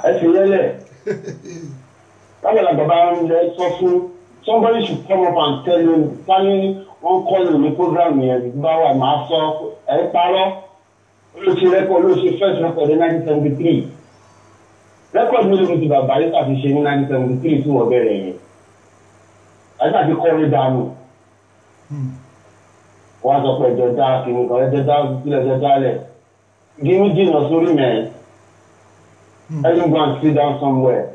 Speaker 12: Ẹ fi lẹ́lẹ̀. Lábẹ́lá bàbá ń lẹ sọ fún somebody should come up and tell you tani wọ́n kọ́ lò ní program yẹn bá wà máa sọ ẹ parọ́. Olóṣè record olóṣè first record ní 1973. Record mi ló ti bàbá Barrister ti ṣe ní 1973 tí wọ́n bẹ̀rẹ̀ yẹn. Barrister ti kọ́ ní dànù. Wọ́n sọ pé ẹjọ́ dá kìíní kan ẹjọ́ dá kílẹ̀ ẹjọ́ dálẹ̀. Gímí jìnnà sórí mẹ́rin. Let him go and sit down somewhere.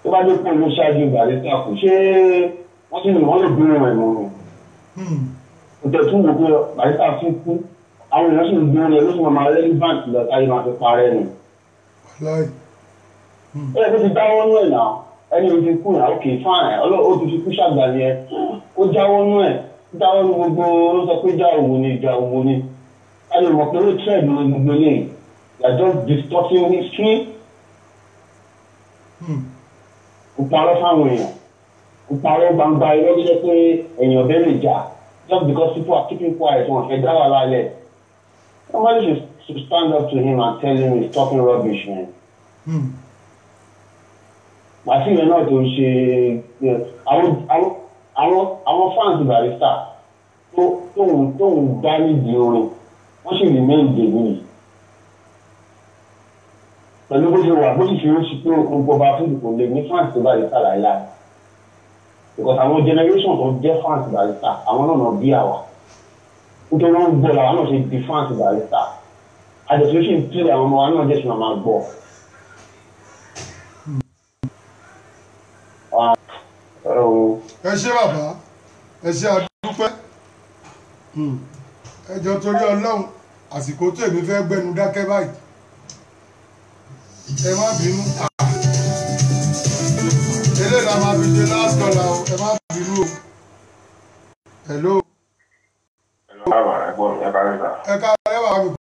Speaker 12: Tó bá dé pé ló ṣáájú Barrister kù ṣé wọ́n sì wọ́n lè gbé wọn ẹ̀mọ́ ni. Kò tẹ̀ tún wò pé Barrister fi kú. Àwọn èèyàn sì ń gbé wọn lọ sí màmá relevant lọ táyé máa fi parẹ́ ni. Ó yẹ kó ti dáwọ́ nú ẹ̀ náà. Ẹni o ti kú yà ok fine ó ti fi kú ṣàgbà yẹn ó jáwọ́ nú ẹ̀ jáwọ́ nú gbogbo ló sọ pé ìjà òwò ni a lè mọ̀ pé ó trend ní gbogbo eléyìí they are just distorting history. Kò parọ́ fáwọn èèyàn kò parọ́ gbangba irọ́ tó jẹ́ pé èèyàn bẹ́ẹ̀ lè jà just because people are keeping quiet wọn fẹ́ dá wà lálẹ́ somebody should stand up to him and tell him he's talking rubbish man. Wàsíù yẹn náà tó ń ṣe àwọn fans Barrister tóun dá nídìí orin wọ́n sì rí méjì nìyí pẹ̀lú bó ṣe wà bó sì ṣe ń ṣe pé gbogbo ọba fún kò lè ní fans Barrister láìláì because àwọn generation tó jẹ́ fans Barrister àwọn náà bí àwa nítorí wọ́n gbọ́ làwọn náà ṣe di fans Barrister àjẹsí ṣì ń pílẹ̀ àwọn ọmọ wa náà jẹ́ ṣùgbọ́n máa gbọ́.
Speaker 2: Ẹ ṣé bàbá ẹ ṣé àdúpẹ́ ẹjọ́ torí Ọlọ́run àsìkò tó èmi fẹ́ gbẹnu dákẹ́ báyìí ẹ má bínú eléyìí la máa fi ṣe last call o ẹ má bínú o. Hello.
Speaker 13: Ẹ ká lẹ́wà mi.